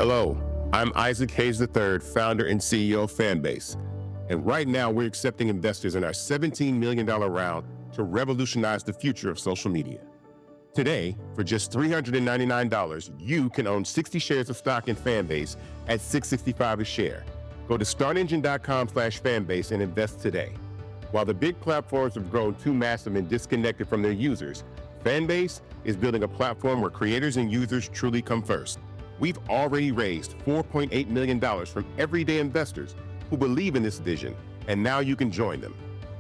Hello, I'm Isaac Hayes III, founder and CEO of Fanbase. And right now we're accepting investors in our $17 million round to revolutionize the future of social media. Today, for just $399, you can own 60 shares of stock in Fanbase at $665 a share. Go to startengine.com/fanbase and invest today. While the big platforms have grown too massive and disconnected from their users, Fanbase is building a platform where creators and users truly come first. We've already raised $4.8 million from everyday investors who believe in this vision, and now you can join them.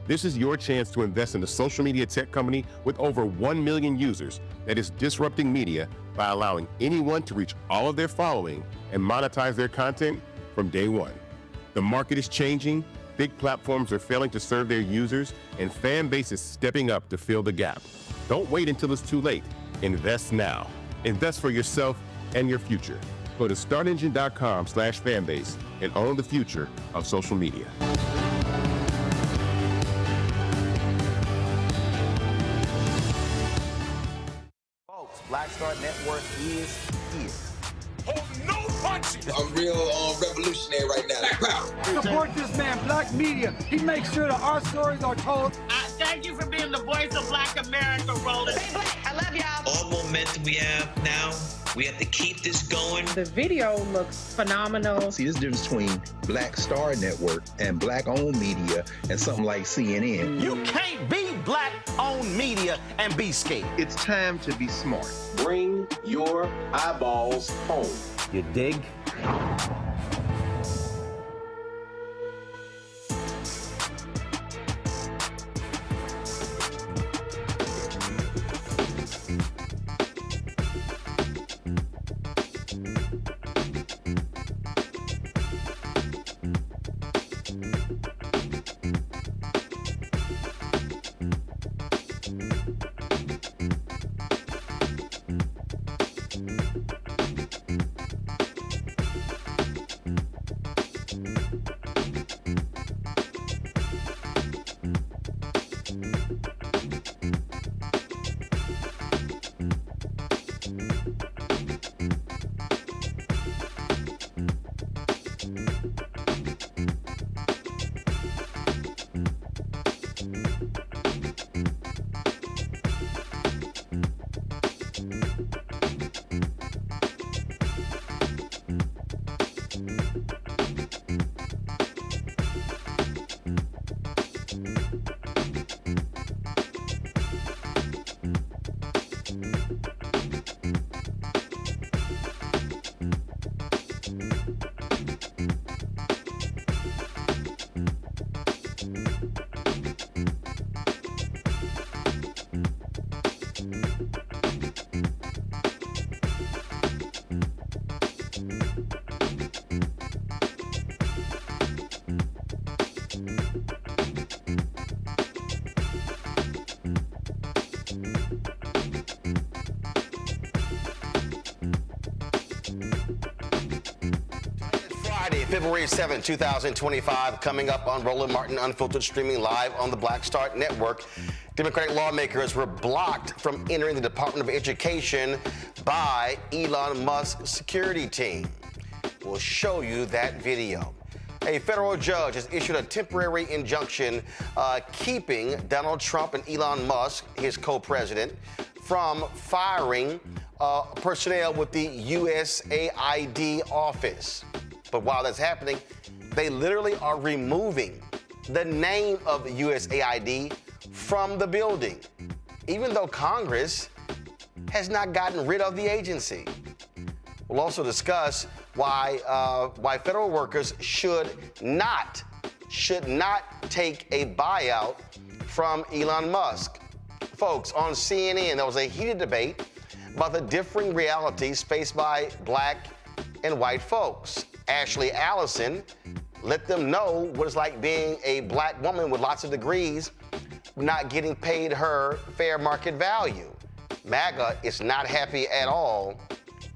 This is your chance to invest in a social media tech company with over 1 million users that is disrupting media by allowing anyone to reach all of their following and monetize their content from day one. The market is changing, big platforms are failing to serve their users, and Fanbase is stepping up to fill the gap. Don't wait until it's too late. Invest now. Invest for yourself and your future. Go to startengine.com/fanbase and own the future of social media. Folks, Black Star Network is here. Oh, no punches! I'm real revolutionary right now. Support this man, Black Media. He makes sure that our stories are told. Thank you for being the voice of Black America, Roland. Stay black. I love y'all. All momentum we have now, we have to keep this going. The video looks phenomenal. See, this difference between Black Star Network and Black-owned media and something like CNN. You can't be Black-owned media and be scared. It's time to be smart. Bring your eyeballs home. You dig? February 7, 2025, coming up on Roland Martin Unfiltered, streaming live on the Black Star Network. Democratic lawmakers were blocked from entering the Department of Education by Elon Musk's security team. We'll show you that video. A federal judge has issued a temporary injunction keeping Donald Trump and Elon Musk, his co-president, from firing personnel with the USAID office. But while that's happening, they literally are removing the name of the USAID from the building, even though Congress has not gotten rid of the agency. We'll also discuss why federal workers should not take a buyout from Elon Musk. Folks, on CNN, there was a heated debate about the differing realities faced by Black and white folks. Ashley Allison let them know what it's like being a Black woman with lots of degrees, not getting paid her fair market value. MAGA is not happy at all.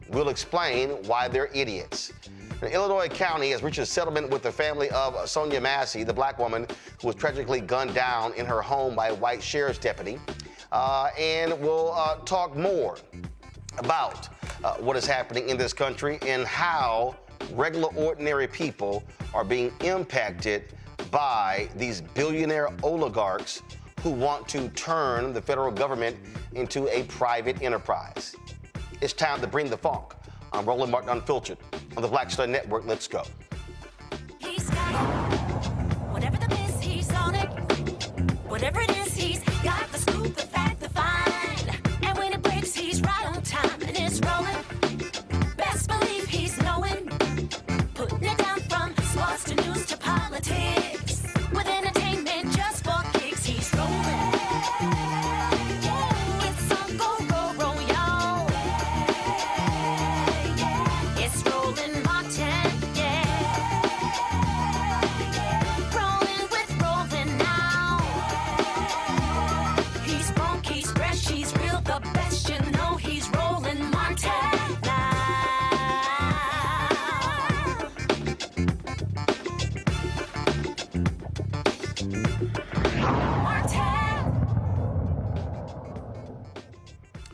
We'll explain why they're idiots. Now, Illinois County has reached a settlement with the family of Sonia Massey, the Black woman who was tragically gunned down in her home by a white sheriff's deputy. And we'll talk more about what is happening in this country and how regular, ordinary people are being impacted by these billionaire oligarchs who want to turn the federal government into a private enterprise. It's time to bring the funk. I'm Roland Martin Unfiltered on the Black Star Network. Let's go. He's got it. Whatever the miss, he's on it. Whatever it is, he's got the scoop, the fact, the find. And when it breaks, he's right on time and it's rolling. Best believe he's knowing. Putting it down from sports to news to politics. With entertainment just for kicks, he's rolling. It's on go, roll, y'all. It's Roland Martin, rolling with Roland now. He's funk, he's fresh, he's real, the best, you know he's Roland Martin now.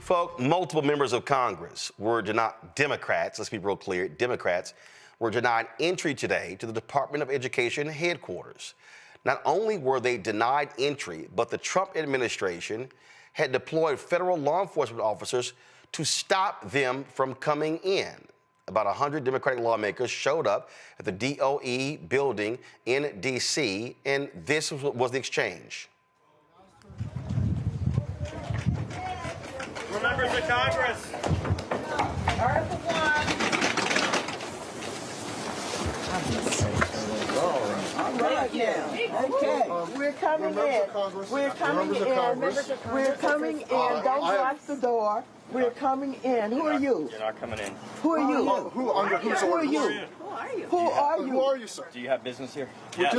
Folk, multiple members of Congress were denied, Democrats, let's be real clear, Democrats were denied entry today to the Department of Education headquarters. Not only were they denied entry, but the Trump administration had deployed federal law enforcement officers to stop them from coming in. About 100 Democratic lawmakers showed up at the DOE building in D.C., and this was the exchange. Members of Congress. Article 1. All right, yeah. Okay. We're coming in. We're coming in. We're coming in. Don't lock the door. We're coming in. Who are you? You're not coming in. Who are you? Who under whose Who are orders? you? Who are you? Who are you, sir? Do you have business here? Yes.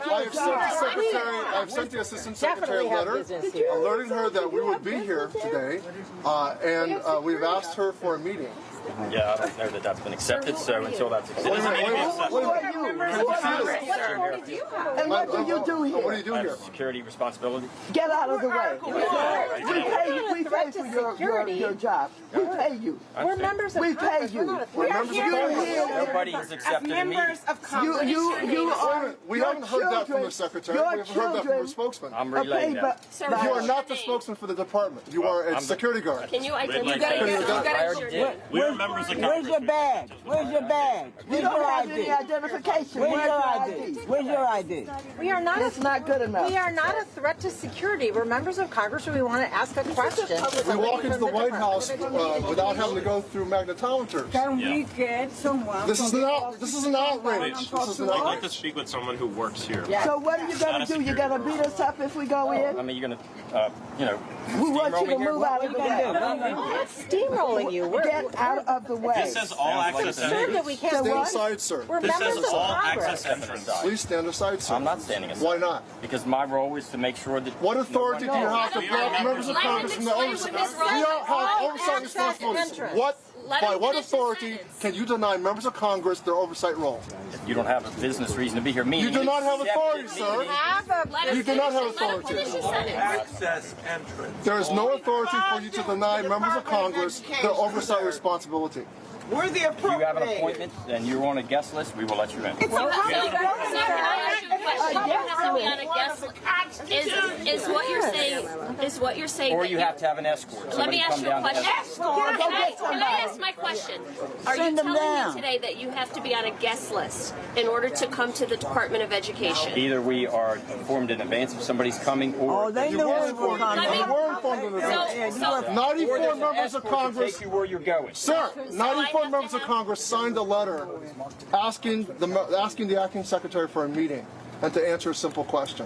I have sent the secretary. I've sent the assistant secretary a letter alerting her that we would be here today, and we've asked her for a meeting. Yeah, I don't know that that's been accepted. So until that's accepted, Who are you? And what do you do here? What do you do here? Security responsibility. Get out of the way. We pay for your job. We pay you. We're members of We pay you. We are here Nobody has accepted a meeting. of Congress. You are. We haven't heard that from the secretary. We haven't heard that from the spokesman. I'm relaying that. You are not the spokesman for the department. You are a security guard. Can you We're members of Congress. Where's your badge? Where's your badge? You don't have any identification. Where's your ID? Where's your ID? We are not. It's not good enough. We are not a threat to security. We're members of Congress, and we want to ask a question. We walk into the White House without having to go through magnetometers. Can we get someone? This is an outrage. This is an outrage. I'd like to speak with someone who works here. So what are you going to do? You're going to beat us up if we go in? I mean, you're going to, we want you to move out of the way. We're not steamrolling you. Get out of the way. This says all access entry. Stand aside, sir. We're This members says of all Congress. access entry. Please stand aside, sir. I'm not standing aside. Why not? Because my role is to make sure that. What authority do you have to block members of Congress from the oversight? We all have oversight responsibilities. By what authority can you deny members of Congress their oversight role? You don't have a business reason to be here. You do not have authority, sir. You do not have authority. Access entrance. There is no authority for you to deny members of Congress their oversight responsibility. We're the If you have an appointment and you're on a guest list, we will let you in. Is what you're saying? Or you have to have an escort. Let me ask you a question. Can I ask my question? Are you telling me today that you have to be on a guest list in order to come to the Department of Education? Either we are informed in advance if somebody's coming, or they You were informed. You were informed in advance. 94 members of Congress. take you where you're going. Sir, 94 members of Congress signed a letter asking the acting secretary for a meeting and to answer a simple question.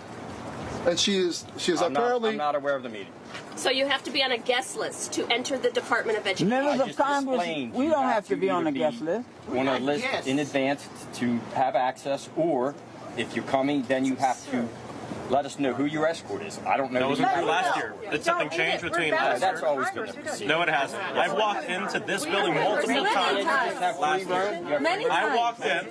And she is apparently. I'm not aware of the meeting. So you have to be on a guest list to enter the Department of Education. Members of Congress, we don't have to be on a guest list. On a list in advance to have access, or if you're coming, then you have to let us know who your escort is. I don't know. That wasn't true last year. Did something change between last year? That's always been the procedure. No, it hasn't. I've walked into this building multiple times last year. I walked in.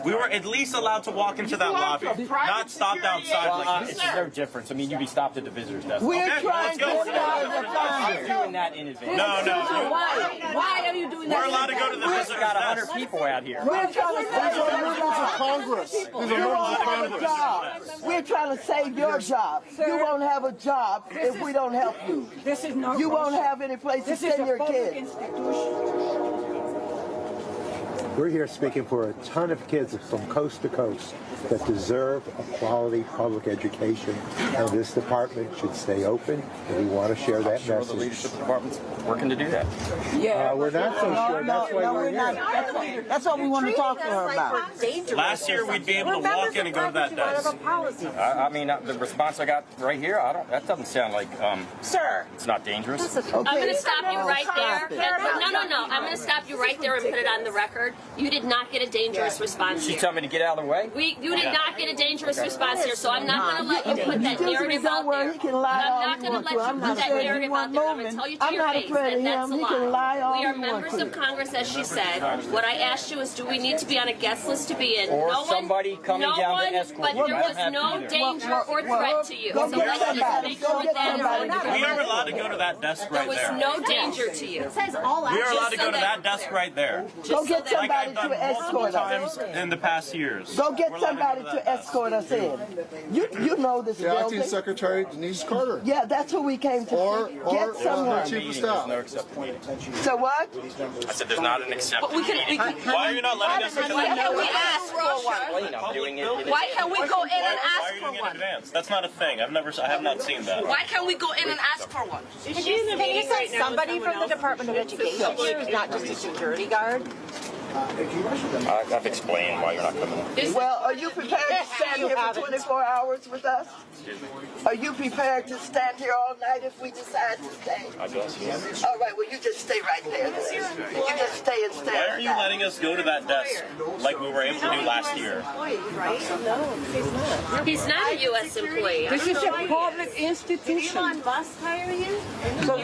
We were at least allowed to walk into that lobby, not stopped outside like this. It's no difference. I mean, you'd be stopped at the visitor's desk. We're Okay, trying let's go. to start the I'm doing that in advance. No. Why are you doing that? We're allowed to go to the We've visitor's got desk. 100 people out here. We're trying to save These are members of Congress. These are members of Congress. We're trying to save your job. You won't have a job if we don't help you. This is not You won't have any place to send your kids. We're here speaking for a ton of kids from coast to coast that deserve a quality public education, and this department should stay open, and we want to share that I'm sure message. the leadership department's working to do that. Yeah, we're not so sure. That's why we're here. That's what we want to talk to her about. Last year, we'd be able to walk in and go to that desk. I mean, the response I got right here, that doesn't sound like, Sir, it's not dangerous. I'm going to stop you right there. No. I'm going to stop you right there and put it on the record. You did not get a dangerous response She here. told me to get out of the way? You did not get a dangerous response here, so I'm not going to let you put that narrative out there. I'm not going to let you put that narrative out there. I'm going to tell you to your face that that's a lie. We are members of Congress, as she said. What I asked you is, do we need to be on a guest list to be in? Or somebody coming down to escort you. But there was no danger or threat to you. So let's just make sure that We are allowed to go to that desk there right was there. no danger to you. We are allowed to go to that desk right there. go get Like somebody I've done to multiple escort us. times in the past years. Go get We're allowed somebody go to that desk. escort us in. You know this The acting building. secretary, Denise Carter. Yeah, that's who we came to Or see. Get someone. chief of staff. No acceptable meeting. So what? I said there's not an acceptable meeting. Why are you not letting us Why can't we ask for one? I'm doing it. Why can't we go in and Why ask are you for doing it in one? advance? That's not a thing. I have not seen that. Why can't we go in and ask for one? Can you send somebody from the Department of Education here, not just a security guard? I've explained why you're not coming in. Well, are you prepared to stand here for 24 hours with us? Are you prepared to stand here all night if we decide to stay? I guess, yes. All right, well, you just stay right there. You just stay and stay. Why are you letting us go to that desk like we were able to do last year? He's not a U.S. employee. This is a public institution. bus hire you? So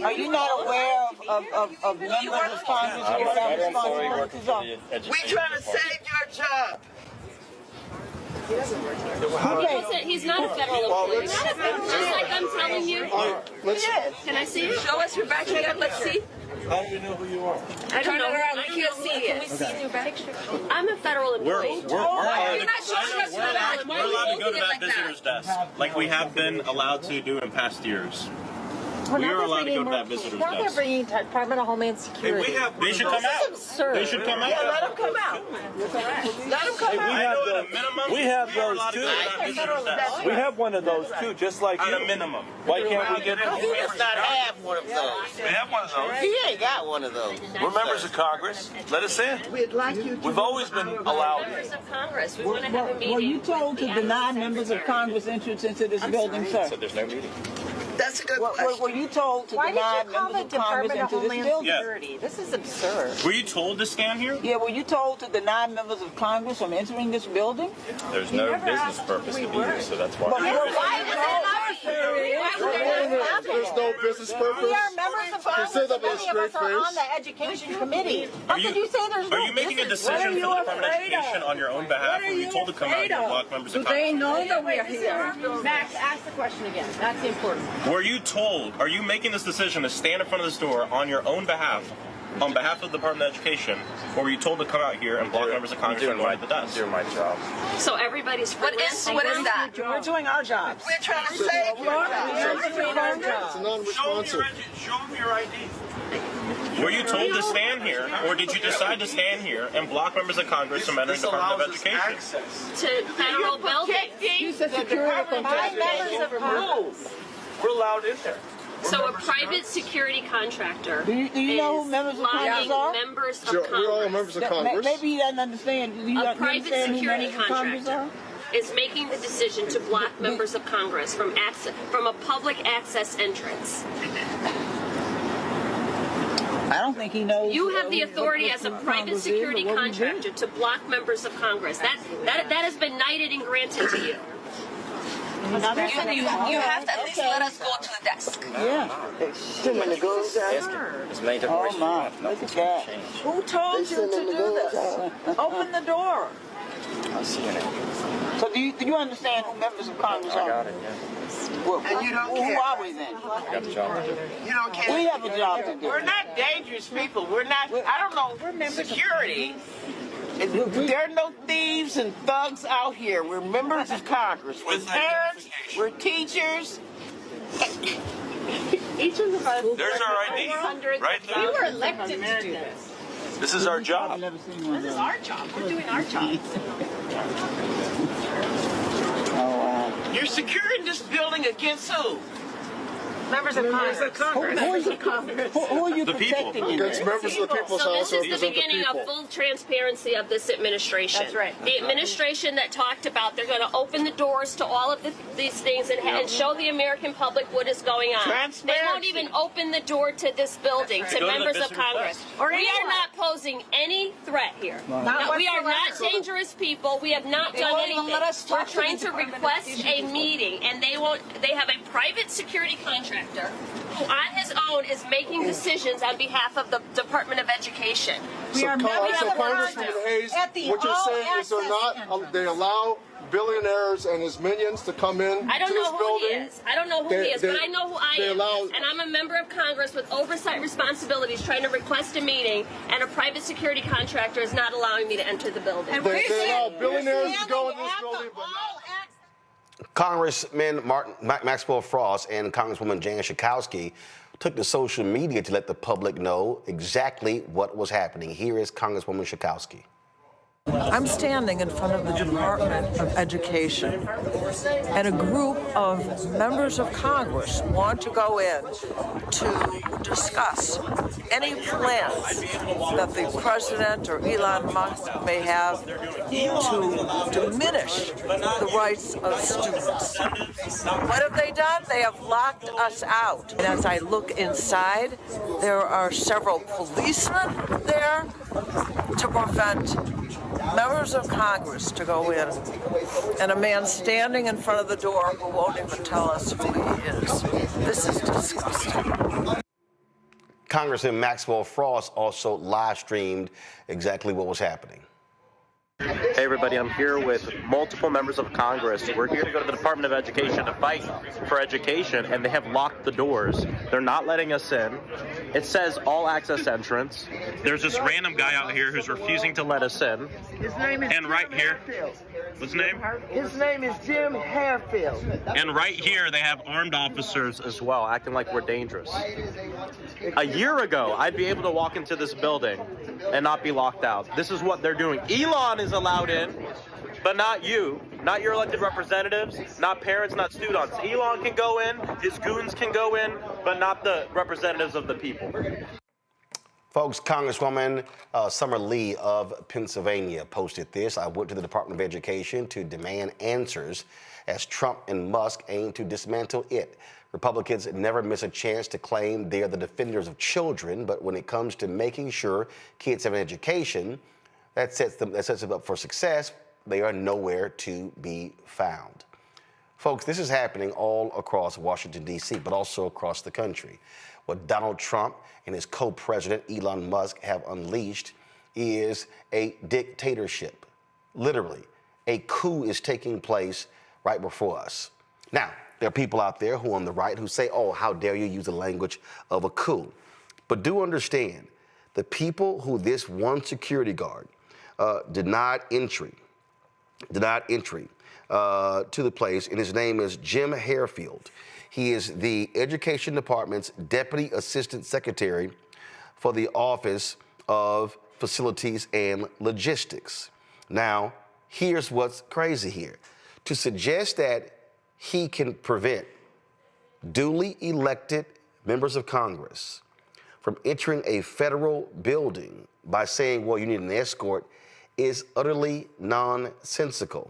are you not aware of members of Congress who have responsibilities on? We're trying to save your job. He's not a federal employee. Just like I'm telling you. Can I see it? Show us your badge again, let's see. How do we know who you are? I don't know. I can't see it. Can we see your badge? I'm a federal employee. You're not showing us your badge. We're allowed to go to that visitor's desk like we have been allowed to do in past years. We are allowed to go to that visitor's Now they're desk. bringing Department of Homeland Security. They should come out. Absurd. They should come out. Yeah, let them come out. Let them come out. I know at a minimum, we have we are those allowed to too. go to that visitor's desk. We have one of those too, just like At you. a minimum. Why can't we get He does not have one of those. We have one of those. He ain't got one of those. We're members of Congress. Let us in. We'd like you to. We've always been allowed. Members of Congress. We want to have a meeting. Were you told to with the deny Allison members of Congress entrance into this building, sir? So there's no meeting. That's a good question. Were you told to Why did deny you call members the of Congress Department of into this Homeland building? Yeah. Security? This is absurd. Were you told to stand here? Yeah, were you told to deny members of Congress from entering this building? There's no business purpose to be here, so that's why. There's no business purpose. We are members of Congress. say that with a Many of us straight are on face. the Education Committee. How Are you- could you say there's no Are you making a business? decision for the Department of Education on your own behalf? Or were you told to come out here and block members of Congress? know that we're here. Max, ask the question again. That's important. Were you told, are you making this decision to stand in front of this door on your own behalf, on behalf of the Department of Education, or were you told to come out here and block members of Congress from going to the desk? Doing my job. So everybody's What is that? We're doing our jobs. We're trying to save your job. It's non-responsive. Show them your ID. Were you told to stand here, or did you decide to stand here and block members of Congress from entering the Department of Education? to federal buildings. She's a security Members of Congress. We're allowed in there. So a private security contractor Do you know who is members of Congress lobbying are? members of We're all Congress. members of Congress. Maybe he doesn't understand. Do you A private understand who security members of Congress are? contractor is making the decision to block members of Congress from a public access entrance. I don't think he knows. You have the authority as a private security contractor to block members of Congress. That has been knighted and granted to you. You have to at least let us go to the desk. Yeah. Too many girls out. Oh my, look at that. Who told you to do this? Open the door. I'll see you now. So do you understand who members of Congress are? I got it, yeah. Well, And you don't who care. are we then? I got the job to do. You don't care. We have a job to do. We're not dangerous people. We're not, I don't know, security. There are no thieves and thugs out here. We're members of Congress. We're parents. We're teachers. Each of us. There's our ID. Right there. We were elected to do this. This is our job. This is our job. We're doing our job. Oh wow. You're securing this building against who? Members of Congress. Who are you The people. protecting in Against there? members of the People's So House this who is the represent the beginning people. of full transparency of this administration. That's right. The administration that talked about they're going to open the doors to all of these things and show the American public what is going on. They won't even open the door to this building to Go to the members of visitor Congress. press. We are not posing any threat here. No, we are not dangerous people. We have not done won't even anything. let us We're talk to trying the to Department of request Education. a meeting, and they won't. They have a private security contractor who on his own is making decisions on behalf of the Department of Education. So Congressman Hayes, what you're saying is they allow billionaires and his minions to come in I don't to know this who building. he is. I don't know who he is, but I know who I am. And I'm a member of Congress with oversight responsibilities trying to request a meeting, and a private security contractor is not allowing me to enter the building. They allow billionaires to go in this building, but Congressman Maxwell Frost and Congresswoman Jan Schakowsky took to social media to let the public know exactly what was happening. Here is Congresswoman Schakowsky. I'm standing in front of the Department of Education, and a group of members of Congress want to go in to discuss any plans that the president or Elon Musk may have to diminish the rights of students. What have they done? They have locked us out. And as I look inside, there are several policemen there to prevent members of Congress to go in, and a man standing in front of the door who won't even tell us who he is. This is disgusting. Congressman Maxwell Frost also live streamed exactly what was happening. Hey everybody, I'm here with multiple members of Congress. We're here to go to the Department of Education to fight for education, and they have locked the doors. They're not letting us in. It says all access entrance. There's this random guy out here who's refusing to let us in. His name is And right here, what's his name? His name is Jim Harefield. And right here, they have armed officers as well, acting like we're dangerous. A year ago, I'd be able to walk into this building and not be locked out. This is what they're doing. Elon is allowed in, but not you, not your elected representatives, not parents, not students. Elon can go in, his goons can go in, but not the representatives of the people. Folks, Congresswoman Summer Lee of Pennsylvania posted this. I went to the Department of Education to demand answers as Trump and Musk aim to dismantle it. Republicans never miss a chance to claim they're the defenders of children, but when it comes to making sure kids have an education that sets them up for success, they are nowhere to be found. Folks, this is happening all across Washington, D.C., but also across the country. What Donald Trump and his co-president Elon Musk have unleashed is a dictatorship. Literally, a coup is taking place right before us. Now, there are people out there who on the right who say, oh, how dare you use the language of a coup. But do understand, the people who this one security guard denied entry to the place, and his name is Jim Harefield. He is the Education Department's Deputy Assistant Secretary for the Office of Facilities and Logistics. Now, here's what's crazy here. To suggest that he can prevent duly elected members of Congress from entering a federal building by saying, well, you need an escort, is utterly nonsensical.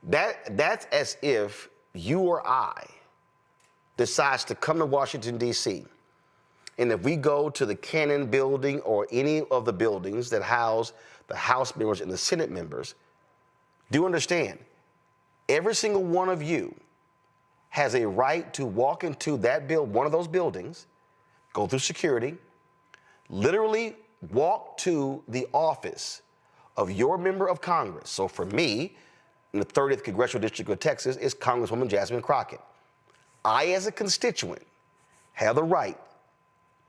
That's as if you or I decides to come to Washington, D.C., And if we go to the Cannon building or any of the buildings that house the House members and the Senate members, do understand, every single one of you has a right to walk into that one of those buildings, go through security, literally walk to the office of your member of Congress. So for me, in the 30th Congressional District of Texas, is Congresswoman Jasmine Crockett. I, as a constituent, have the right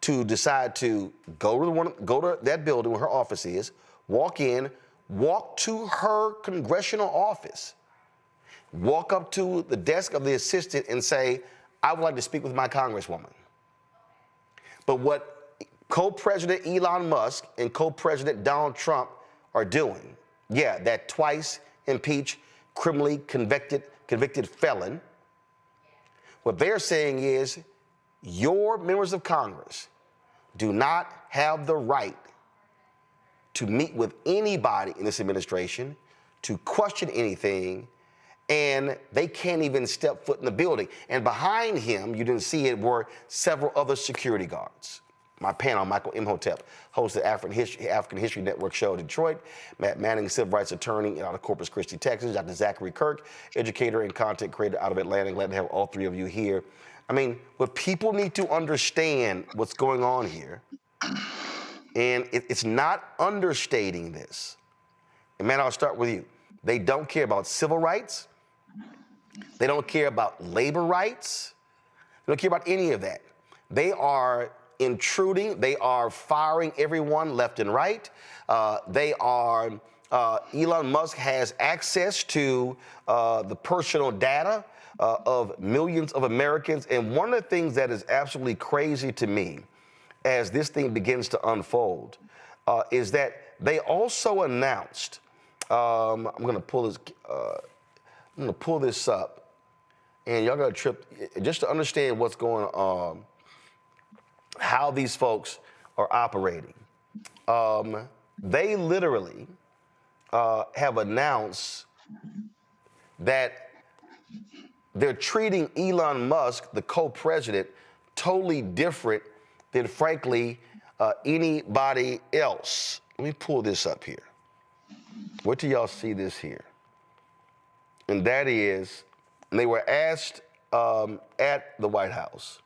to decide to go to that building where her office is, walk in, walk to her congressional office, walk up to the desk of the assistant and say, I would like to speak with my congresswoman. But what co-president Elon Musk and co-president Donald Trump are doing, yeah, that twice impeached, criminally convicted felon, what they're saying is your members of Congress do not have the right to meet with anybody in this administration, to question anything, and they can't even step foot in the building. And behind him, you didn't see it, were several other security guards. My panel, Michael Imhotep, hosts the African History Network show in Detroit. Matt Manning, civil rights attorney out of Corpus Christi, Texas. Dr. Zachary Kirk, educator and content creator out of Atlanta. Glad to have all three of you here. I mean, what people need to understand what's going on here, and it's not understating this. And man, I'll start with you. They don't care about civil rights. They don't care about labor rights. They don't care about any of that. They are intruding. They are firing everyone left and right. Elon Musk has access to the personal data of millions of Americans. And one of the things that is absolutely crazy to me as this thing begins to unfold is that they also announced, I'm going to pull this up, and y'all got to trip just to understand what's going on, how these folks are operating. They literally have announced that they're treating Elon Musk, the co-president, totally different than, frankly, anybody else. Let me pull this up here. Wait till y'all see this here. And that is, they were asked at the White House,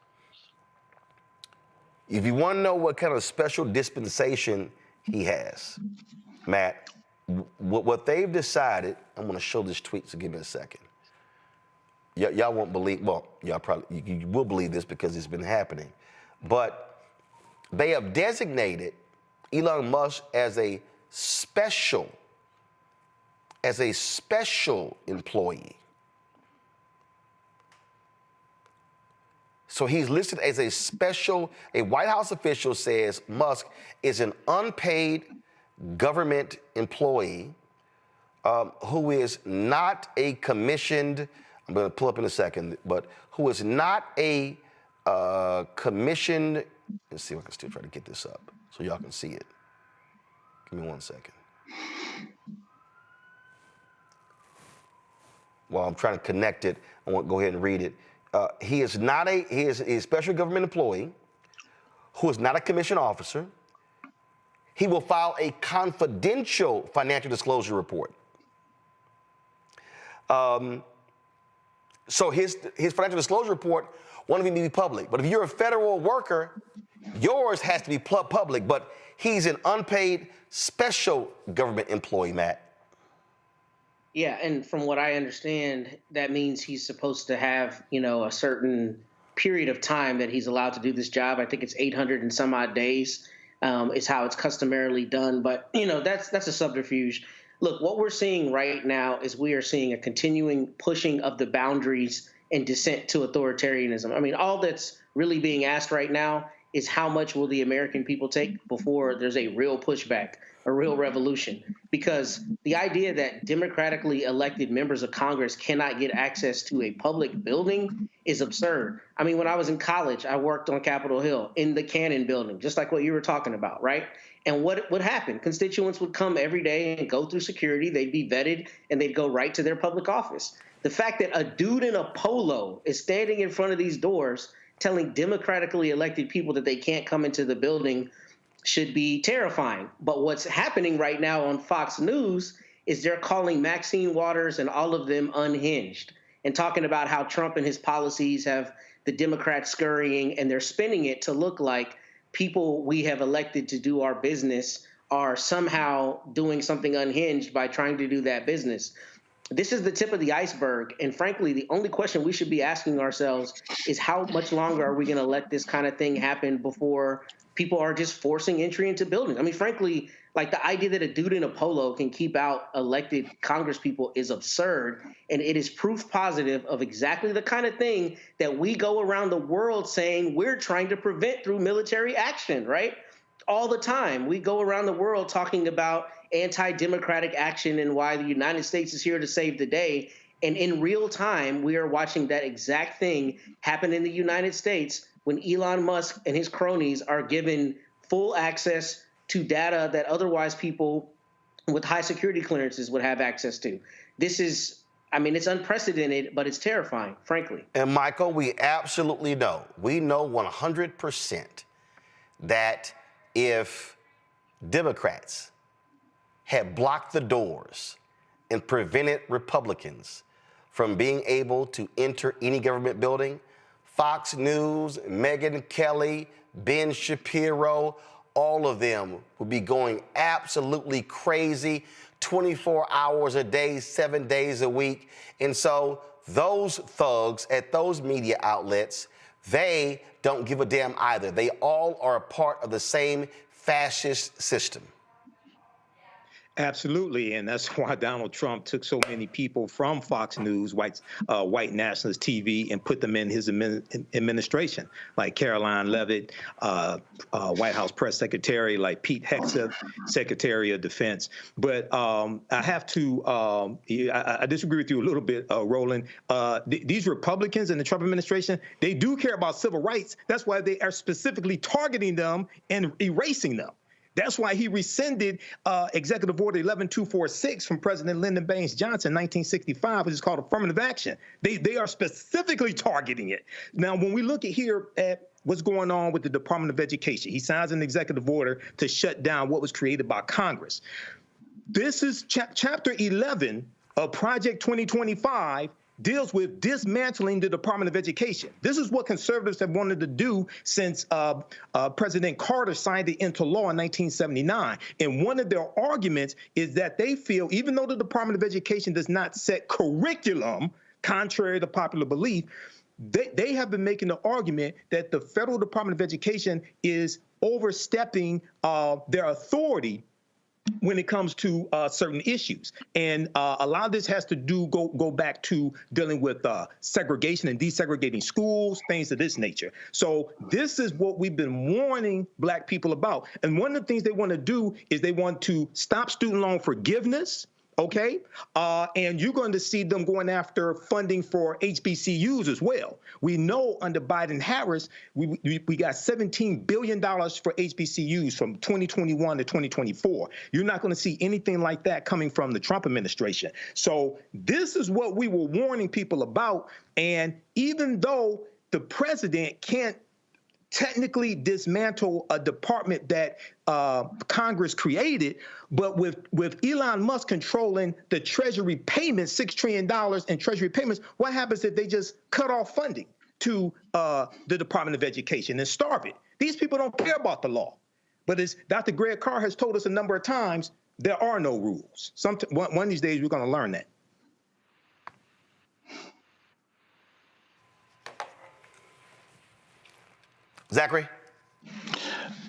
if you want to know what kind of special dispensation he has, Matt, what they've decided, I'm going to show this tweet, so give me a second. Y'all won't believe, well, y'all probably, you will believe this because it's been happening, but they have designated Elon Musk as a special employee. So he's listed as a White House official says Musk is an unpaid government employee who is not a commissioned, I'm going to pull up in a second, but who is not a commissioned, let's see if I can still try to get this up so y'all can see it. Give me 1 second. While I'm trying to connect it, I want to go ahead and read it. He is a special government employee who is not a commissioned officer. He will file a confidential financial disclosure report. So his financial disclosure report won't even be public. But if you're a federal worker, yours has to be public. But he's an unpaid special government employee, Matt. Yeah, and from what I understand, that means he's supposed to have, a certain period of time that he's allowed to do this job. I think it's 800 and some odd days is how it's customarily done. But, that's a subterfuge. Look, what we're seeing right now is we are seeing a continuing pushing of the boundaries and descent to authoritarianism. I mean, all that's really being asked right now is how much will the American people take before there's a real pushback, a real revolution? Because the idea that democratically elected members of Congress cannot get access to a public building is absurd. I mean, when I was in college, I worked on Capitol Hill in the Cannon building, just like what you were talking about, right? And what would happen? Constituents would come every day and go through security. They'd be vetted, and they'd go right to their public office. The fact that a dude in a polo is standing in front of these doors telling democratically elected people that they can't come into the building should be terrifying. But what's happening right now on Fox News is they're calling Maxine Waters and all of them unhinged and talking about how Trump and his policies have the Democrats scurrying, and they're spinning it to look like people we have elected to do our business are somehow doing something unhinged by trying to do that business. This is the tip of the iceberg. And frankly, the only question we should be asking ourselves is how much longer are we going to let this kind of thing happen before people are just forcing entry into buildings? I mean, frankly, like the idea that a dude in a polo can keep out elected Congress people is absurd. And it is proof positive of exactly the kind of thing that we go around the world saying we're trying to prevent through military action, right? All the time. We go around the world talking about anti-democratic action and why the United States is here to save the day. And in real time, we are watching that exact thing happen in the United States when Elon Musk and his cronies are given full access to data that otherwise people with high security clearances would have access to. This is, I mean, it's unprecedented, but it's terrifying, frankly. And Michael, we absolutely know, we know 100% that if Democrats had blocked the doors and prevented Republicans from being able to enter any government building, Fox News, Megyn Kelly, Ben Shapiro, all of them would be going absolutely crazy 24 hours a day, 7 days a week. And so those thugs at those media outlets, they don't give a damn either. They all are a part of the same fascist system. Absolutely, and that's why Donald Trump took so many people from Fox News, white nationalist TV, and put them in his administration, like Caroline Leavitt, White House press secretary, like Pete Hegseth, Secretary of Defense. But I have to, I disagree with you a little bit, Roland. These Republicans in the Trump administration, they do care about civil rights. That's why they are specifically targeting them and erasing them. That's why he rescinded Executive Order 11246 from President Lyndon Baines Johnson in 1965, which is called affirmative action. They are specifically targeting it. Now, when we look at what's going on with the Department of Education, he signs an executive order to shut down what was created by Congress. This is Chapter 11 of Project 2025 deals with dismantling the Department of Education. This is what conservatives have wanted to do since President Carter signed it into law in 1979. And one of their arguments is that they feel, even though the Department of Education does not set curriculum, contrary to popular belief, they have been making the argument that the federal Department of Education is overstepping their authority when it comes to certain issues. And a lot of this has to go back to dealing with segregation and desegregating schools, things of this nature. So this is what we've been warning Black people about. And one of the things they want to do is they want to stop student loan forgiveness. Okay, and you're going to see them going after funding for HBCUs as well. We know under Biden-Harris, we got $17 billion for HBCUs from 2021 to 2024. You're not going to see anything like that coming from the Trump administration. So this is what we were warning people about. And even though the president can't technically dismantle a department that Congress created, but with Elon Musk controlling the Treasury payments, $6 trillion in Treasury payments, what happens if they just cut off funding to the Department of Education and starve it? These people don't care about the law. But as Dr. Greg Carr has told us a number of times, there are no rules. One of these days, we're going to learn that. Zachary?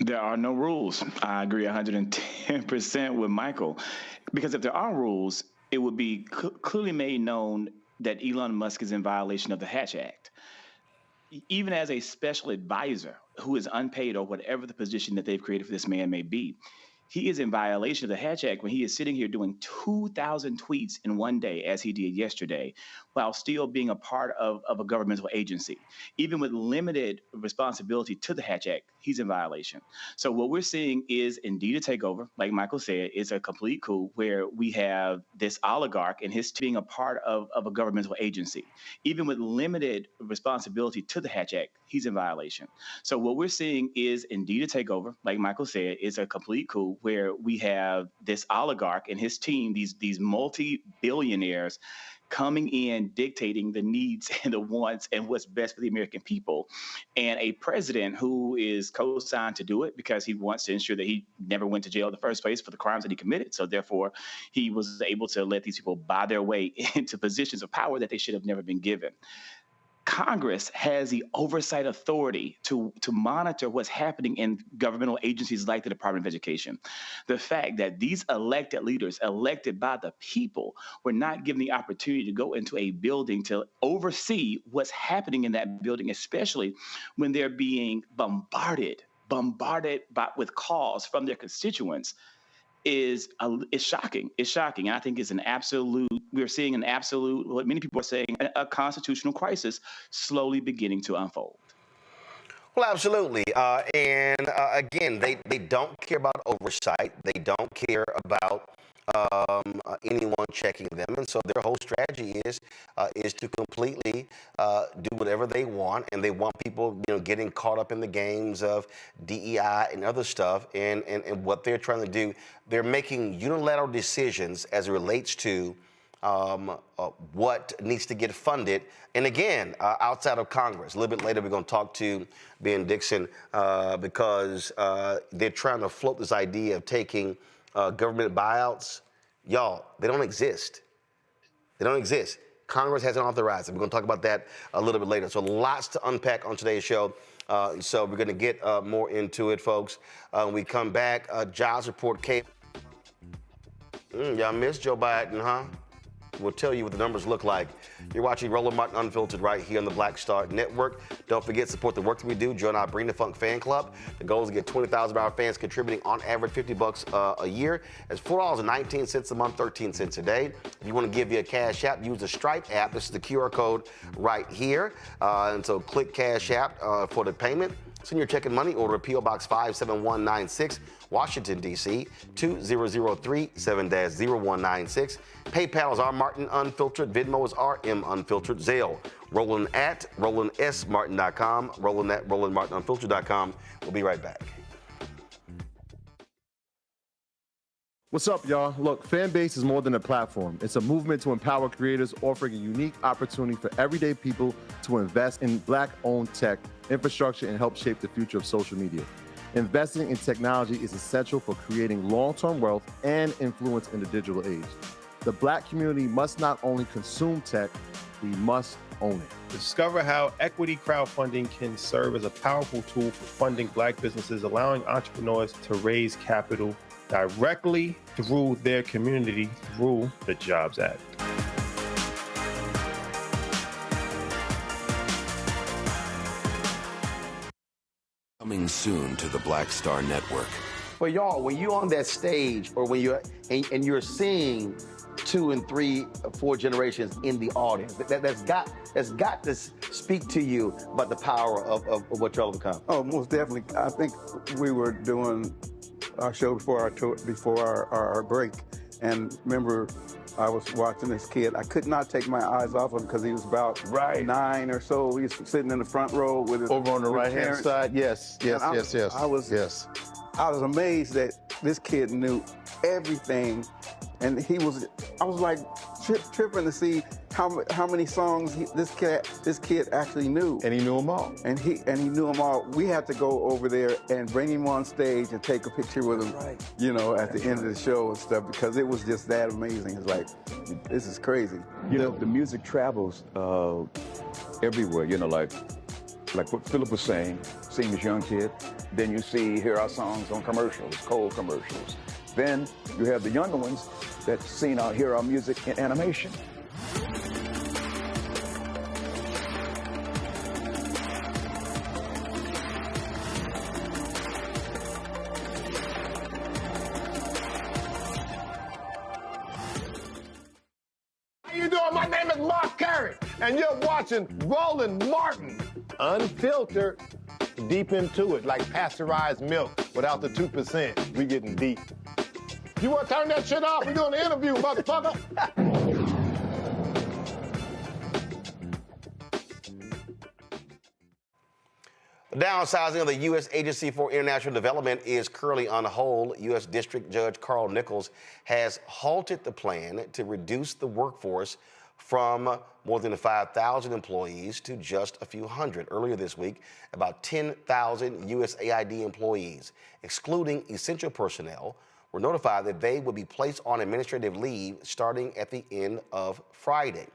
There are no rules. I agree 110% with Michael. Because if there are rules, it would be clearly made known that Elon Musk is in violation of the Hatch Act. Even as a special advisor who is unpaid or whatever the position that they've created for this man may be, He is in violation of the Hatch Act when he is sitting here doing 2,000 tweets in one day, as he did yesterday, while still being a part of a governmental agency. Even with limited responsibility to the Hatch Act, he's in violation. So what we're seeing is indeed a takeover. Like Michael said, it's a complete coup where we have this oligarch and his being a part of a governmental agency. Even with limited responsibility to the Hatch Act, he's in violation. So what we're seeing is indeed a takeover. Like Michael said, it's a complete coup where we have this oligarch and his team, these multi-billionaires coming in, dictating the needs and the wants and what's best for the American people. And a president who is co-signed to do it because he wants to ensure that he never went to jail in the first place for the crimes that he committed. So therefore, he was able to let these people buy their way into positions of power that they should have never been given. Congress has the oversight authority to monitor what's happening in governmental agencies like the Department of Education. The fact that these elected leaders, elected by the people, were not given the opportunity to go into a building to oversee what's happening in that building, especially when they're being bombarded with calls from their constituents, is shocking. It's shocking. And I think we're seeing an absolute, what many people are saying, a constitutional crisis slowly beginning to unfold. Well, absolutely. Again, they don't care about oversight. They don't care about anyone checking them, and so their whole strategy is to completely do whatever they want, and they want people, getting caught up in the games of DEI and other stuff. And what they're trying to do, they're making unilateral decisions as it relates to what needs to get funded. And again, outside of Congress. A little bit later, we're going to talk to Ben Dixon because they're trying to float this idea of taking government buyouts. Y'all, they don't exist. They don't exist. Congress hasn't authorized it. We're going to talk about that a little bit later. So lots to unpack on today's show. So we're going to get more into it, folks. When we come back, jobs report came. Y'all missed Joe Biden, huh? We'll tell you what the numbers look like. You're watching Roland Martin Unfiltered right here on the Black Star Network. Don't forget, support the work that we do. Join our Bring the Funk fan club. The goal is to get 20,000 of our fans contributing on average $50 a year. It's $4.19 a month, 13 cents a day. If you want to give you a Cash App, use the Stripe app. This is the QR code right here. And so click Cash App for the payment. Send your check and money order to P.O. Box 57196, Washington, D.C., 20037 7-0196. PayPal is R Martin Unfiltered. Venmo is RM Unfiltered. Zelle, Roland at RolandSMartin.com. Roland at RolandMartinUnfiltered.com. We'll be right back. What's up, y'all? Look, Fanbase is more than a platform. It's a movement to empower creators, offering a unique opportunity for everyday people to invest in Black-owned tech, infrastructure, and help shape the future of social media. Investing in technology is essential for creating long-term wealth and influence in the digital age. The Black community must not only consume tech, we must own it. Discover how equity crowdfunding can serve as a powerful tool for funding Black businesses, allowing entrepreneurs to raise capital directly through their community through the Jobs Act. Coming soon to the Black Star Network. But y'all, when you're on that stage, or when you're and you're seeing 2 and 3, 4 generations in the audience, that's got to speak to you about the power of what y'all have become. Oh, most definitely. I think we were doing our show before our break, and remember, I was watching this kid. I could not take my eyes off him because he was about 9 or so. He was sitting in the front row with his, over on the right hand side. Yes. I was amazed that this kid knew everything, and I was like tripping to see how many songs this kid actually knew. And he knew them all. And he knew them all. We had to go over there and bring him on stage and take a picture with him, at the end of the show and stuff, because it was just that amazing. It's like, this is crazy. The music travels everywhere, like what Philip was saying, seeing this young kid. Then you hear our songs on commercials, cold commercials. Then you have the younger ones that hear our music in animation. you doing? My name is Mark Carey, and you're watching Roland Martin Unfiltered. Deep into it, like pasteurized milk without the 2%. We getting deep. You want to turn that shit off? We doing an interview, motherfucker. The downsizing of the U.S. Agency for International Development is currently on hold. U.S. District Judge Carl Nichols has halted the plan to reduce the workforce from more than 5,000 employees to just a few hundred. Earlier this week, about 10,000 USAID employees, excluding essential personnel, were notified that they would be placed on administrative leave starting at the end of Friday.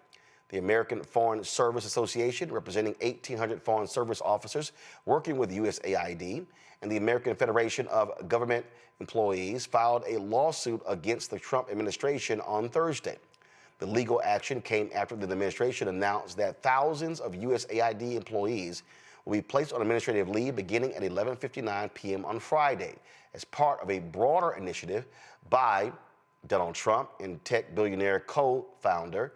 The American Foreign Service Association, representing 1,800 foreign service officers working with USAID, and the American Federation of Government Employees filed a lawsuit against the Trump administration on Thursday. The legal action came after the administration announced that thousands of USAID employees will be placed on administrative leave beginning at 11:59 p.m. on Friday as part of a broader initiative by Donald Trump and tech billionaire co-president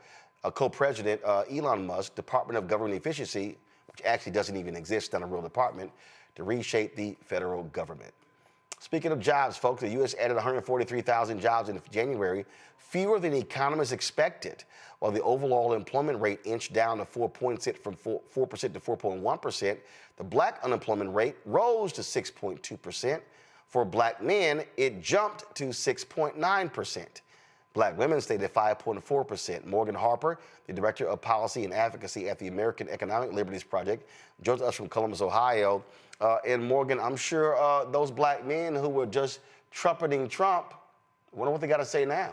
Elon Musk, Department of Government Efficiency, which actually doesn't even exist, not a real department, to reshape the federal government. Speaking of jobs, folks, the U.S. added 143,000 jobs in January, fewer than economists expected, while the overall employment rate inched down to 4 points from 4% to 4.1%. The black unemployment rate rose to 6.2%. For black men, it jumped to 6.9%. Black women stayed at 5.4%. Morgan Harper, the Director of Policy and Advocacy at the American Economic Liberties Project, joins us from Columbus, Ohio. And Morgan, I'm sure those black men who were just trumpeting Trump, I wonder what they got to say now.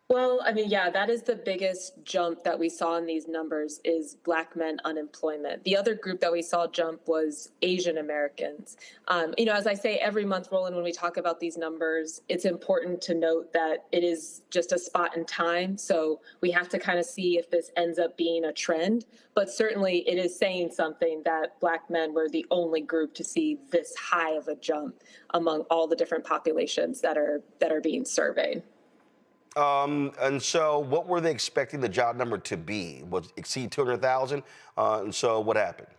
Well, I mean, yeah, that is the biggest jump that we saw in these numbers is black men unemployment. The other group that we saw jump was Asian Americans. As I say every month, Roland, when we talk about these numbers, it's important to note that it is just a spot in time. So we have to kind of see if this ends up being a trend. But certainly it is saying something that black men were the only group to see this high of a jump among all the different populations that are being surveyed. And so what were they expecting the job number to be? Was it exceed 200,000? And so what happened?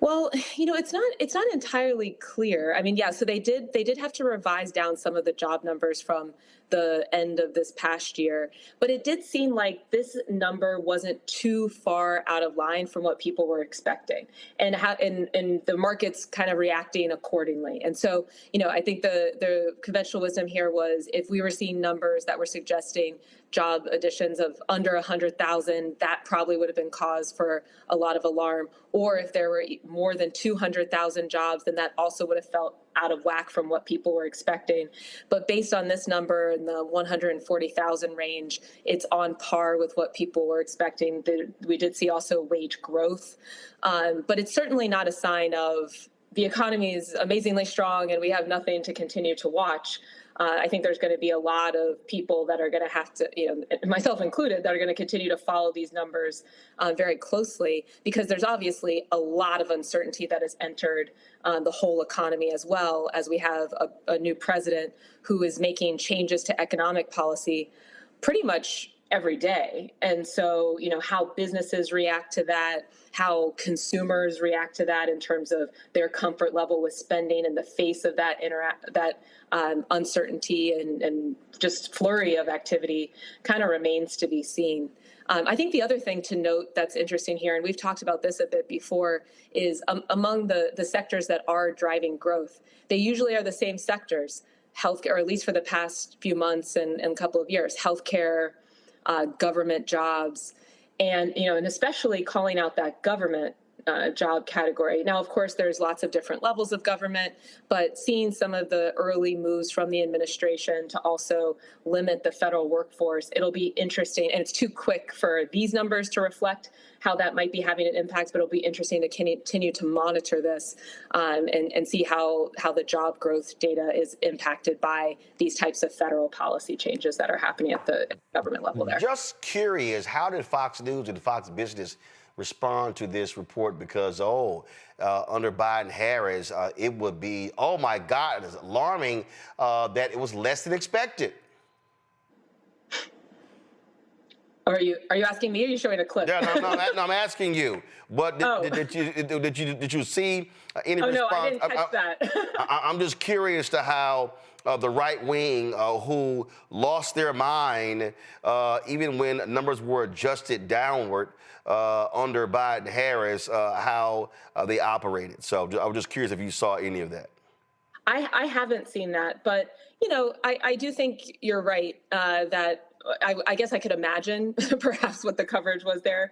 Well, it's not entirely clear. I mean, yeah, so they did have to revise down some of the job numbers from the end of this past year, but it did seem like this number wasn't too far out of line from what people were expecting, and the market's kind of reacting accordingly. And so, I think the conventional wisdom here was if we were seeing numbers that were suggesting job additions of under 100,000, that probably would have been cause for a lot of alarm. Or if there were more than 200,000 jobs, then that also would have felt out of whack from what people were expecting. But based on this number in the 140,000 range, it's on par with what people were expecting. We did see also wage growth, but it's certainly not a sign of the economy is amazingly strong and we have nothing to continue to watch. I think there's going to be a lot of people that are going to have to, myself included, that are going to continue to follow these numbers very closely, because there's obviously a lot of uncertainty that has entered the whole economy, as well as we have a new president who is making changes to economic policy pretty much every day. And so, how businesses react to that, how consumers react to that in terms of their comfort level with spending in the face of that uncertainty and just flurry of activity kind of remains to be seen. I think the other thing to note that's interesting here, and we've talked about this a bit before, is among the sectors that are driving growth, they usually are the same sectors, healthcare, or at least for the past few months and couple of years, healthcare, government jobs, and especially calling out that government job category. Now, of course, there's lots of different levels of government, but seeing some of the early moves from the administration to also limit the federal workforce, it'll be interesting. And it's too quick for these numbers to reflect how that might be having an impact, but it'll be interesting to continue to monitor this and see how the job growth data is impacted by these types of federal policy changes that are happening at the government level there. Just curious, how did Fox News and Fox Business respond to this report? Because, under Biden-Harris, it would be, oh my God, it's alarming that it was less than expected. Are you asking me, or are you showing a clip? Yeah, no, I'm asking you. But did you see any response? No, I didn't catch that. I'm just curious to how the right wing, who lost their mind even when numbers were adjusted downward under Biden-Harris, how they operated. So I was just curious if you saw any of that. I haven't seen that, but I do think you're right that I guess I could imagine perhaps what the coverage was there,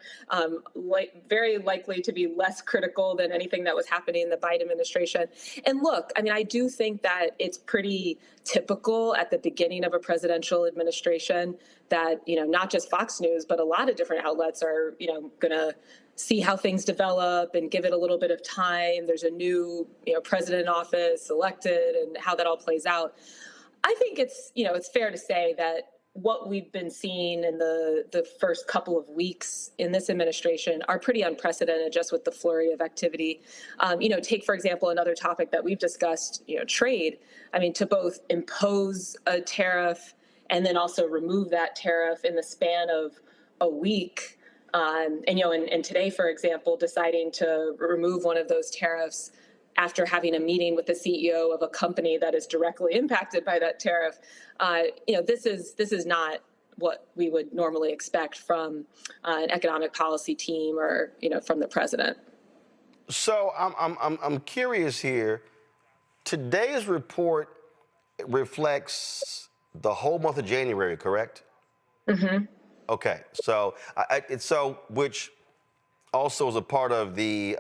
very likely to be less critical than anything that was happening in the Biden administration. And look, I mean, I do think that it's pretty typical at the beginning of a presidential administration that, not just Fox News, but a lot of different outlets are, going to see how things develop and give it a little bit of time. There's a new, president in office elected and how that all plays out. I think it's fair to say that what we've been seeing in the first couple of weeks in this administration are pretty unprecedented, just with the flurry of activity. Take, for example, another topic that we've discussed, trade. I mean, to both impose a tariff and then also remove that tariff in the span of a week. And today, for example, deciding to remove one of those tariffs after having a meeting with the CEO of a company that is directly impacted by that tariff. This is not what we would normally expect from an economic policy team or from the president. So I'm curious here. Today's report reflects the whole month of January, correct? Mm-hmm. Okay, so which also is a part of the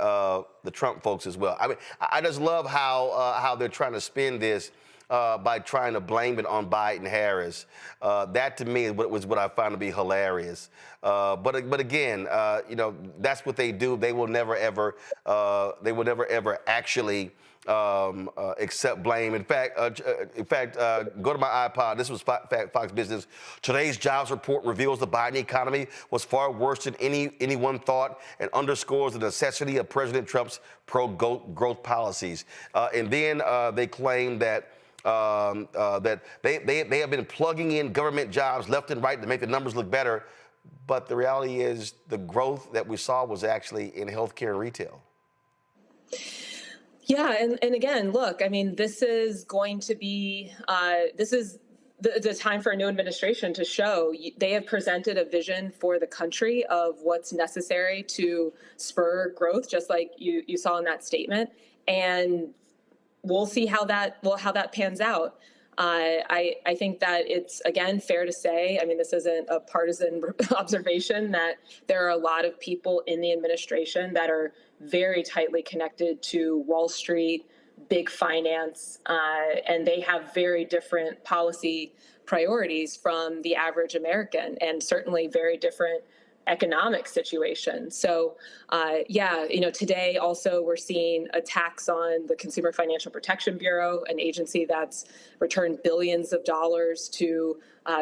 Trump folks as well. I mean, I just love how they're trying to spin this by trying to blame it on Biden-Harris. That to me was what I found to be hilarious. But again, that's what they do. They will never ever actually accept blame. In fact, go to my iPod. This was Fox Business. Today's jobs report reveals the Biden economy was far worse than anyone thought, and underscores the necessity of President Trump's pro-growth policies. And then they claim that that they have been plugging in government jobs left and right to make the numbers look better. But the reality is the growth that we saw was actually in healthcare and retail. Yeah, and again, look, I mean, this is going to be this is the time for a new administration to show they have presented a vision for the country of what's necessary to spur growth, just like you saw in that statement, and we'll see how that pans out. I think that it's, again, fair to say, I mean, this isn't a partisan observation, that there are a lot of people in the administration that are very tightly connected to Wall Street, big finance, and they have very different policy priorities from the average American, and certainly very different economic situation. So, today also we're seeing attacks on the Consumer Financial Protection Bureau, an agency that's returned billions of dollars to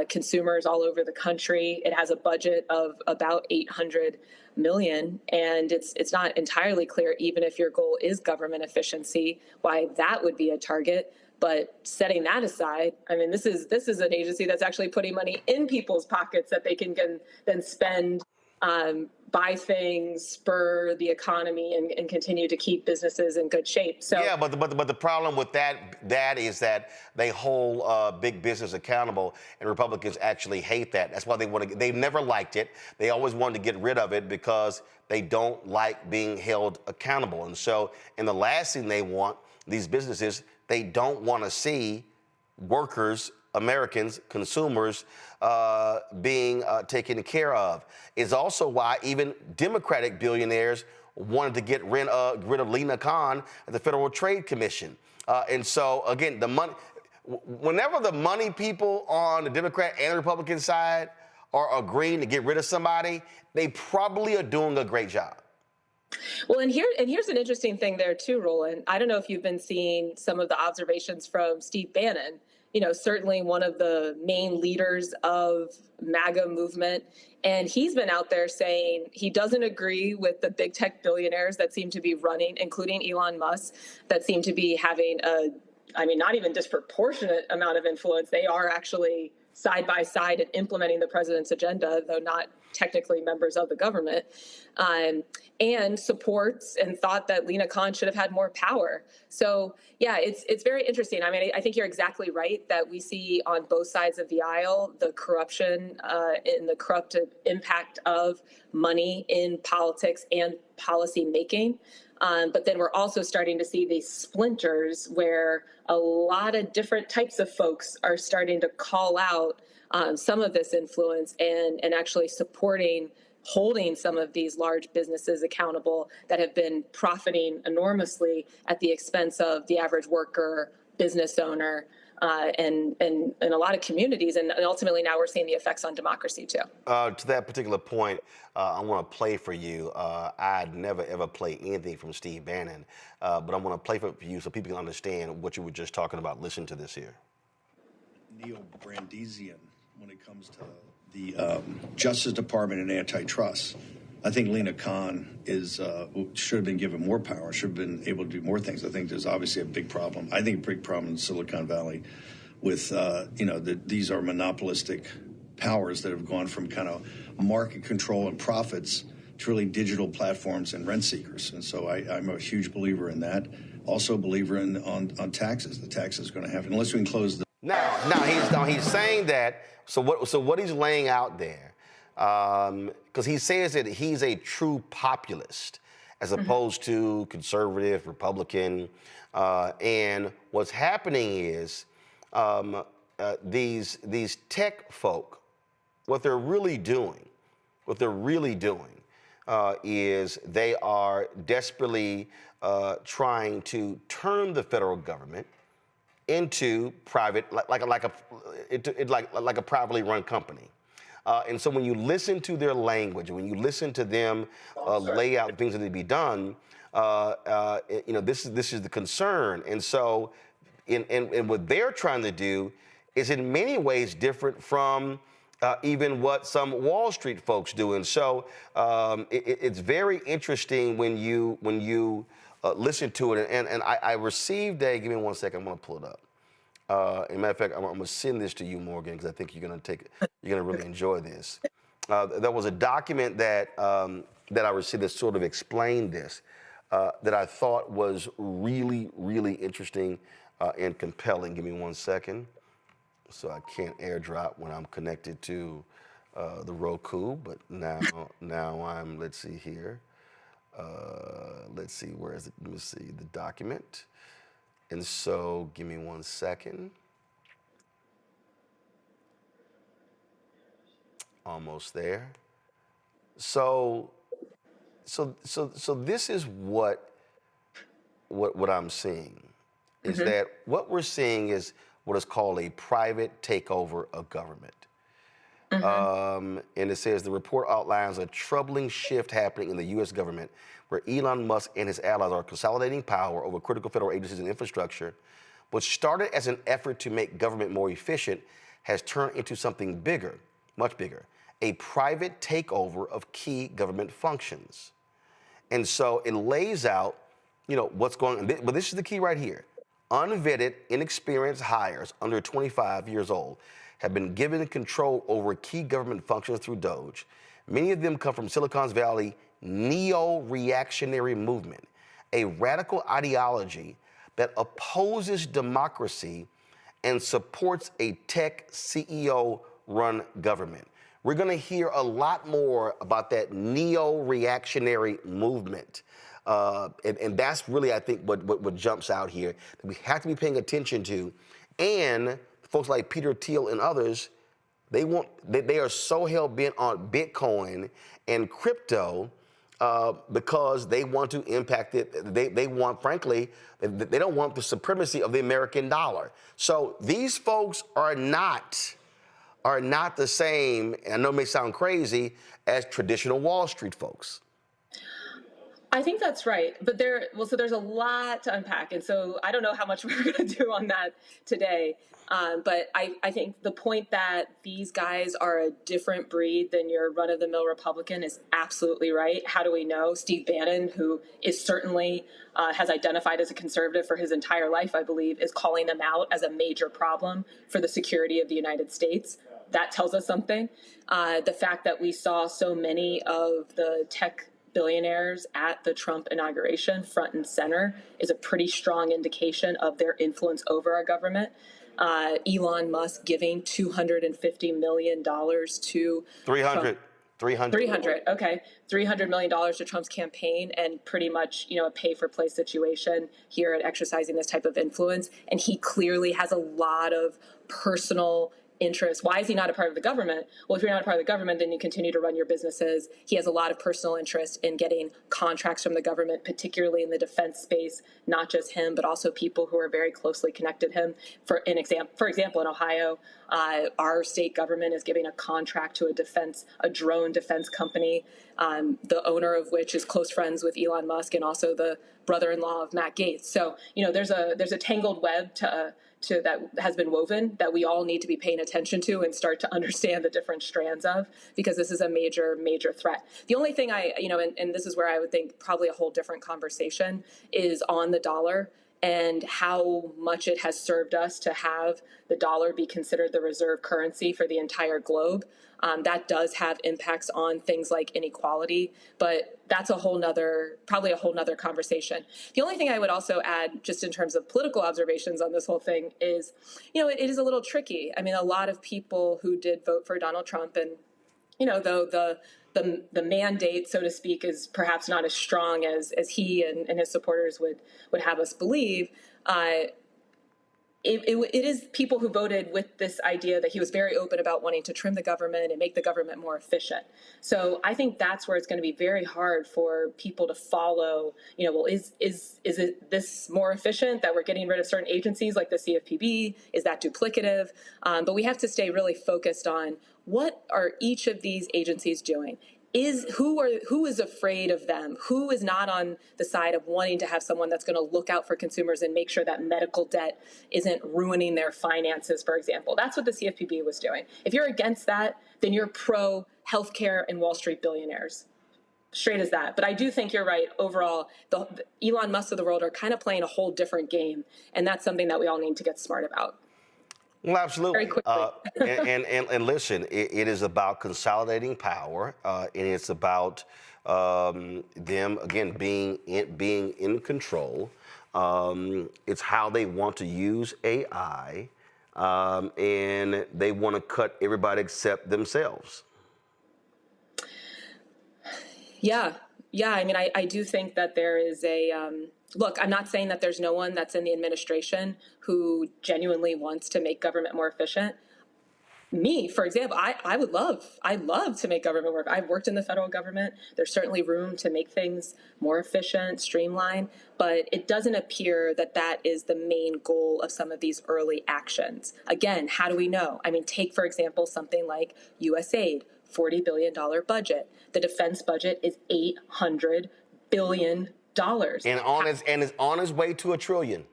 consumers all over the country. It has a budget of about $800 million, and it's not entirely clear, even if your goal is government efficiency, why that would be a target. But setting that aside, I mean, this is an agency that's actually putting money in people's pockets that they can then spend, buy things, spur the economy, and continue to keep businesses in good shape. So yeah, but the problem with that is that they hold big business accountable, and Republicans actually hate that. That's why they've never liked it. They always wanted to get rid of it because they don't like being held accountable. And so, and the last thing they want, these businesses, they don't want to see workers, Americans, consumers being taken care of. It's also why even Democratic billionaires wanted to get rid of Lena Khan at the Federal Trade Commission. And so, again, whenever the money people on the Democrat and the Republican side are agreeing to get rid of somebody, they probably are doing a great job. Well, and here's an interesting thing there too, Roland. I don't know if you've been seeing some of the observations from Steve Bannon, certainly one of the main leaders of MAGA movement. And he's been out there saying he doesn't agree with the big tech billionaires that seem to be running, including Elon Musk, that seem to be having not even disproportionate amount of influence. They are actually side by side and implementing the president's agenda, though not technically members of the government, and supports and thought that Lina Khan should have had more power. So yeah, it's very interesting. I mean, I think you're exactly right that we see on both sides of the aisle the corruption and the corruptive impact of money in politics and policy making. But then we're also starting to see these splinters where a lot of different types of folks are starting to call out some of this influence and actually supporting holding some of these large businesses accountable that have been profiting enormously at the expense of the average worker, business owner, and a lot of communities. And ultimately now we're seeing the effects on democracy too. To that particular point, I want to play for you. I'd never ever play anything from Steve Bannon, but I want to play for you so people can understand what you were just talking about. Listen to this here. Neo-Brandesian when it comes to the Justice Department and antitrust. I think Lina Khan should have been given more power, should have been able to do more things. I think there's obviously a big problem. I think a big problem in Silicon Valley with, these are monopolistic powers that have gone from kind of market control and profits to really digital platforms and rent seekers. And so I'm a huge believer in that. Also a believer on taxes. The taxes are going to happen unless we can close the... Now he's saying that, so what he's laying out there, because he says that he's a true populist as opposed to conservative, Republican, and what's happening is these tech folk, what they're really doing is they are desperately trying to turn the federal government into private, like a privately run company. And so when you listen to their language, when you listen to them lay out things that need to be done, this is the concern. And so, and what they're trying to do is in many ways different from even what some Wall Street folks do. And so it's very interesting when you listen to it. And I received a, give me 1 second, I'm gonna pull it up. As a matter of fact, I'm gonna send this to you, Morgan, because I think you're gonna really enjoy this. There was a document that I received that sort of explained this, that I thought was really, really interesting and compelling. Give me 1 second. So I can't airdrop when I'm connected to the Roku, but now I'm, let's see here. Let's see, where is it? Let me see the document. And so, give me 1 second. Almost there. So this is what I'm seeing, is that what we're seeing is what is called a private takeover of government. And it says the report outlines a troubling shift happening in the U.S. government where Elon Musk and his allies are consolidating power over critical federal agencies and infrastructure. What started as an effort to make government more efficient has turned into something bigger, much bigger, a private takeover of key government functions. And so it lays out, what's going on. But this is the key right here. Unvetted, inexperienced hires under 25 years old have been given control over key government functions through DOGE. Many of them come from Silicon Valley neo-reactionary movement, a radical ideology that opposes democracy and supports a tech CEO-run government. We're going to hear a lot more about that neo-reactionary movement. And that's really, I think, what jumps out here that we have to be paying attention to. And folks like Peter Thiel and others, they are so hell-bent on Bitcoin and crypto because they want to impact it. They want, frankly, they don't want the supremacy of the American dollar. So these folks are not the same, and I know it may sound crazy, as traditional Wall Street folks. I think that's right. But so there's a lot to unpack. And so I don't know how much we're going to do on that today. But I think the point that these guys are a different breed than your run-of-the-mill Republican is absolutely right. How do we know? Steve Bannon, who is certainly has identified as a conservative for his entire life, I believe, is calling them out as a major problem for the security of the United States. That tells us something. The fact that we saw so many of the tech billionaires at the Trump inauguration front and center is a pretty strong indication of their influence over our government. Elon Musk giving $250 million to 300. Okay. $300 million to Trump's campaign, and pretty much, a pay-for-play situation here at exercising this type of influence. And he clearly has a lot of personal interest. Why is he not a part of the government? Well, if you're not a part of the government, then you continue to run your businesses. He has a lot of personal interest in getting contracts from the government, particularly in the defense space, not just him, but also people who are very closely connected to him. For example, in Ohio, our state government is giving a contract to a drone defense company, the owner of which is close friends with Elon Musk and also the brother-in-law of Matt Gaetz. So, there's a tangled web that has been woven that we all need to be paying attention to and start to understand the different strands of, because this is a major, major threat. The only thing and this is where I would think probably a whole different conversation is on the dollar and how much it has served us to have the dollar be considered the reserve currency for the entire globe. That does have impacts on things like inequality, but that's probably a whole nother conversation. The only thing I would also add, just in terms of political observations on this whole thing, is, it is a little tricky. I mean, a lot of people who did vote for Donald Trump, and, though the mandate, so to speak, is perhaps not as strong as he and his supporters would have us believe, it is people who voted with this idea that he was very open about wanting to trim the government and make the government more efficient. So I think that's where it's going to be very hard for people to follow, well, is it this more efficient that we're getting rid of certain agencies like the CFPB? Is that duplicative? But we have to stay really focused on what are each of these agencies doing? Who is afraid of them? Who is not on the side of wanting to have someone that's going to look out for consumers and make sure that medical debt isn't ruining their finances, for example? That's what the CFPB was doing. If you're against that, then you're pro healthcare and Wall Street billionaires. Straight as that. But I do think you're right. Overall, the Elon Musk of the world are kind of playing a whole different game, and that's something that we all need to get smart about. Well, absolutely. Very quickly. And listen, it is about consolidating power, and it's about them, again, being in control. It's how they want to use AI, and they want to cut everybody except themselves. Yeah. I mean, I do think that there is look, I'm not saying that there's no one that's in the administration who genuinely wants to make government more efficient. Me, for example, I'd love to make government work. I've worked in the federal government. There's certainly room to make things more efficient, streamline, but it doesn't appear that is the main goal of some of these early actions. Again, how do we know? I mean, take, for example, something like USAID, $40 billion budget. The defense budget is $800 billion. And is on its way to $1 trillion.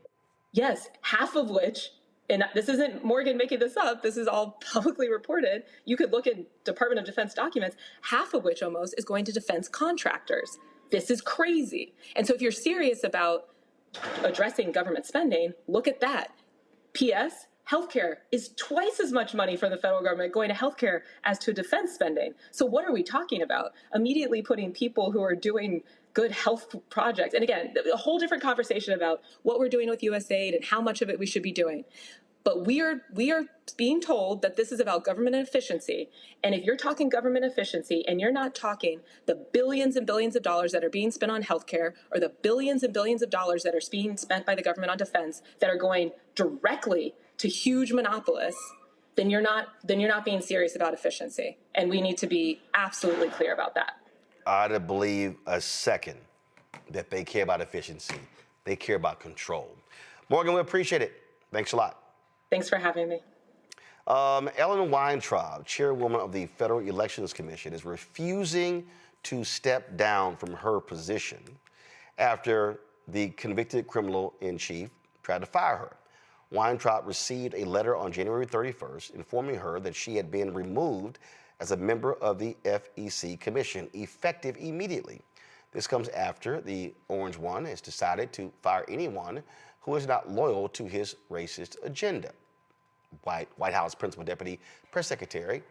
Yes, half of which, and this isn't Morgan making this up, this is all publicly reported. You could look at Department of Defense documents, half of which almost is going to defense contractors. This is crazy. And so if you're serious about addressing government spending, look at that. P.S. Healthcare is twice as much money for the federal government going to healthcare as to defense spending. So what are we talking about? Immediately putting people who are doing good health projects. And again, a whole different conversation about what we're doing with USAID and how much of it we should be doing. But we are being told that this is about government efficiency. And if you're talking government efficiency and you're not talking the billions and billions of dollars that are being spent on healthcare, or the billions and billions of dollars that are being spent by the government on defense that are going directly to huge monopolists, then you're not being serious about efficiency. And we need to be absolutely clear about that. I don't believe a second that they care about efficiency. They care about control. Morgan, we appreciate it. Thanks a lot. Thanks for having me. Ellen Weintraub, chairwoman of the Federal Elections Commission, is refusing to step down from her position after the convicted criminal in chief tried to fire her. Weintraub received a letter on January 31st informing her that she had been removed as a member of the FEC commission, effective immediately. This comes after the Orange One has decided to fire anyone who is not loyal to his racist agenda. White House Principal Deputy Press Secretary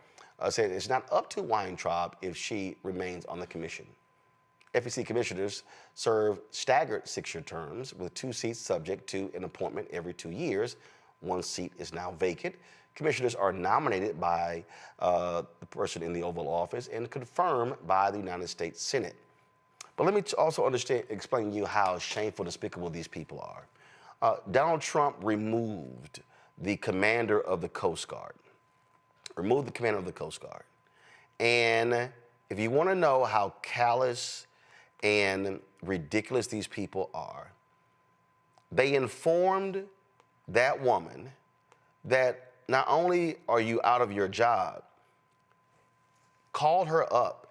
said it's not up to Weintraub if she remains on the commission. FEC commissioners serve staggered 6-year terms with 2 seats subject to an appointment every 2 years. 1 seat is now vacant. Commissioners are nominated by the person in the Oval Office and confirmed by the United States Senate. But let me also explain to you how shameful and despicable these people are. Donald Trump removed the commander of the Coast Guard. And if you want to know how callous and ridiculous these people are, they informed that woman that not only are you out of your job, called her up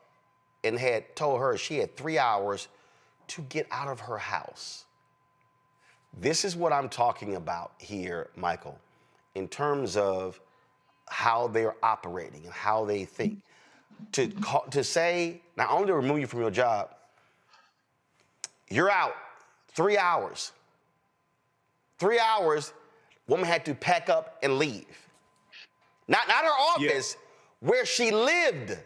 and had told her she had 3 hours to get out of her house. This is what I'm talking about here, Michael, in terms of how they're operating and how they think. To say, not only to remove you from your job, you're out 3 hours. 3 hours, woman had to pack up and leave. Not her office, where she lived.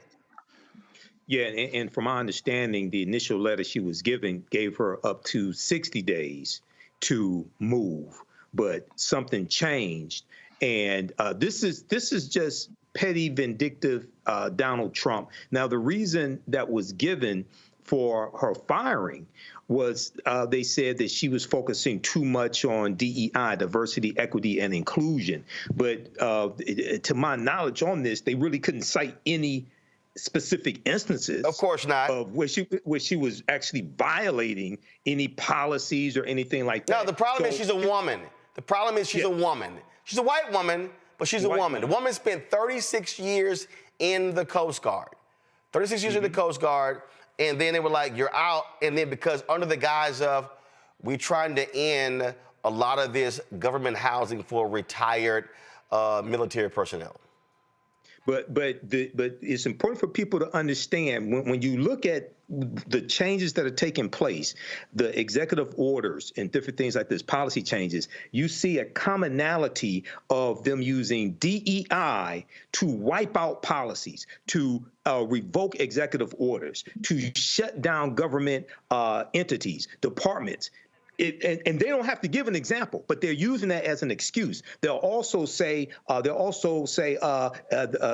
Yeah, and from my understanding, the initial letter she was given gave her up to 60 days to move, but something changed. And this is just petty, vindictive Donald Trump. Now, the reason that was given for her firing was they said that she was focusing too much on DEI, diversity, equity, and inclusion. But to my knowledge on this, they really couldn't cite any specific instances. Of course not. Of where she was actually violating any policies or anything like that. No, the problem is she's a woman. The problem is she's a woman. She's a white woman, but she's a woman. The woman spent 36 years in the Coast Guard. 36 years in the Coast Guard, and then they were like, you're out. And then because under the guise of we trying to end a lot of this government housing for retired military personnel. But it's important for people to understand when you look at the changes that are taking place, the executive orders and different things like this, policy changes, you see a commonality of them using DEI to wipe out policies, to revoke executive orders, to shut down government entities, departments. And they don't have to give an example, but they're using that as an excuse. They'll also say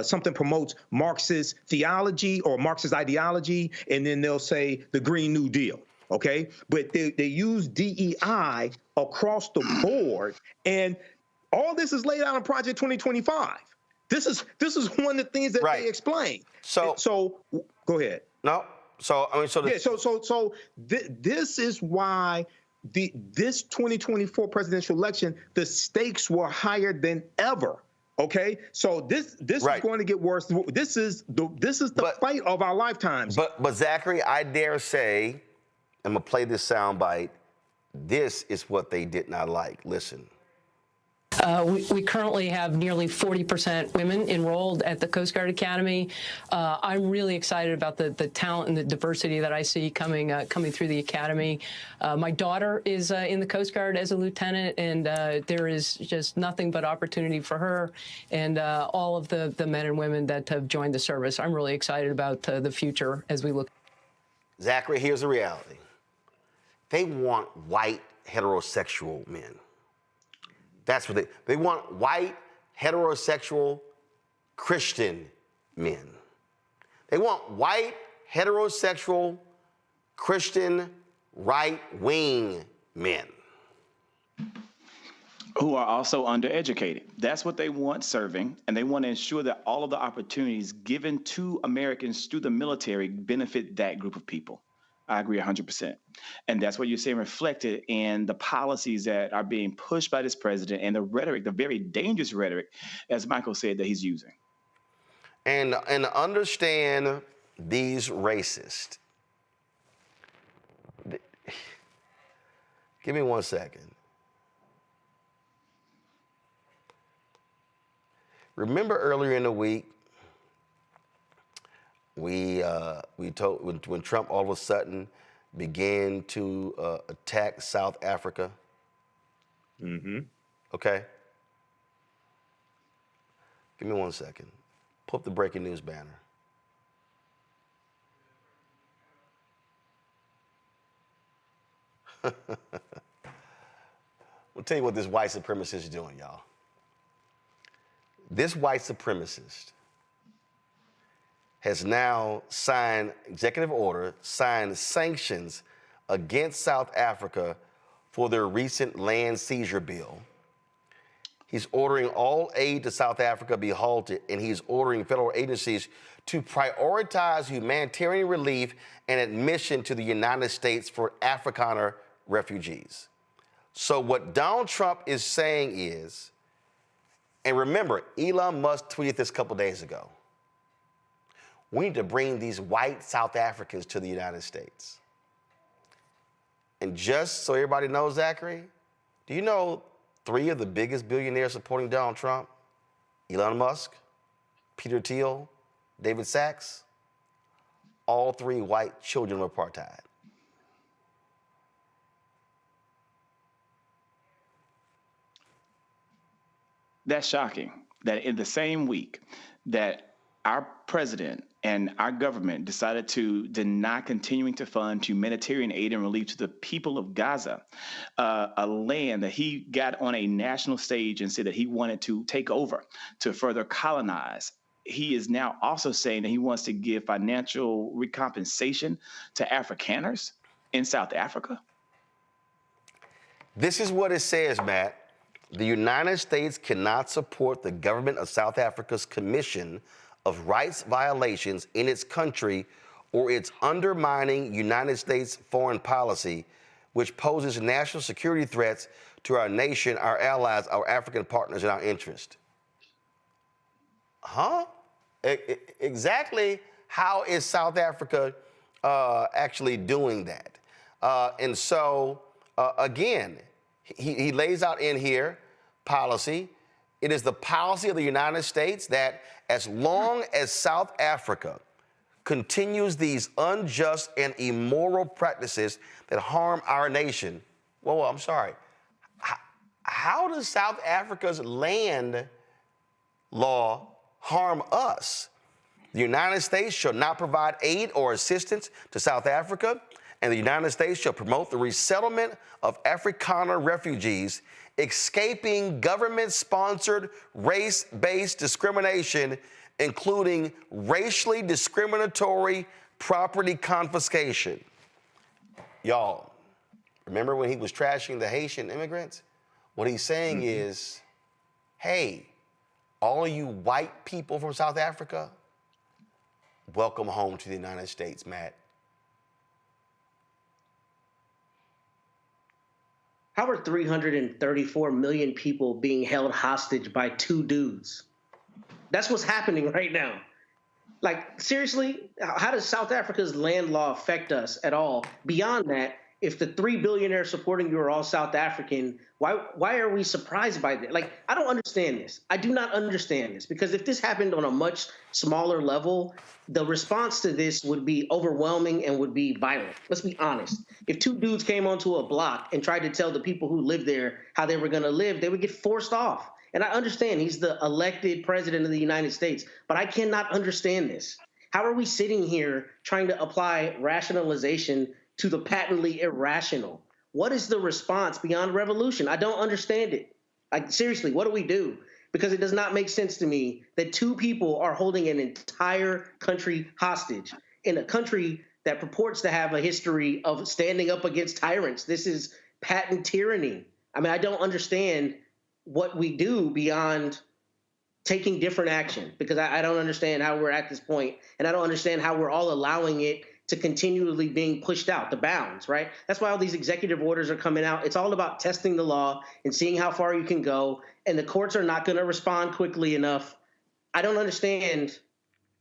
something promotes Marxist theology or Marxist ideology, and then they'll say the Green New Deal. Okay, but they use DEI across the board, and all this is laid out in Project 2025. This is one of the things that they explain. So go ahead. No. So I mean, this is why. This 2024 presidential election, the stakes were higher than ever. Okay, so this is going to get worse. This is the fight of our lifetimes. But Zachary, I dare say, I'm gonna play this soundbite. This is what they did not like. Listen. We currently have nearly 40% women enrolled at the Coast Guard Academy. I'm really excited about the talent and the diversity that I see coming through the academy. My daughter is in the Coast Guard as a lieutenant, and there is just nothing but opportunity for her and all of the men and women that have joined the service. I'm really excited about the future as we look. Zachary, here's the reality. They want white heterosexual men. That's what they want, white, heterosexual, Christian men. They want white, heterosexual, Christian, right-wing men. Who are also undereducated. That's what they want serving, and they want to ensure that all of the opportunities given to Americans through the military benefit that group of people. I agree 100%. And that's what you're seeing reflected in the policies that are being pushed by this president and the rhetoric, the very dangerous rhetoric, as Michael said, that he's using. And understand these racists. Give me 1 second. Remember earlier in the week, we told when Trump all of a sudden began to attack South Africa. Mm-hmm. Okay. Give me 1 second. Pull up the breaking news banner. I'll tell you what this white supremacist is doing, y'all. This white supremacist has now signed executive order, signed sanctions against South Africa for their recent land seizure bill. He's ordering all aid to South Africa be halted, and he's ordering federal agencies to prioritize humanitarian relief and admission to the United States for Afrikaner refugees. So what Donald Trump is saying is, and remember, Elon Musk tweeted this a couple days ago, we need to bring these white South Africans to the United States. And just so everybody knows, Zachary, do you know 3 of the biggest billionaires supporting Donald Trump? Elon Musk, Peter Thiel, David Sachs, all 3 white children of apartheid. That's shocking that in the same week that our president and our government decided to deny continuing to fund humanitarian aid and relief to the people of Gaza, a land that he got on a national stage and said that he wanted to take over to further colonize. He is now also saying that he wants to give financial recompensation to Afrikaners in South Africa. This is what it says, Matt. The United States cannot support the government of South Africa's commission of rights violations in its country or its undermining United States foreign policy, which poses national security threats to our nation, our allies, our African partners, and our interest. Huh? Exactly how is South Africa actually doing that? And so, again, he lays out in here policy. It is the policy of the United States that as long as South Africa continues these unjust and immoral practices that harm our nation, whoa, I'm sorry. How does South Africa's land law harm us? The United States shall not provide aid or assistance to South Africa, and the United States shall promote the resettlement of Afrikaner refugees escaping government-sponsored race-based discrimination, including racially discriminatory property confiscation. Y'all, remember when he was trashing the Haitian immigrants? What he's saying is, hey, all of you white people from South Africa, welcome home to the United States, Matt. How are 334 million people being held hostage by 2 dudes? That's what's happening right now. Like, seriously, how does South Africa's land law affect us at all? Beyond that, if the 3 billionaires supporting you are all South African, why are we surprised by that? Like, I don't understand this. I do not understand this, because if this happened on a much smaller level, the response to this would be overwhelming and would be violent. Let's be honest. If 2 dudes came onto a block and tried to tell the people who live there how they were going to live, they would get forced off. And I understand he's the elected president of the United States, but I cannot understand this. How are we sitting here trying to apply rationalization to the patently irrational? What is the response beyond revolution? I don't understand it. Like, seriously, what do we do? Because it does not make sense to me that 2 people are holding an entire country hostage in a country that purports to have a history of standing up against tyrants. This is patent tyranny. I mean, I don't understand what we do beyond taking different action, because I don't understand how we're at this point, and I don't understand how we're all allowing it to continually being pushed out, the bounds, right? That's why all these executive orders are coming out. It's all about testing the law and seeing how far you can go, and the courts are not going to respond quickly enough. I don't understand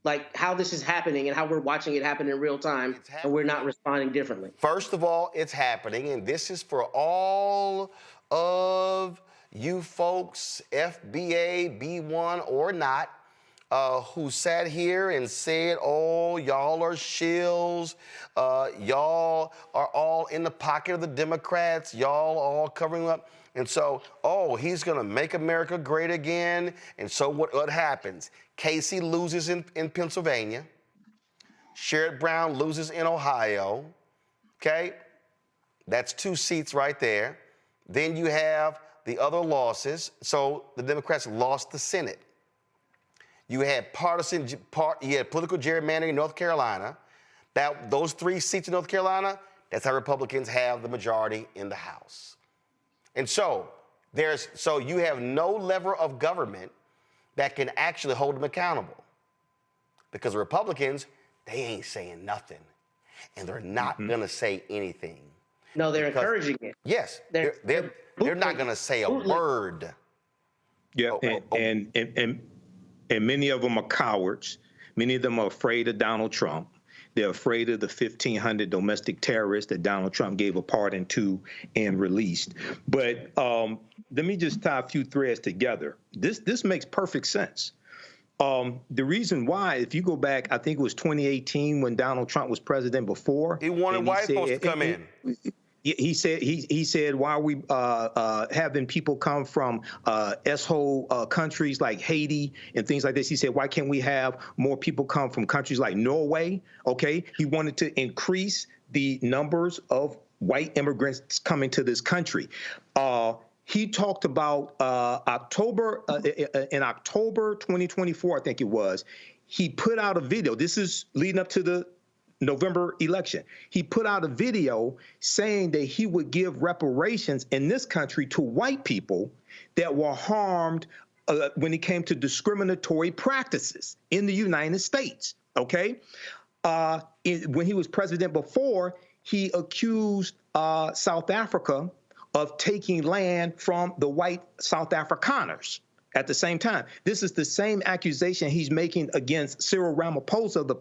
like how this is happening and how we're watching it happen in real time, and we're not responding differently. First of all, it's happening, and this is for all of you folks, FBA, B1 or not, who sat here and said, oh, y'all are shills, y'all are all in the pocket of the Democrats, y'all are all covering up. And so, oh, he's going to make America great again. And so what happens? Casey loses in Pennsylvania. Sherrod Brown loses in Ohio. Okay? That's 2 seats right there. Then you have the other losses. So the Democrats lost the Senate. You had political gerrymandering in North Carolina. Those 3 seats in North Carolina, that's how Republicans have the majority in the House. And so you have no lever of government that can actually hold them accountable. Because the Republicans, they ain't saying nothing. And they're not going to say anything. No, they're encouraging it. Yes, they're not going to say a word. Yeah, and many of them are cowards. Many of them are afraid of Donald Trump. They're afraid of the 1,500 domestic terrorists that Donald Trump gave a pardon to and released. But let me just tie a few threads together. This makes perfect sense. The reason why, if you go back, I think it was 2018 when Donald Trump was president before. He wanted white folks to come in. He said, why are we having people come from S-hole countries like Haiti and things like this? He said, why can't we have more people come from countries like Norway? Okay. He wanted to increase the numbers of white immigrants coming to this country. He talked about in October 2024, I think it was, he put out a video. This is leading up to the November election. He put out a video saying that he would give reparations in this country to white people that were harmed when it came to discriminatory practices in the United States. Okay. When he was president before, he accused South Africa of taking land from the white South Afrikaners. At the same time, this is the same accusation he's making against Cyril Ramaphosa, the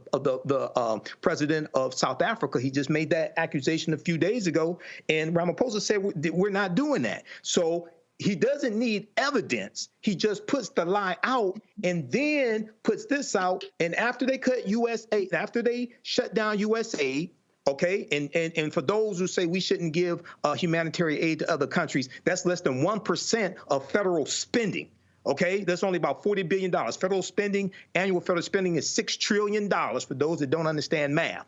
president of South Africa. He just made that accusation a few days ago, and Ramaphosa said we're not doing that. So he doesn't need evidence. He just puts the lie out and then puts this out. And after they cut USAID, after they shut down USAID, okay, and for those who say we shouldn't give humanitarian aid to other countries, that's less than 1% of federal spending. Okay, that's only about $40 billion. Federal spending, annual federal spending is $6 trillion for those that don't understand math.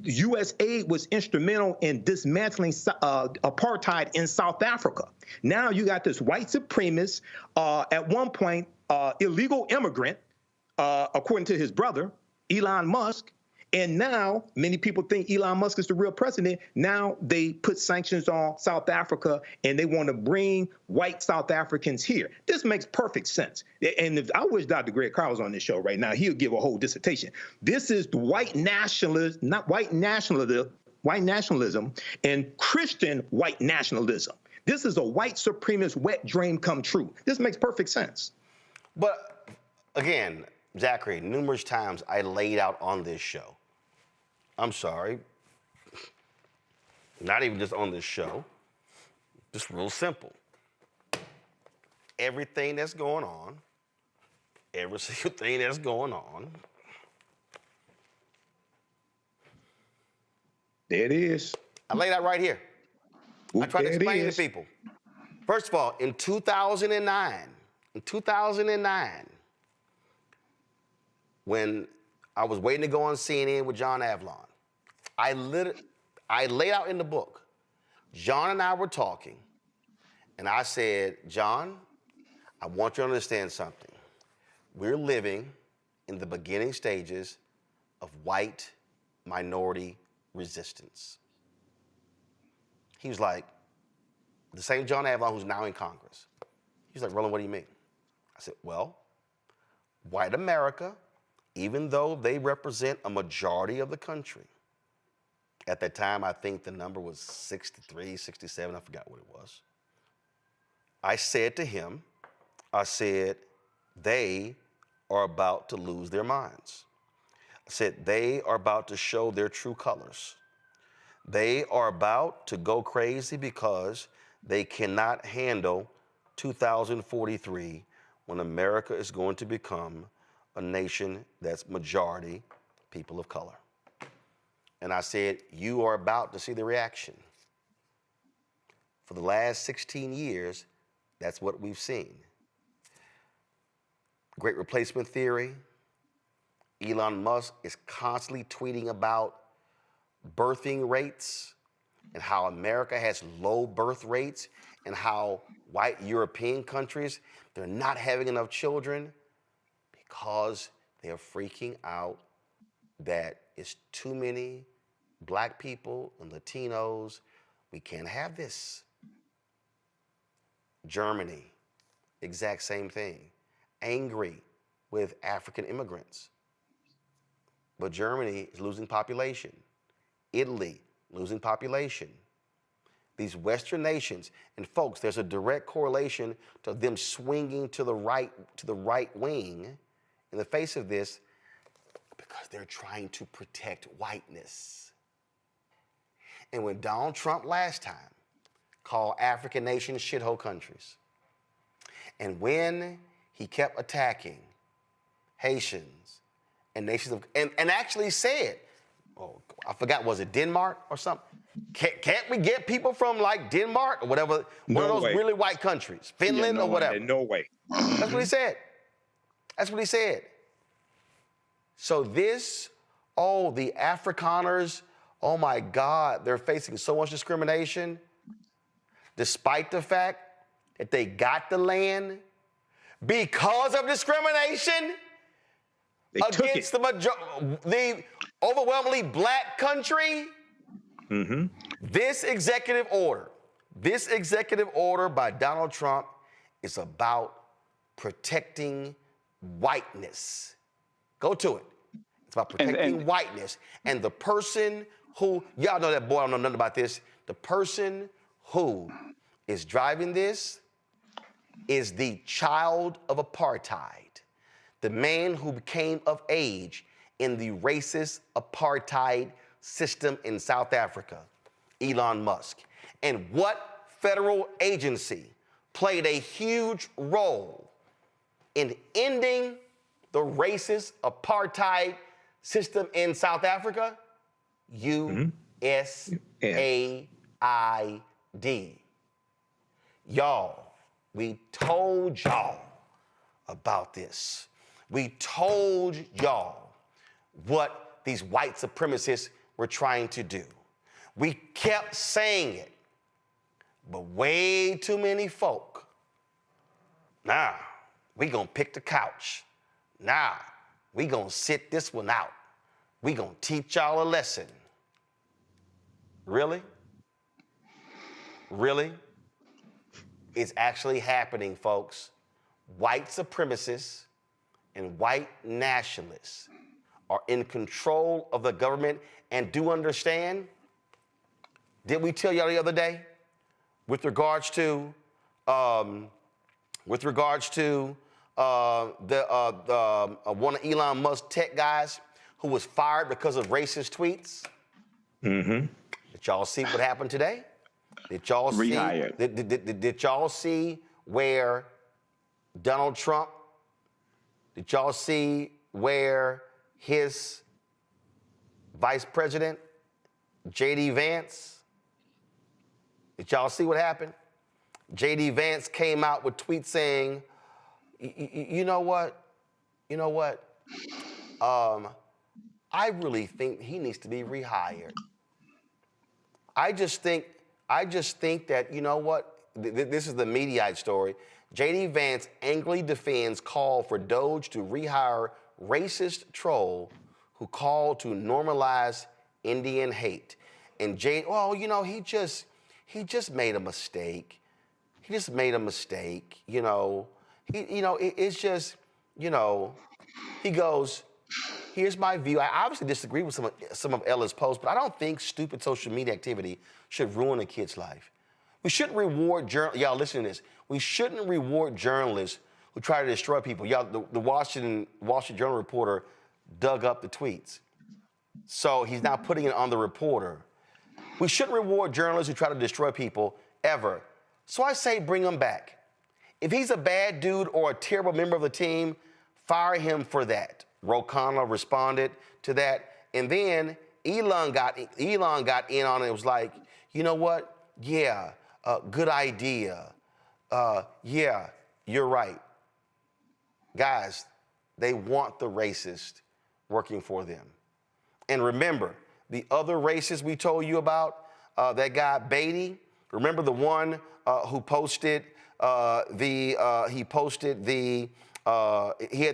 USAID was instrumental in dismantling apartheid in South Africa. Now you got this white supremacist, at one point, illegal immigrant, according to his brother, Elon Musk. And now many people think Elon Musk is the real president. Now they put sanctions on South Africa and they want to bring white South Africans here. This makes perfect sense. And if I wish Dr. Greg Carl was on this show right now, he'll give a whole dissertation. This is the white nationalism, not white nationalism and Christian white nationalism. This is a white supremacist wet dream come true. This makes perfect sense. But again, Zachary, numerous times I laid out on this show. I'm sorry, not even just on this show, just real simple. Everything that's going on, every single thing that's going on. There it is. I laid out right here. I tried to explain it to people. First of all, in 2009, when I was waiting to go on CNN with John Avlon, I laid out in the book, John and I were talking, and I said, John, I want you to understand something. We're living in the beginning stages of white minority resistance. He was like, the same John Avlon who's now in Congress. He's like, Roland, what do you mean? I said, well, white America, even though they represent a majority of the country, at that time, I think the number was 63, 67, I forgot what it was. I said to him, I said, they are about to lose their minds. I said, they are about to show their true colors. They are about to go crazy because they cannot handle 2043 when America is going to become a nation that's majority people of color. And I said, you are about to see the reaction. For the last 16 years, that's what we've seen. Great replacement theory. Elon Musk is constantly tweeting about birthing rates and how America has low birth rates and how white European countries, they're not having enough children because they are freaking out that it's too many black people and Latinos. We can't have this. Germany, exact same thing. Angry with African immigrants. But Germany is losing population. Italy, losing population. These Western nations, and folks, there's a direct correlation to them swinging to the right wing in the face of this because they're trying to protect whiteness. And when Donald Trump last time called African nations shithole countries, and when he kept attacking Haitians and nations of, and actually said, oh, I forgot, was it Denmark or something? Can't we get people from like Denmark or whatever, one of those really white countries, Finland or whatever? No way. That's what he said. That's what he said. So this, oh, the Afrikaners, oh my God, they're facing so much discrimination, despite the fact that they got the land because of discrimination against the overwhelmingly black country. Mm-hmm. This executive order by Donald Trump is about protecting whiteness. Go to it. It's about protecting whiteness. And the person who, y'all know that boy, I don't know nothing about this. The person who is driving this is the child of apartheid, the man who became of age in the racist apartheid system in South Africa, Elon Musk. And what federal agency played a huge role in ending the racist apartheid system in South Africa? USAID. Y'all, we told y'all about this. We told y'all what these white supremacists were trying to do. We kept saying it, but way too many folk, nah, we gonna pick the couch. Nah, we gonna sit this one out. We gonna teach y'all a lesson. Really? Really? It's actually happening, folks. White supremacists and white nationalists are in control of the government. And do understand, did we tell y'all the other day, with regards to one of Elon Musk's tech guys who was fired because of racist tweets? Mm-hmm. Did y'all see what happened today? Did y'all Rehired. Did y'all see where Donald Trump, did y'all see where his Vice President, J.D. Vance, did y'all see what happened? J.D. Vance came out with tweets saying, you know what? I really think he needs to be rehired. I just think that, you know what? This is the Mediaite story. J.D. Vance angrily defends call for DOGE to rehire racist troll who called to normalize Indian hate. And he just made a mistake. He just made a mistake, it's just, he goes, here's my view. I obviously disagree with some of Ella's posts, but I don't think stupid social media activity should ruin a kid's life. We shouldn't reward y'all listen to this. We shouldn't reward journalists who try to destroy people. Y'all, the Washington Journal reporter dug up the tweets. So he's now putting it on the reporter. We shouldn't reward journalists who try to destroy people, ever. So I say bring him back. If he's a bad dude or a terrible member of the team, fire him for that. Roland responded to that. And then Elon got in on it. It was like, you know what? Yeah, good idea. Yeah, you're right. Guys, they want the racist working for them. And remember, the other racist we told you about, that guy Beatty, remember the one who posted he had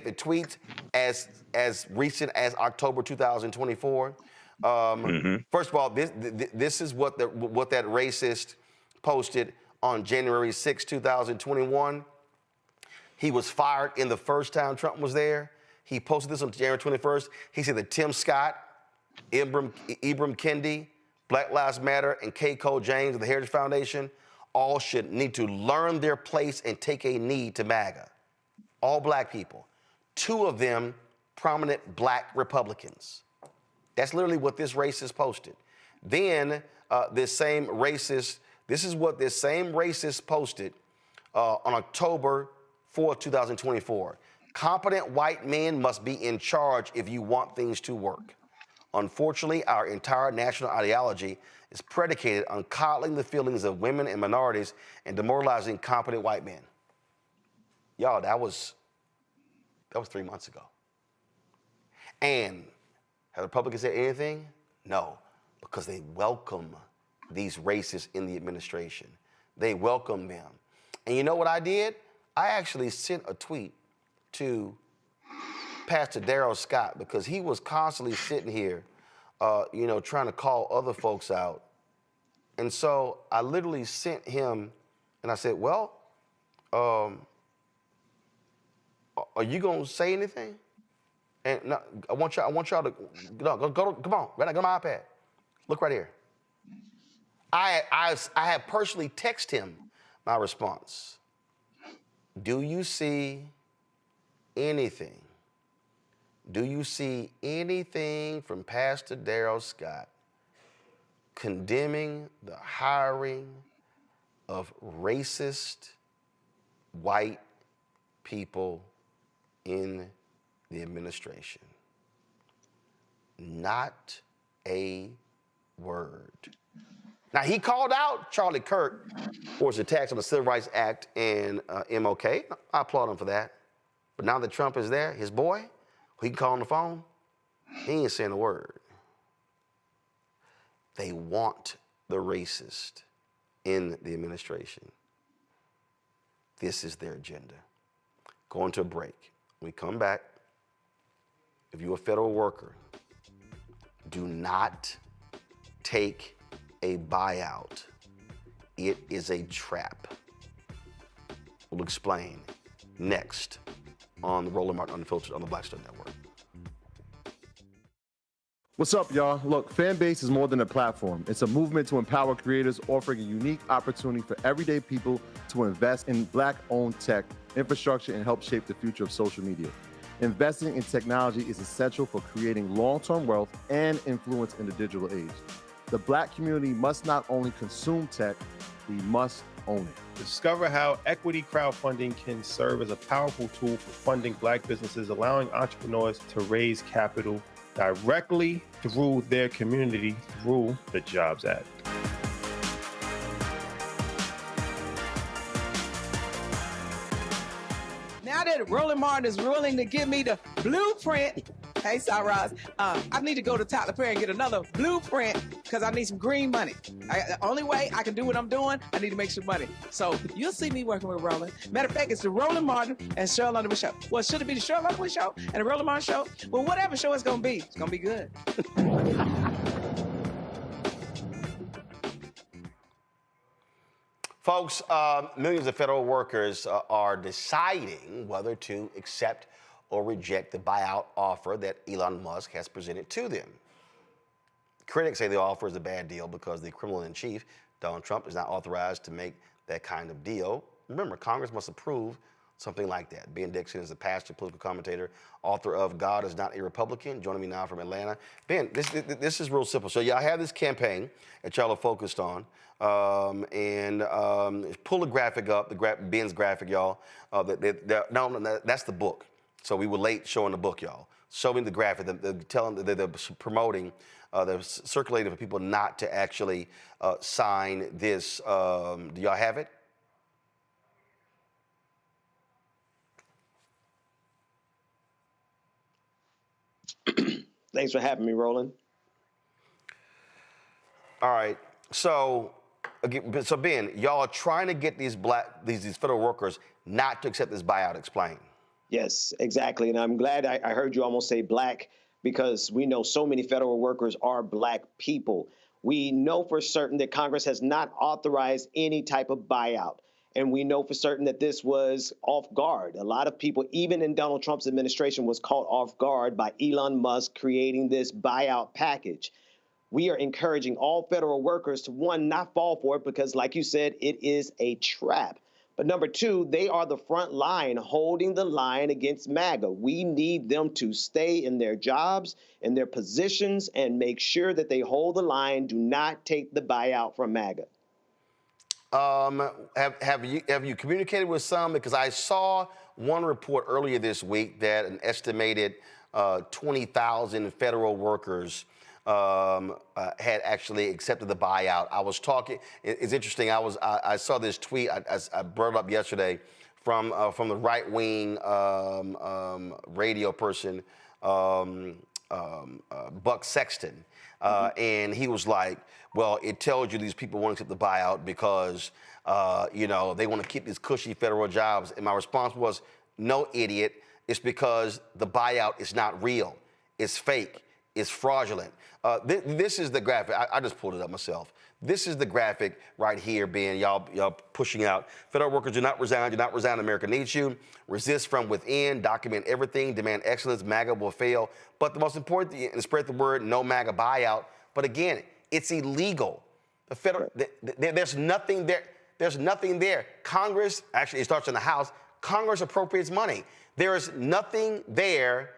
the tweet as recent as October 2024. First of all, this is what that racist posted on January 6, 2021. He was fired in the first time Trump was there. He posted this on January 21st. He said that Tim Scott, Ibram Kendi, Black Lives Matter, and K. Cole James of the Heritage Foundation all should need to learn their place and take a knee to MAGA. All black people. 2 of them prominent black Republicans. That's literally what this racist posted. Then this is what this same racist posted on October 4, 2024. Competent white men must be in charge if you want things to work. Unfortunately, our entire national ideology is predicated on coddling the feelings of women and minorities and demoralizing competent white men. Y'all, that was 3 months ago. And have the Republicans said anything? No, because they welcome these racists in the administration. They welcome them. And you know what I did? I actually sent a tweet to Pastor Darrell Scott because he was constantly sitting here, trying to call other folks out. And so I literally sent him, and I said, well, are you going to say anything? And no, I want y'all to, come on, right now, go to my iPad. Look right here. I have personally texted him my response. Do you see anything? Do you see anything from Pastor Darrell Scott condemning the hiring of racist white people in the administration? Not a word. Now, he called out Charlie Kirk for his attacks on the Civil Rights Act and MLK. I applaud him for that. But now that Trump is there, his boy, who he can call on the phone, he ain't saying a word. They want the racist in the administration. This is their agenda. Going to a break. When we come back, if you're a federal worker, do not take a buyout. It is a trap. We'll explain next on the Roland Martin Unfiltered on the Black Star Network. What's up, y'all? Look, Fanbase is more than a platform. It's a movement to empower creators, offering a unique opportunity for everyday people to invest in Black-owned tech, infrastructure, and help shape the future of social media. Investing in technology is essential for creating long-term wealth and influence in the digital age. The Black community must not only consume tech, we must own it. Discover how equity crowdfunding can serve as a powerful tool for funding Black businesses, allowing entrepreneurs to raise capital directly through their community through the Jobs Act. Now that Roland Martin is willing to give me the blueprint, hey, Cyrus, I need to go to Tyler Perry and get another blueprint because I need some green money. The only way I can do what I'm doing, I need to make some money. So you'll see me working with Roland. Matter of fact, it's the Roland Martin and Cheryl Underwood Show. Well, should it be the Cheryl Underwood Show and the Roland Martin Show? Well, whatever show it's going to be, it's going to be good. Folks, millions of federal workers are deciding whether to accept or reject the buyout offer that Elon Musk has presented to them. Critics say the offer is a bad deal because the criminal-in-chief, Donald Trump, is not authorized to make that kind of deal. Remember, Congress must approve something like that. Ben Dixon is a pastor, political commentator, author of God is Not a Republican, joining me now from Atlanta. Ben, this is real simple. So y'all have this campaign that y'all are focused on, pull the graphic up, Ben's graphic, y'all. No, that's the book. So we were late showing the book, y'all. Show me the graphic. They're promoting, they're circulating for people not to actually sign this. Do y'all have it? Thanks for having me, Roland. All right. So Ben, y'all are trying to get these federal workers not to accept this buyout. Explain. Yes, exactly. And I'm glad I heard you almost say black, because we know so many federal workers are black people. We know for certain that Congress has not authorized any type of buyout. And we know for certain that this was off guard. A lot of people, even in Donald Trump's administration, was caught off guard by Elon Musk creating this buyout package. We are encouraging all federal workers to, one, not fall for it, because like you said, it is a trap. But number two, they are the front line holding the line against MAGA. We need them to stay in their jobs, in their positions, and make sure that they hold the line. Do not take the buyout from MAGA. Have you communicated with some? Because I saw one report earlier this week that an estimated 20,000 federal workers had actually accepted the buyout. I was talking. It's interesting. I saw this tweet. I brought it up yesterday from the right-wing radio person, Buck Sexton, and he was like, "Well, it tells you these people won't accept the buyout because they want to keep these cushy federal jobs." And my response was, "No, idiot. It's because the buyout is not real. It's fake. It's fraudulent." This is the graphic. I just pulled it up myself. This is the graphic right here, Ben. Y'all pushing out. Federal workers do not resign. Do not resign. America needs you. Resist from within. Document everything. Demand excellence. MAGA will fail. But the most important thing, and spread the word, no MAGA buyout. But again, it's illegal. The federal, there's nothing there. There's nothing there. Congress, actually, it starts in the House. Congress appropriates money. There is nothing there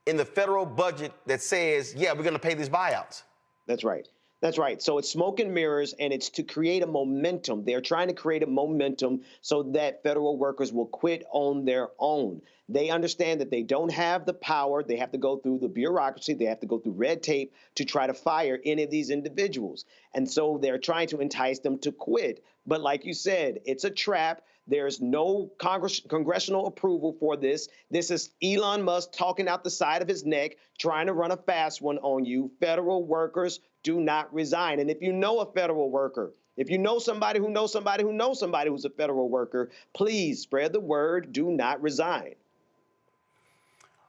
in the federal budget that says, yeah, we're going to pay these buyouts. That's right. That's right. So it's smoke and mirrors, and it's to create a momentum. They're trying to create a momentum so that federal workers will quit on their own. They understand that they don't have the power. They have to go through the bureaucracy. They have to go through red tape to try to fire any of these individuals. And so they're trying to entice them to quit. But like you said, it's a trap. There's no congressional approval for this. This is Elon Musk talking out the side of his neck, trying to run a fast one on you. Federal workers do not resign. And if you know a federal worker, if you know somebody who knows somebody who knows somebody who's a federal worker, please spread the word. Do not resign.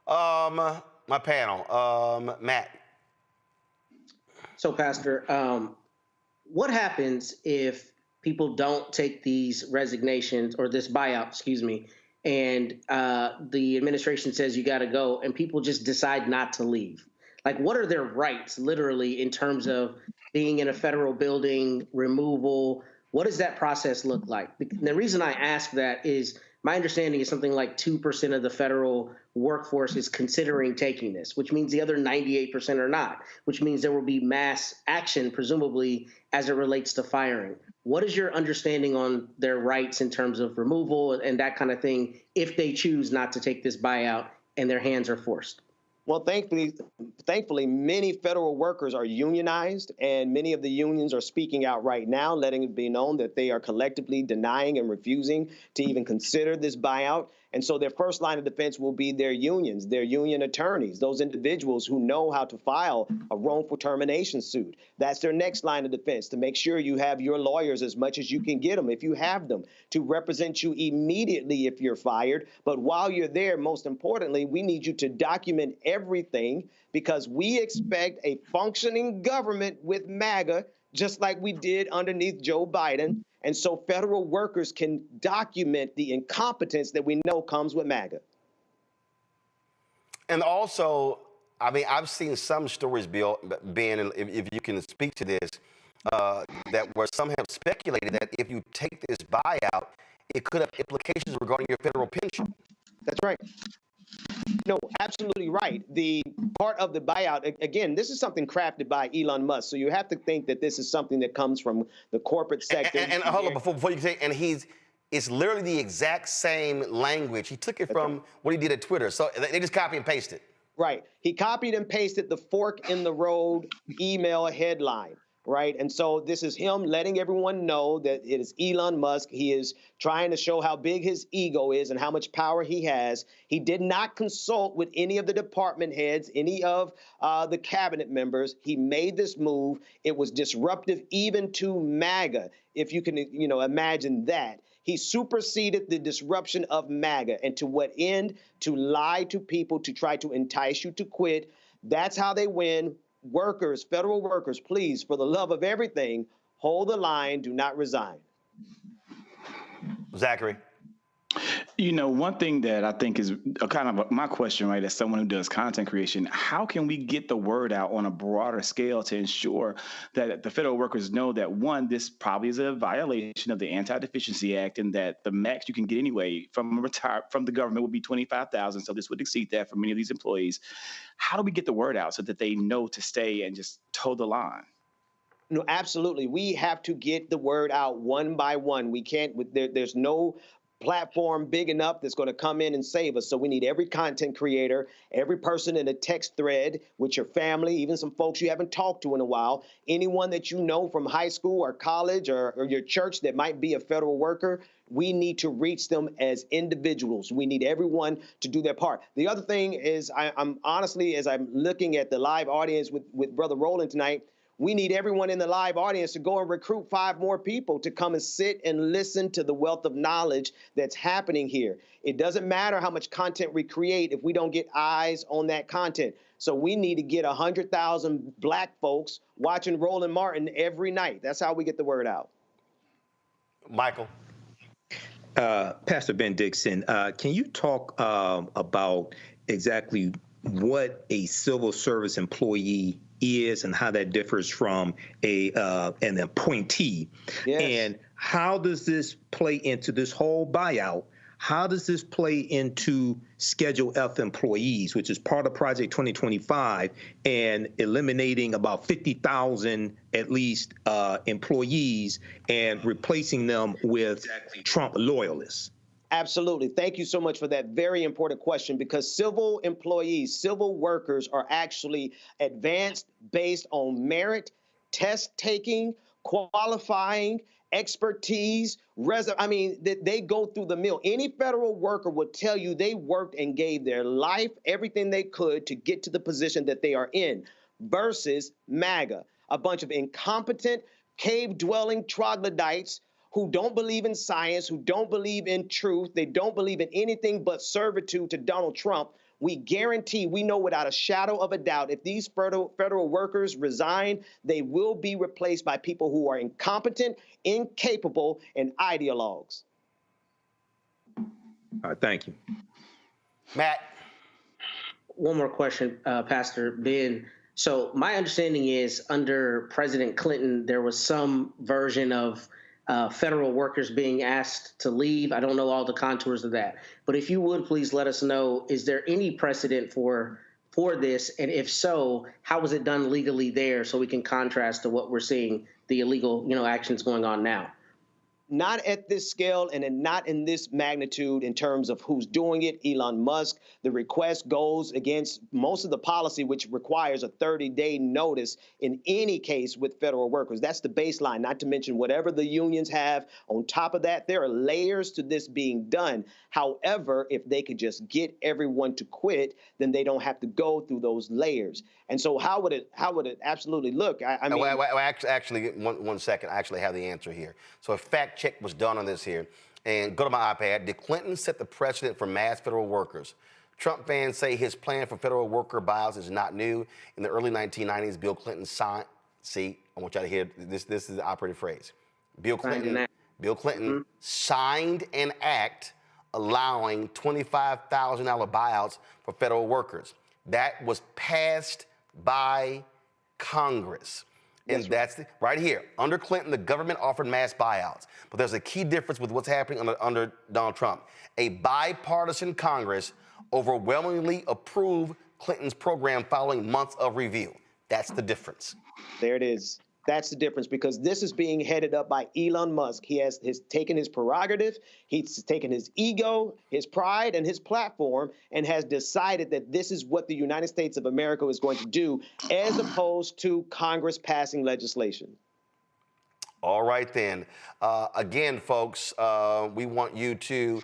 My panel, Matt. So, Pastor, what happens if people don't take these resignations or this buyout, and the administration says you got to go, and people just decide not to leave? Like, what are their rights, literally, in terms of being in a federal building, removal? What does that process look like? The reason I ask that is my understanding is something like 2% of the federal workforce is considering taking this, which means the other 98% are not, which means there will be mass action, presumably, as it relates to firing. What is your understanding on their rights in terms of removal and that kind of thing if they choose not to take this buyout and their hands are forced? Well, thankfully, many federal workers are unionized, and many of the unions are speaking out right now, letting it be known that they are collectively denying and refusing to even consider this buyout. And so their first line of defense will be their unions, their union attorneys, those individuals who know how to file a wrongful termination suit. That's their next line of defense, to make sure you have your lawyers as much as you can get them, if you have them, to represent you immediately if you're fired. But while you're there, most importantly, we need you to document everything, because we expect a functioning government with MAGA, just like we did underneath Joe Biden. And so federal workers can document the incompetence that we know comes with MAGA. And also, I mean, I've seen some stories, Ben, and if you can speak to this, that where some have speculated that if you take this buyout it could have implications regarding your federal pension. That's right. No, absolutely right. The part of the buyout, again, this is something crafted by Elon Musk. So you have to think that this is something that comes from the corporate sector. And hold on, before you say, and it's literally the exact same language. He took it from what he did at Twitter. So they just copy and paste it. Right. He copied and pasted the fork in the road email headline. Right. And so this is him letting everyone know that it is Elon Musk. He is trying to show how big his ego is and how much power he has. He did not consult with any of the department heads, any of the cabinet members. He made this move. It was disruptive even to MAGA, if you can, imagine that. He superseded the disruption of MAGA. And to what end? To lie to people, to try to entice you to quit. That's how they win. Workers, federal workers, please, for the love of everything, hold the line, do not resign. Zachary. One thing that I think is my question, right, as someone who does content creation, how can we get the word out on a broader scale to ensure that the federal workers know that, one, this probably is a violation of the Anti-Deficiency Act, and that the max you can get anyway from the government would be $25,000, so this would exceed that for many of these employees. How do we get the word out so that they know to stay and just toe the line? No, absolutely. We have to get the word out one by one. We can't, there's no platform big enough that's going to come in and save us. So we need every content creator, every person in a text thread with your family, even some folks you haven't talked to in a while, anyone that you know from high school or college or your church that might be a federal worker. We need to reach them as individuals. We need everyone to do their part. The other thing is, I'm honestly, as I'm looking at the live audience with Brother Roland tonight, we need everyone in the live audience to go and recruit 5 more people to come and sit and listen to the wealth of knowledge that's happening here. It doesn't matter how much content we create if we don't get eyes on that content. So we need to get 100,000 Black folks watching Roland Martin every night. That's how we get the word out. Michael. Pastor Ben Dixon, can you talk about exactly what a civil service employee is and how that differs from an appointee? Yes. And how does this play into this whole buyout? How does this play into Schedule F employees, which is part of Project 2025, and eliminating about 50,000 at least employees and replacing them with Trump loyalists? Absolutely. Thank you so much for that very important question, because civil employees, civil workers are actually advanced based on merit, test taking, qualifying, expertise, they go through the mill. Any federal worker would tell you they worked and gave their life, everything they could to get to the position that they are in, versus MAGA, a bunch of incompetent, cave-dwelling troglodytes who don't believe in science, who don't believe in truth. They don't believe in anything but servitude to Donald Trump. We guarantee, we know without a shadow of a doubt, if these federal workers resign, they will be replaced by people who are incompetent, incapable, and ideologues. All right, thank you. Matt. One more question, Pastor Ben. So my understanding is under President Clinton, there was some version of federal workers being asked to leave. I don't know all the contours of that, but if you would please let us know, is there any precedent for this? And if so, how was it done legally there so we can contrast to what we're seeing, the illegal, actions going on now? Not at this scale and not in this magnitude in terms of who's doing it. Elon Musk, the request goes against most of the policy, which requires a 30-day notice in any case with federal workers. That's the baseline, not to mention whatever the unions have. On top of that, there are layers to this being done. However, if they could just get everyone to quit, then they don't have to go through those layers. And so how would it absolutely look? I mean, actually, one second. I actually have the answer here. So a fact check was done on this here. And go to my iPad. Did Clinton set the precedent for mass federal workers? Trump fans say his plan for federal worker buyouts is not new. In the early 1990s, Bill Clinton signed. See, I want y'all to hear this. This is the operative phrase. Bill Clinton signed an act allowing $25,000 buyouts for federal workers. That was passed by Congress. And that's right here. Under Clinton, the government offered mass buyouts. But there's a key difference with what's happening under Donald Trump. A bipartisan Congress overwhelmingly approved Clinton's program following months of review. That's the difference. There it is. That's the difference, because this is being headed up by Elon Musk. He has taken his prerogative, he's taken his ego, his pride, and his platform, and has decided that this is what the United States of America is going to do, as opposed to Congress passing legislation. All right, then. Again, folks, we want you to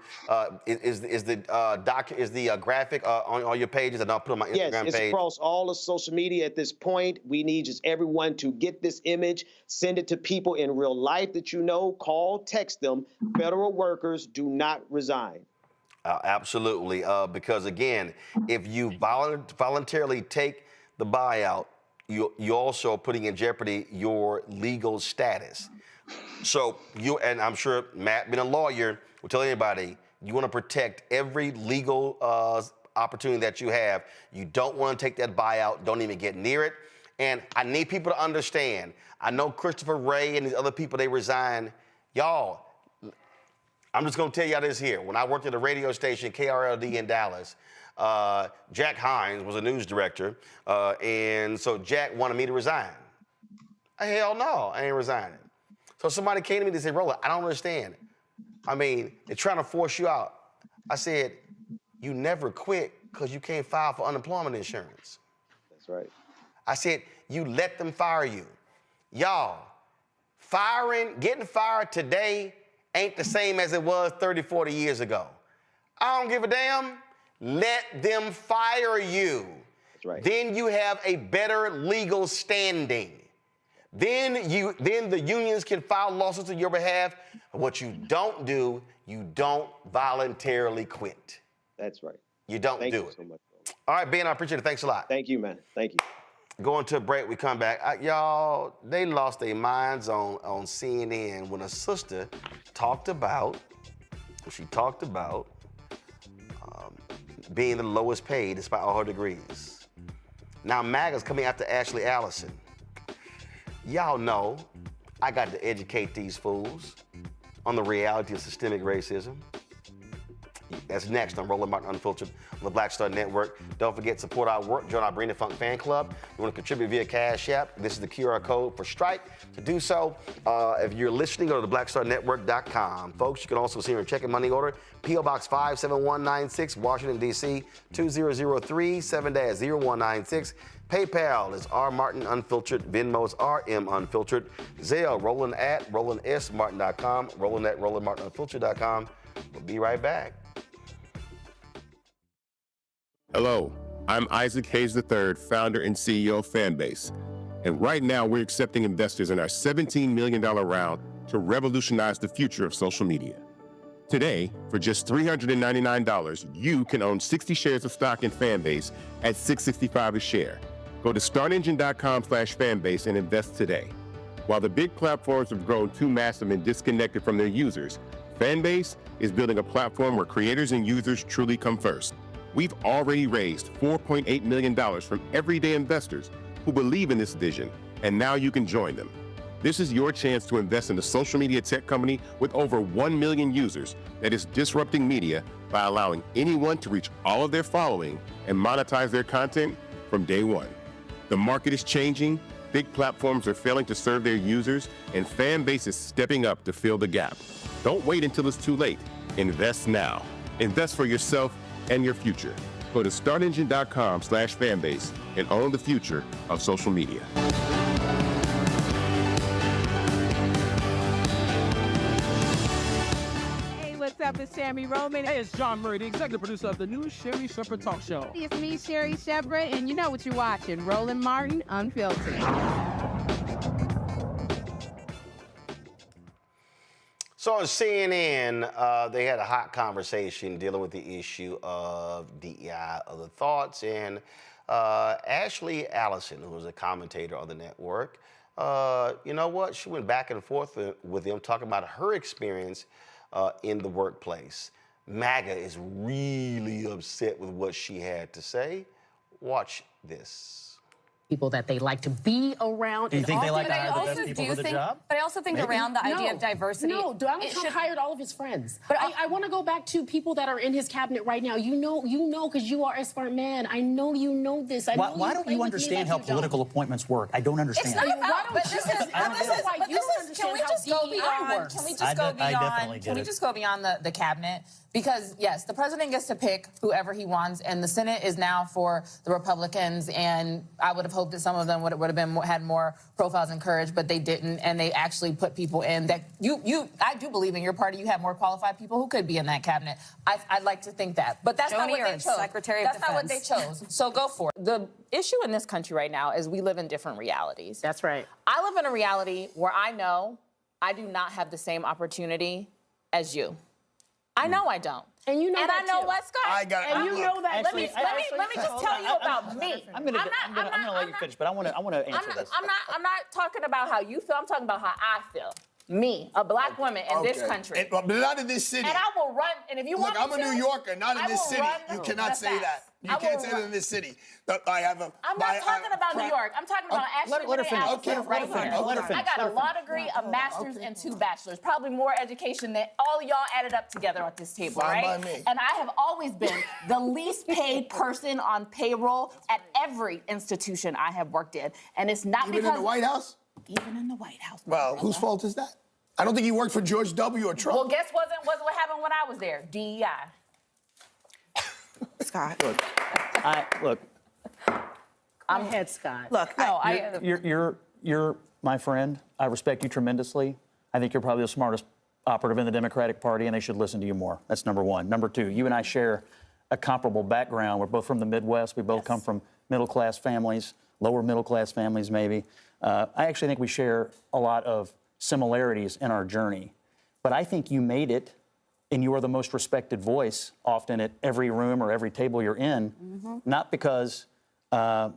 is the graphic on all your pages, and I'll put on my Instagram page. Yes, it's across all of social media at this point. We need just everyone to get this image, send it to people in real life that you know, call, text them. Federal workers do not resign. Absolutely, because again, if you voluntarily take the buyout, you're also putting in jeopardy your legal status. So and I'm sure Matt, being a lawyer, will tell anybody, you want to protect every legal opportunity that you have. You don't want to take that buyout. Don't even get near it. And I need people to understand. I know Christopher Wray and these other people, they resign. Y'all, I'm just going to tell y'all this here. When I worked at a radio station, KRLD in Dallas, Jack Hines was a news director, and so Jack wanted me to resign. Hell no, I ain't resigning. So somebody came to me and said, Roland, I don't understand. I mean, they're trying to force you out. I said, you never quit because you can't file for unemployment insurance. That's right. I said, you let them fire you. Y'all, getting fired today ain't the same as it was 30, 40 years ago. I don't give a damn. Let them fire you. That's right. Then you have a better legal standing. Then the unions can file lawsuits on your behalf. What you don't do, you don't voluntarily quit. That's right. You don't do it. Thank you so much. All right, Ben, I appreciate it. Thanks a lot. Thank you, man. Thank you. Going to a break, we come back. Y'all, they lost their minds on CNN when a sister talked about being the lowest paid despite all her degrees. Now MAGA's coming after Ashley Allison. Y'all know I got to educate these fools on the reality of systemic racism. That's next on Roland Martin Unfiltered on the Black Star Network. Don't forget, support our work. Join our Bring the Funk fan club. You want to contribute via Cash App. This is the QR code for Strike. To do so, if you're listening, go to theblackstarnetwork.com. Folks, you can also see your check and money order. P.O. Box 57196, Washington, D.C. 2003 7-0196. PayPal is rmartinunfiltered. Venmo is rmunfiltered. Zelle, Roland at RolandSMartin.com. Roland at RolandMartinUnfiltered.com. We'll be right back. Hello, I'm Isaac Hayes III, founder and CEO of Fanbase. And right now, we're accepting investors in our $17 million round to revolutionize the future of social media. Today, for just $399, you can own 60 shares of stock in Fanbase at $665 a share. Go to startengine.com/fanbase and invest today. While the big platforms have grown too massive and disconnected from their users, Fanbase is building a platform where creators and users truly come first. We've already raised $4.8 million from everyday investors who believe in this vision, and now you can join them. This is your chance to invest in a social media tech company with over 1 million users that is disrupting media by allowing anyone to reach all of their following and monetize their content from day one. The market is changing, big platforms are failing to serve their users, and Fanbase is stepping up to fill the gap. Don't wait until it's too late. Invest now. Invest for yourself and your future. Go to startengine.com/fanbase and own the future of social media. Hey, what's up? It's Sammy Roman. Hey, it's John Murray, the executive producer of the new Sherry Shepherd Talk Show. It's me, Sherry Shepherd, and you know what you're watching, Roland Martin Unfiltered. So on CNN, they had a hot conversation dealing with the issue of DEI, other thoughts, and Ashley Allison, who was a commentator on the network, you know what? She went back and forth with him, talking about her experience in the workplace. MAGA is really upset with what she had to say. Watch this. people that they like to be around. Do you think they like to hire the best people for the job? But I also think around the idea of diversity. No, Donald Trump hired all of his friends. But I want to go back to people that are in his cabinet right now. You know, because you are a smart man. I know you know this. Why don't you understand how political appointments work? I don't understand. It's not about, can we just go beyond? Can we just go beyond the cabinet? Because yes, the president gets to pick whoever he wants, and the Senate is now for the Republicans. And I would have hoped that some of them would have been had more profiles and courage, but they didn't, and they actually put people in that I do believe in your party. You have more qualified people who could be in that cabinet. I'd like to think that, but that's not what they chose. That's not what they chose. So go for it. The issue in this country right now is we live in different realities. That's right. I live in a reality where I know I do not have the same opportunity as you. I know I don't. And you know and that I know too. what, Scott. I got it. And you know that. Let me just tell you about me. I'm gonna let you finish, but I want to answer this. I'm not talking about how you feel. I'm talking about how I feel. Me, a black woman in this country. But not in this city. And I will run. And if you want I'm a New Yorker, not in this city. You cannot say that. You can't say that in this city. I'm not talking about New York. I'm talking about actually. Let her finish. Right here. Let her finish. I got a law degree, a master's, and 2 bachelors. Probably more education than all of y'all added up together at this table, Fine right? by me. And I have always been the least paid person on payroll at every institution I have worked in, and it's not even in the White House. Even in the White House. Well, whose fault is that? I don't think you worked for George W. or Trump. Well, guess what happened when I was there? DEI. Scott. Look. I'm head Scott. Look, you're my friend. I respect you tremendously. I think you're probably the smartest operative in the Democratic Party, and they should listen to you more. That's number one. Number two, you and I share a comparable background. We're both from the Midwest. We both come from middle-class families, lower middle-class families maybe. I actually think we share a lot of similarities in our journey. But I think you made it, and you are the most respected voice often at every room or every table you're in, not because of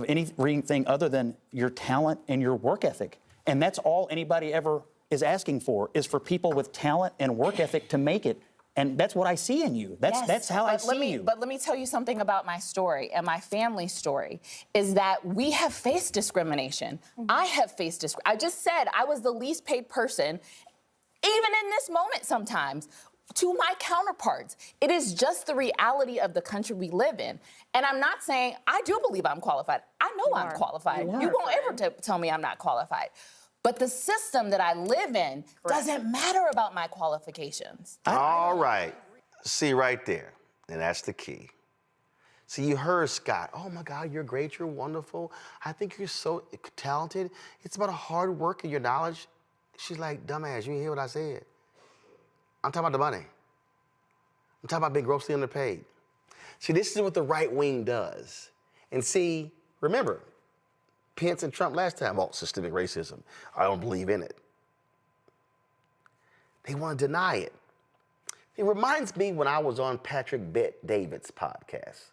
anything other than your talent and your work ethic. And that's all anybody ever is asking for, is for people with talent and work ethic to make it. And that's what I see in you. That's how I see you. But let me tell you something about my story and my family's story, is that we have faced discrimination. I have faced discrimination. I just said I was the least paid person, even in this moment sometimes, to my counterparts. It is just the reality of the country we live in. And I'm not saying, I do believe I'm qualified. I know I'm qualified. You won't ever tell me I'm not qualified. But the system that I live in doesn't matter about my qualifications. All right. See right there. And that's the key. See, you heard Scott. Oh, my God, you're great. You're wonderful. I think you're so talented. It's about hard work and your knowledge. She's like, dumbass, you didn't hear what I said. I'm talking about the money. I'm talking about being grossly underpaid. See, this is what the right wing does. And see, remember, Pence and Trump last time, systemic racism. I don't believe in it. They want to deny it. It reminds me when I was on Patrick Bet-David's podcast.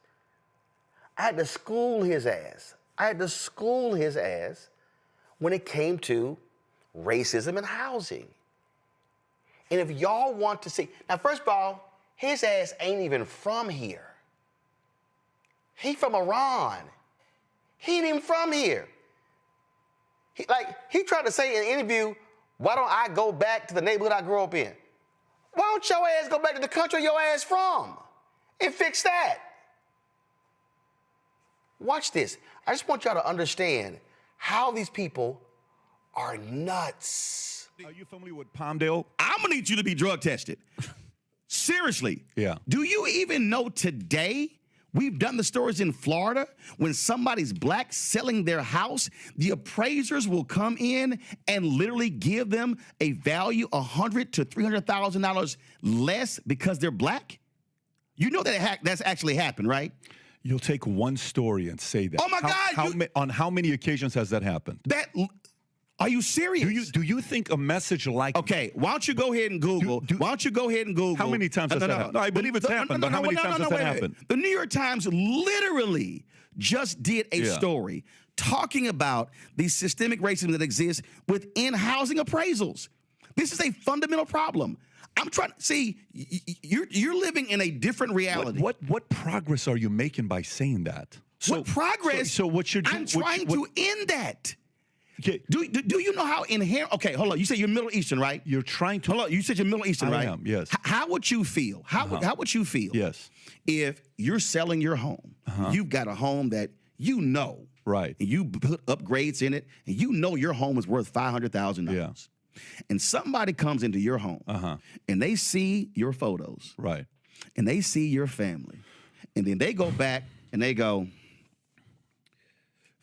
I had to school his ass. When it came to racism in housing. And if y'all want to see, now first of all, his ass ain't even from here. He from Iran. He ain't even from here. He tried to say in an interview, why don't I go back to the neighborhood I grew up in? Why don't your ass go back to the country your ass from and fix that? Watch this. I just want y'all to understand how these people are nuts. Are you familiar with Palmdale? I'm gonna need you to be drug tested. Seriously. Yeah. Do you even know today? We've done the stories in Florida. When somebody's black selling their house, the appraisers will come in and literally give them a value $100,000 to $300,000 less because they're black. You know that that's actually happened, right? You'll take one story and say that. Oh my God! On how many occasions has that happened? Are you serious? Do you think a message like okay? Why don't you go ahead and Google? Why don't you go ahead and Google? How many times has that happened? No, I believe it's happened, but how many times has that happened? The New York Times literally just did a story talking about the systemic racism that exists within housing appraisals. This is a fundamental problem. I'm trying to see you're living in a different reality. What progress are you making by saying that? What progress? So what you're doing? I'm trying to end that. Okay. Do you know how inherent? Okay, hold on. You said you're Middle Eastern, right? You're trying to. Hold on. You said you're Middle Eastern, right? I am. Yes. How would you feel? How would you feel? Yes. If you're selling your home, you've got a home that you know, right? And you put upgrades in it, and you know your home is worth $500,000. Yeah. And somebody comes into your home, and they see your photos, right? And they see your family, and then they go back and they go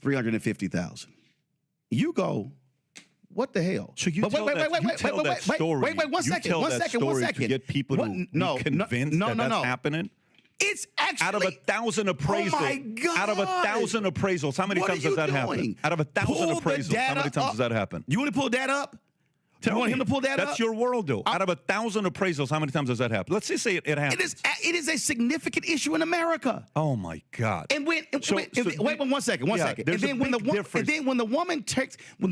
$350,000. You go, what the hell? So you tell that story. Wait, 1 second, 1 second, 1 second. To get people to be convinced that's happening. It's actually out of 1,000 appraisals. Oh my God! Out of 1,000 appraisals, how many times does that happen? Out of 1,000 appraisals, how many times does that happen? You want to pull data up? You want him to pull that up? That's your world, though. Out of 1,000 appraisals, how many times does that happen? Let's just say it happens. It is a significant issue in America. Oh my God! And wait 1 second. And then when the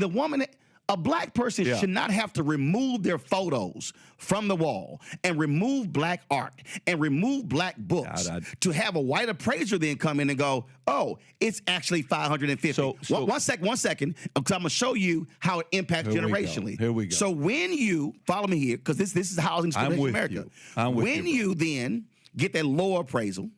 woman, a black person should not have to remove their photos from the wall and remove black art and remove black books to have a white appraiser then come in and go, oh, it's actually 550. So 1 second, because I'm gonna show you how it impacts generationally. Here we go. So when you follow me here, because this is housing in America. When you then get that low appraisal,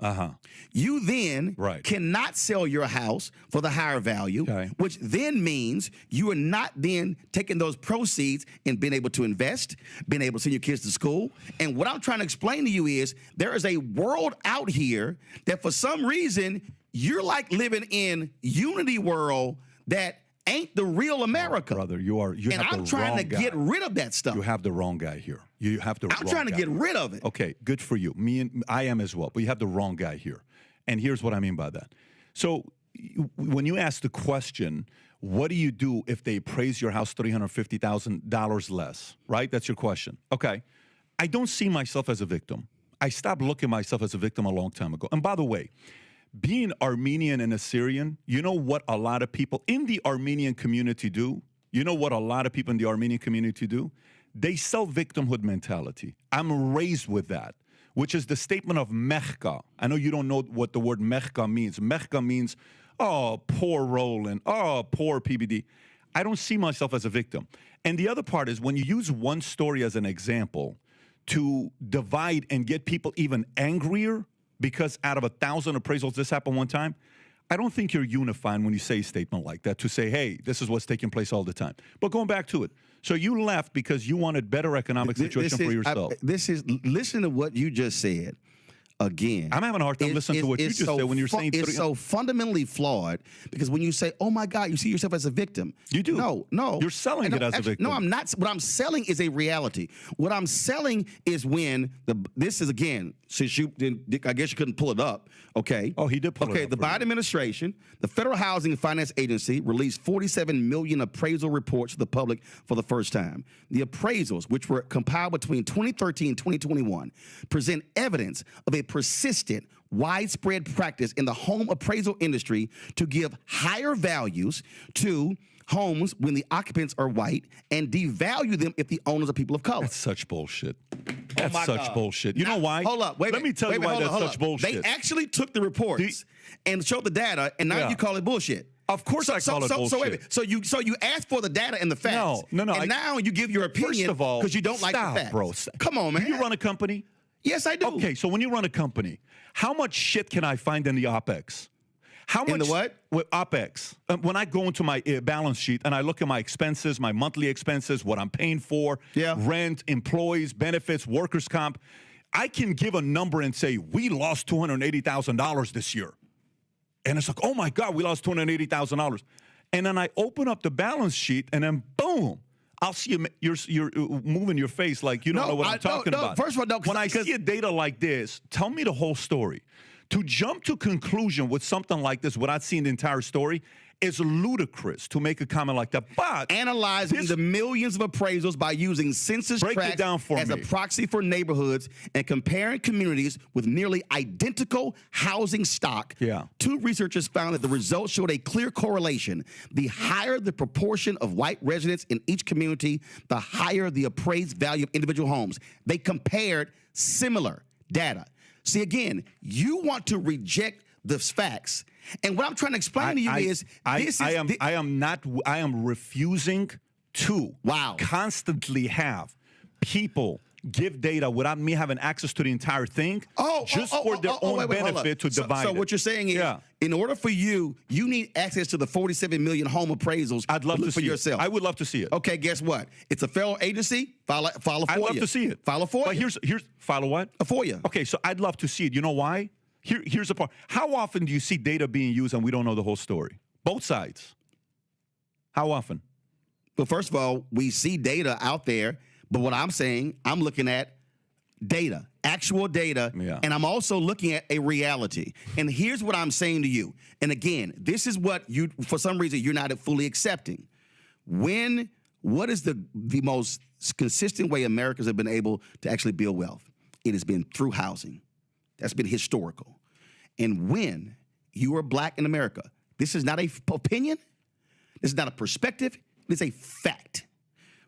you then cannot sell your house for the higher value, which then means you are not then taking those proceeds and being able to invest, being able to send your kids to school. And what I'm trying to explain to you is there is a world out here that for some reason you're like living in Unity world that ain't the real America. Brother, you have the wrong guy. And I'm trying to get rid of that stuff. You have the wrong guy here. You have the wrong guy. I'm trying to get rid of it. Okay, good for you. I am as well. But you have the wrong guy here. And here's what I mean by that. So when you ask the question, what do you do if they appraise your house $350,000 less, right? That's your question. Okay. I don't see myself as a victim. I stopped looking at myself as a victim a long time ago. And by the way, being Armenian and Assyrian, you know what a lot of people in the Armenian community do? You know what a lot of people in the Armenian community do? They sell victimhood mentality. I'm raised with that, which is the statement of mechka. I know you don't know what the word mechka means. Mechka means, oh, poor Roland, oh, poor PBD. I don't see myself as a victim. And the other part is when you use one story as an example to divide and get people even angrier, because out of 1,000 appraisals, this happened one time, I don't think you're unifying when you say a statement like that to say, hey, this is what's taking place all the time. But going back to it, so you left because you wanted better economic situation for yourself. Listen to what you just said. Again, I'm having a hard time listening to what you just said when you're saying it's so fundamentally flawed because when you say, "Oh my God," you see yourself as a victim. You do. No, you're selling it as a victim. No, I'm not. What I'm selling is a reality. What I'm selling is when this is again. Since I guess you couldn't pull it up. Okay. Oh, he did pull it up. Okay, the Biden administration, the Federal Housing and Finance Agency released 47 million appraisal reports to the public for the first time. The appraisals, which were compiled between 2013 and 2021, present evidence of a persistent, widespread practice in the home appraisal industry to give higher values to homes when the occupants are white and devalue them if the owners are people of color. That's such bullshit. That's such bullshit. You know why? Hold up. Let me tell you why that's such bullshit. They actually took the reports and showed the data, and now you call it bullshit. Of course I call it bullshit. So wait a minute. So you asked for the data and the facts. No. And now you give your opinion because you don't like the facts. Bro. Come on, man. Do you run a company? Yes, I do. Okay, so when you run a company, how much shit can I find in the OPEX? How much in the what? With OPEX. When I go into my balance sheet and I look at my expenses, my monthly expenses, what I'm paying for, rent, employees, benefits, workers' comp, I can give a number and say, we lost $280,000 this year. And it's like, oh my God, we lost $280,000. And then I open up the balance sheet and then boom, I'll see you're moving your face like you don't know what I'm talking about. First of all, when I see a data like this, tell me the whole story. To jump to conclusion with something like this without seeing the entire story is ludicrous to make a comment like that. But analyzing the millions of appraisals by using census tracts as a proxy for neighborhoods and comparing communities with nearly identical housing stock, two researchers found that the results showed a clear correlation. The higher the proportion of white residents in each community, the higher the appraised value of individual homes. They compared similar data. See, again, you want to reject the facts And what I'm trying to explain to you is, I am refusing to constantly have people give data without me having access to the entire thing for their own benefit to divide So what you're saying is, in order for you need access to the 47 million home appraisals. I'd love to for see yourself. I would love to see it. Okay, guess what? It's a federal agency. File a FOIA. I'd love to see it. File a FOIA. But here's file a what? A FOIA. Okay, so I'd love to see it. You know why? Here's the part. How often do you see data being used and we don't know the whole story? Both sides. How often? Well, first of all, we see data out there, but what I'm saying, I'm looking at data, actual data, and I'm also looking at a reality. And here's what I'm saying to you. And again, this is what you, for some reason, you're not fully accepting. What is the most consistent way Americans have been able to actually build wealth? It has been through housing. That's been historical. And when you are black in America, this is not an opinion, this is not a perspective, it is a fact.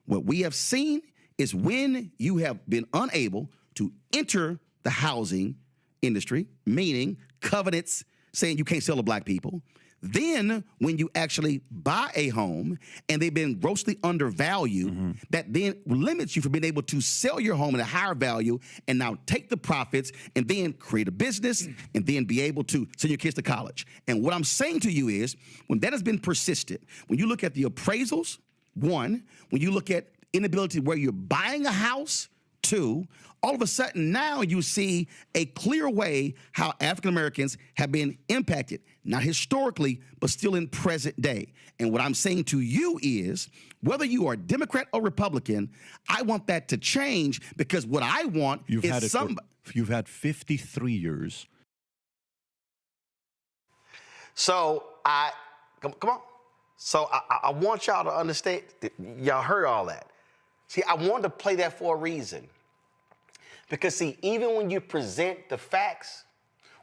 What we have seen is when you have been unable to enter the housing industry, meaning covenants saying you can't sell to black people, then when you actually buy a home and they've been grossly undervalued, that then limits you from being able to sell your home at a higher value and now take the profits and then create a business and then be able to send your kids to college. And what I'm saying to you is, when that has been persistent, when you look at the appraisals, one, when you look at inability where you're buying a house, two, all of a sudden now you see a clear way how African Americans have been impacted, not historically, but still in present day. And what I'm saying to you is, whether you are Democrat or Republican, I want that to change, because what I want you've had 53 years. So come on. So I want y'all to understand. Y'all heard all that. See, I wanted to play that for a reason. Because, see, even when you present the facts,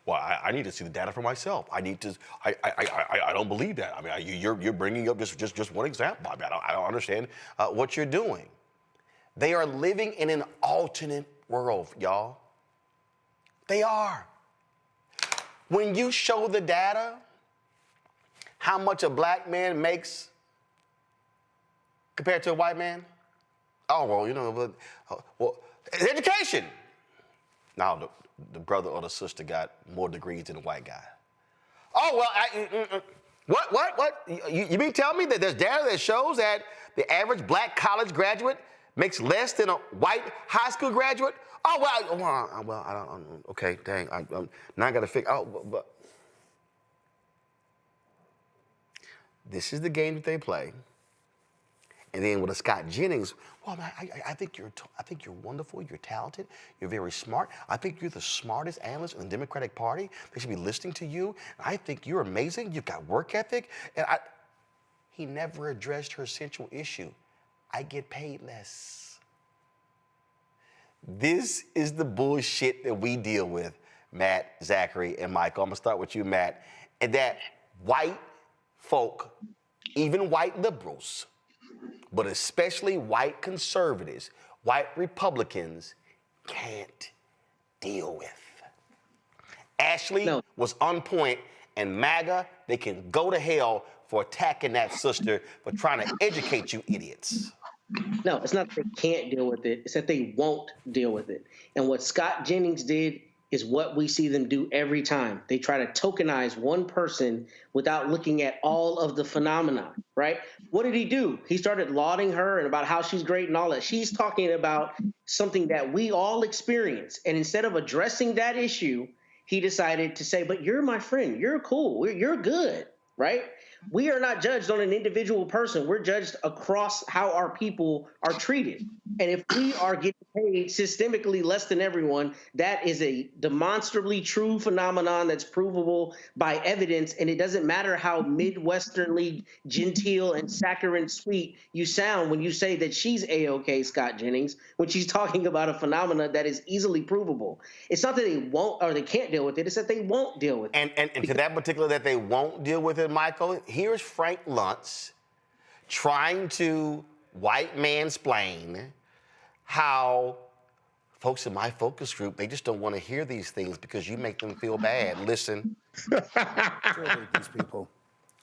well, I need to see the data for myself. I need to. I don't believe that. I mean, you're bringing up just one example. I mean, I don't understand what you're doing. They are living in an alternate world, y'all. They are. When you show the data, how much a black man makes compared to a white man? Oh, well, you know, well, education. Now, the brother or the sister got more degrees than the white guy. Oh, well, what? You mean tell me that there's data that shows that the average black college graduate makes less than a white high school graduate? Oh, well, I don't, okay, dang, now I got to figure, but this is the game that they play. And then with a Scott Jennings, well, man, I think you're wonderful, you're talented, you're very smart. I think you're the smartest analyst in the Democratic Party. They should be listening to you. I think you're amazing. You've got work ethic. And he never addressed her central issue. I get paid less. This is the bullshit that we deal with, Matt, Zachary, and Michael. I'm gonna start with you, Matt. And that white folk, even white liberals, but especially white conservatives, white Republicans, can't deal with. Ashley was on point, and MAGA, they can go to hell for attacking that sister for trying to educate you idiots. No, it's not that they can't deal with it. It's that they won't deal with it. And what Scott Jennings did is what we see them do every time. They try to tokenize one person without looking at all of the phenomena, right? What did he do? He started lauding her and about how she's great and all that. She's talking about something that we all experience. And instead of addressing that issue, he decided to say, but you're my friend. You're cool. You're good, right? We are not judged on an individual person. We're judged across how our people are treated. And if we are getting paid systemically less than everyone, that is a demonstrably true phenomenon that's provable by evidence. And it doesn't matter how Midwesternly genteel and saccharine sweet you sound when you say that she's A-OK, Scott Jennings, when she's talking about a phenomena that is easily provable. It's not that they won't or they can't deal with it. It's that they won't deal with it. And to that particular that they won't deal with it, Michael, here's Frank Luntz trying to white mansplain how folks in my focus group, they just don't want to hear these things because you make them feel bad. Listen. These people,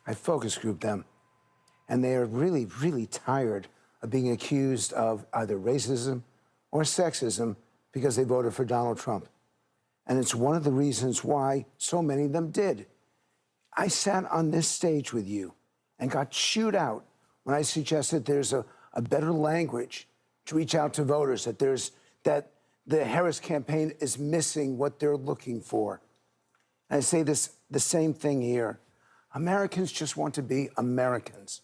I focus group them, and they are really, really tired of being accused of either racism or sexism because they voted for Donald Trump. And it's one of the reasons why so many of them did. I sat on this stage with you and got chewed out when I suggested there's a better language to reach out to voters, that the Harris campaign is missing what they're looking for. And I say the same thing here. Americans just want to be Americans,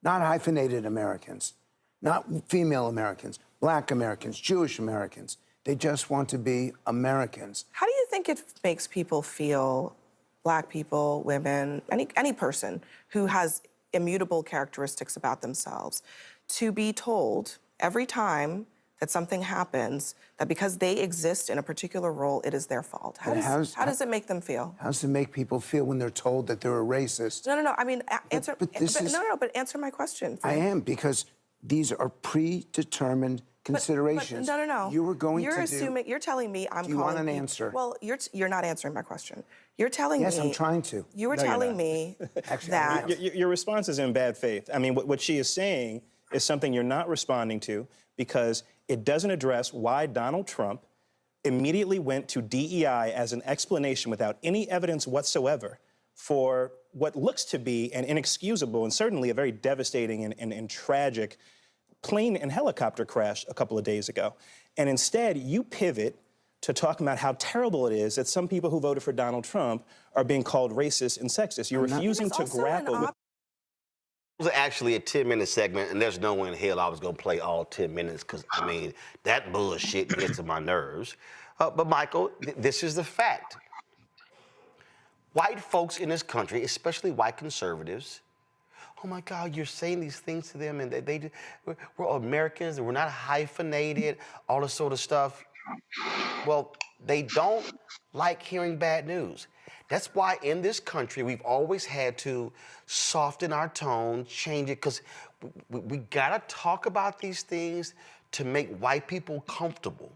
not hyphenated Americans, not female Americans, Black Americans, Jewish Americans. They just want to be Americans. How do you think it makes people feel, Black people, women, any person who has immutable characteristics about themselves, to be told every time that something happens that because they exist in a particular role, it is their fault? How does it make them feel? How does it make people feel when they're told that they're a racist? No. I mean, answer. But answer my question. I am, because these are predetermined considerations. But no. You were going you're to assuming. You're telling me I'm. Do you want an answer? Well, you're not answering my question. You're telling me. Yes, I'm trying to. You were telling me that your response is in bad faith. I mean, what she is saying is something you're not responding to because it doesn't address why Donald Trump immediately went to DEI as an explanation without any evidence whatsoever for what looks to be an inexcusable and certainly a very devastating and tragic plane and helicopter crash a couple of days ago. And instead, you pivot to talking about how terrible it is that some people who voted for Donald Trump are being called racist and sexist. You're refusing to grapple with. It was actually a 10-minute segment, and there's no way in hell I was going to play all 10 minutes because, I mean, that bullshit gets to my nerves. But, Michael, this is the fact. White folks in this country, especially white conservatives, oh, my God, you're saying these things to them, and we're Americans, and we're not hyphenated, all this sort of stuff. Well, they don't like hearing bad news. That's why in this country, we've always had to soften our tone, change it, because we gotta talk about these things to make white people comfortable,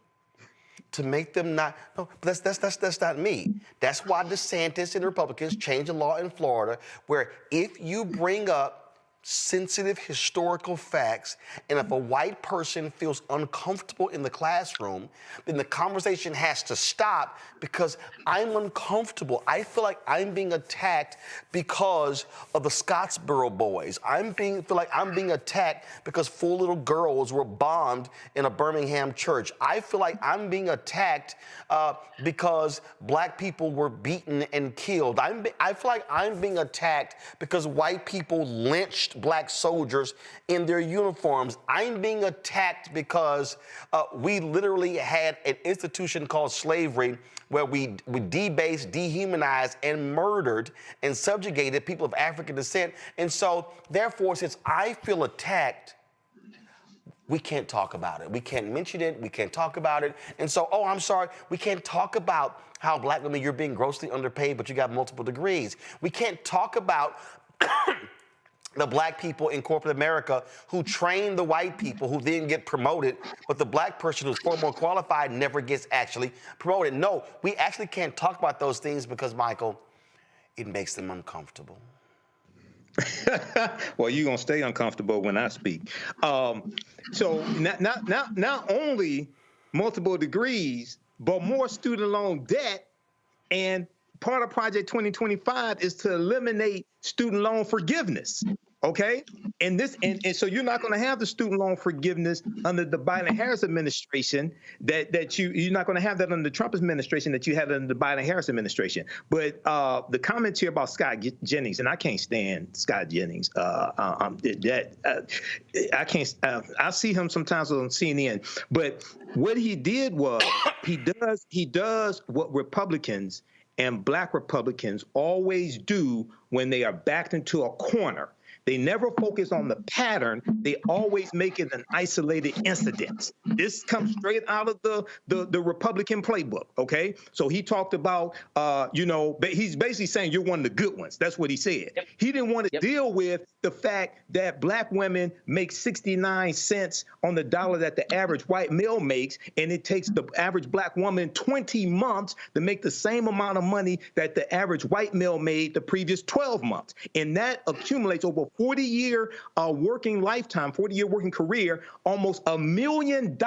to make them not, no, that's not me. That's why DeSantis and the Republicans changed the law in Florida, where if you bring up sensitive historical facts, and if a white person feels uncomfortable in the classroom, then the conversation has to stop because I'm uncomfortable. I feel like I'm being attacked because of the Scottsboro boys. feel like I'm being attacked because 4 little girls were bombed in a Birmingham church. I feel like I'm being attacked because Black people were beaten and killed. I feel like I'm being attacked because white people lynched Black soldiers in their uniforms. I'm being attacked because we literally had an institution called slavery where we debased, dehumanized, and murdered and subjugated people of African descent. And so, therefore, since I feel attacked, we can't talk about it. We can't mention it. We can't talk about it. And so, oh, I'm sorry, we can't talk about how Black women, you're being grossly underpaid, but you got multiple degrees. We can't talk about the Black people in corporate America who train the white people who then get promoted, but the Black person who's far more qualified never gets actually promoted. No, we actually can't talk about those things because, Michael, it makes them uncomfortable. Well, you're going to stay uncomfortable when I speak. So not only multiple degrees, but more student loan debt. And part of Project 2025 is to eliminate student loan forgiveness. Okay, and so you're not going to have the student loan forgiveness under the Biden-Harris administration that you're not going to have that under the Trump administration that you had under the Biden-Harris administration. But the comments here about Scott Jennings, and I can't stand Scott Jennings. I can't. I see him sometimes on CNN. But what he did was he does what Republicans and Black Republicans always do when they are backed into a corner. They never focus on the pattern. They always make it an isolated incident. This comes straight out of the Republican playbook, okay? So he talked about, he's basically saying you're one of the good ones. That's what he said. Yep. He didn't want to deal with the fact that black women make 69 cents on the dollar that the average white male makes, and it takes the average black woman 20 months to make the same amount of money that the average white male made the previous 12 months. And that accumulates over a 40-year working lifetime, 40-year working career, almost $1 million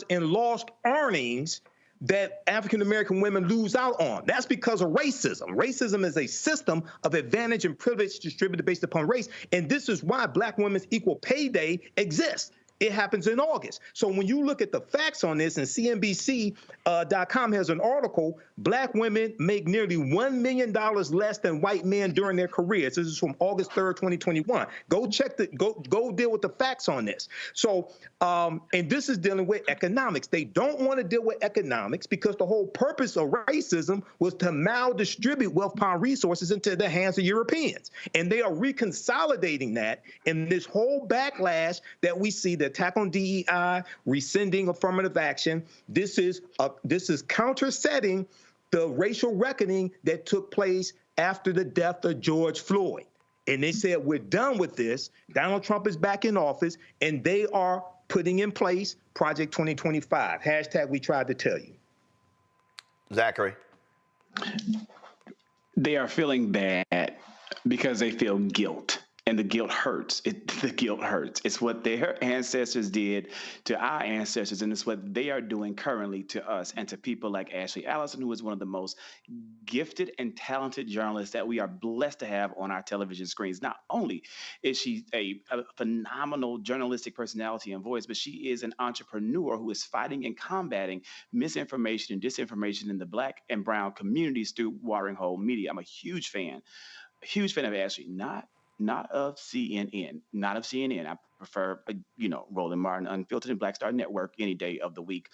in lost earnings that African-American women lose out on. That's because of racism. Racism is a system of advantage and privilege distributed based upon race. And this is why Black Women's Equal Pay Day exists. It happens in August. So when you look at the facts on this, and CNBC.com has an article, black women make nearly $1 million less than white men during their careers. This is from August 3rd, 2021. Go check go deal with the facts on this. So, and this is dealing with economics. They don't want to deal with economics because the whole purpose of racism was to maldistribute wealth, power, and resources into the hands of Europeans. And they are reconsolidating that in this whole backlash that we see, the attack on DEI, rescinding affirmative action. This is countersetting the racial reckoning that took place after the death of George Floyd. And they said, we're done with this. Donald Trump is back in office, and they are putting in place Project 2025. Hashtag we tried to tell you. Zachary. They are feeling bad because they feel guilt. And the guilt hurts. The guilt hurts. It's what their ancestors did to our ancestors, and it's what they are doing currently to us and to people like Ashley Allison, who is one of the most gifted and talented journalists that we are blessed to have on our television screens. Not only is she a phenomenal journalistic personality and voice, but she is an entrepreneur who is fighting and combating misinformation and disinformation in the Black and brown communities through Watering Hole Media. I'm a huge fan of Ashley, not of CNN, not of CNN. I prefer, Roland Martin, Unfiltered, and Black Star Network any day of the week.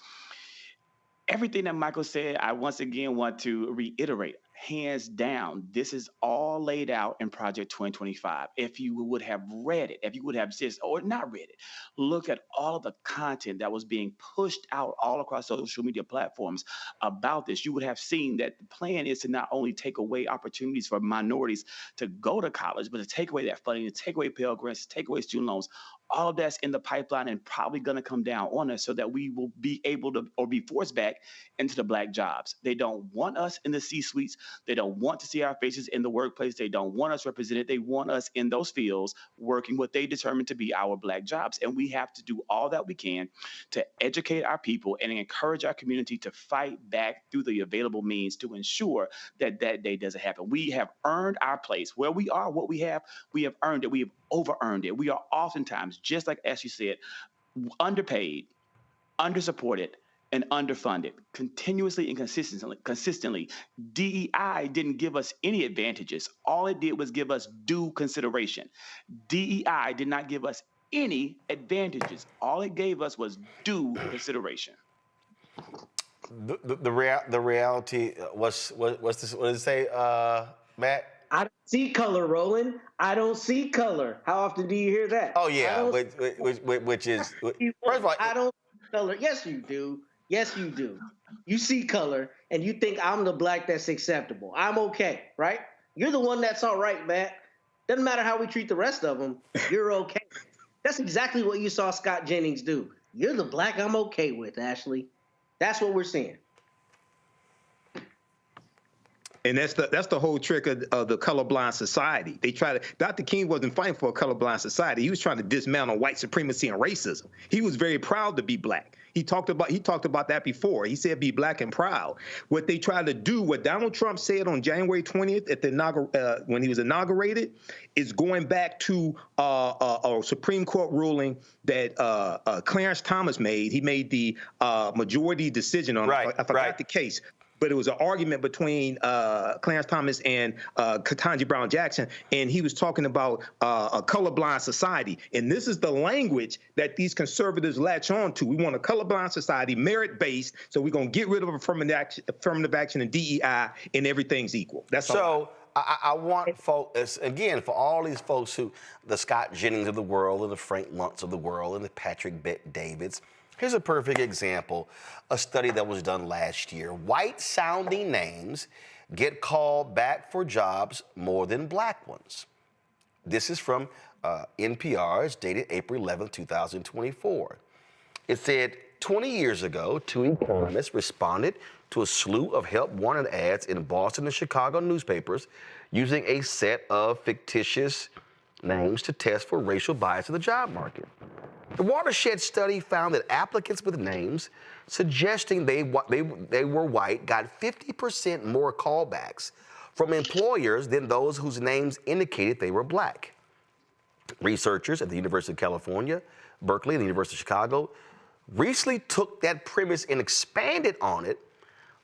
Everything that Michael said, I once again want to reiterate. Hands down, this is all laid out in Project 2025. If you would have read it, if you would have just, or not read it, look at all of the content that was being pushed out all across social media platforms about this, you would have seen that the plan is to not only take away opportunities for minorities to go to college, but to take away that funding, to take away Pell Grants, to take away student loans. All of that's in the pipeline and probably going to come down on us so that we will be able to, or be forced back into the Black jobs. They don't want us in the C-suites. They don't want to see our faces in the workplace. They don't want us represented. They want us in those fields working what they determine to be our Black jobs. And we have to do all that we can to educate our people and encourage our community to fight back through the available means to ensure that that day doesn't happen. We have earned our place. Where we are, what we have earned it. We have over-earned it. We are oftentimes, just like Ashley said, underpaid, undersupported, and underfunded, continuously and consistently. DEI didn't give us any advantages. All it did was give us due consideration. DEI did not give us any advantages. All it gave us was due consideration. The reality, what's this? What does it say, Matt? I don't see color, Roland. I don't see color. How often do you hear that? Oh yeah, which is first of all, I don't see color. Yes, you do. Yes, you do. You see color, and you think I'm the Black that's acceptable. I'm okay, right? You're the one that's all right, Matt. Doesn't matter how we treat the rest of them. You're okay. That's exactly what you saw Scott Jennings do. You're the Black I'm okay with, Ashley. That's what we're seeing. And that's the whole trick of the colorblind society. Dr. King wasn't fighting for a colorblind society. He was trying to dismantle white supremacy and racism. He was very proud to be Black. He talked about that before. He said, be Black and proud. What they tried to do, what Donald Trump said on January 20th at when he was inaugurated, is going back to a Supreme Court ruling that Clarence Thomas made. He made the majority decision on, I forgot the case. But it was an argument between Clarence Thomas and Ketanji Brown Jackson, and he was talking about a colorblind society. And this is the language that these conservatives latch on to. We want a colorblind society, merit-based, so we're going to get rid of affirmative action and DEI, and everything's equal. That's so. I want folks, again, for all these folks who, the Scott Jennings of the world and the Frank Luntz of the world and the Patrick Bet-Davids, here's a perfect example, a study that was done last year. White-sounding names get called back for jobs more than black ones. This is from NPR. It's dated April 11, 2024. It said, 20 years ago, two economists responded to a slew of help-wanted ads in Boston and Chicago newspapers using a set of fictitious names to test for racial bias in the job market. The Watershed study found that applicants with names suggesting they were white got 50% more callbacks from employers than those whose names indicated they were black. Researchers at the University of California, Berkeley, and the University of Chicago recently took that premise and expanded on it,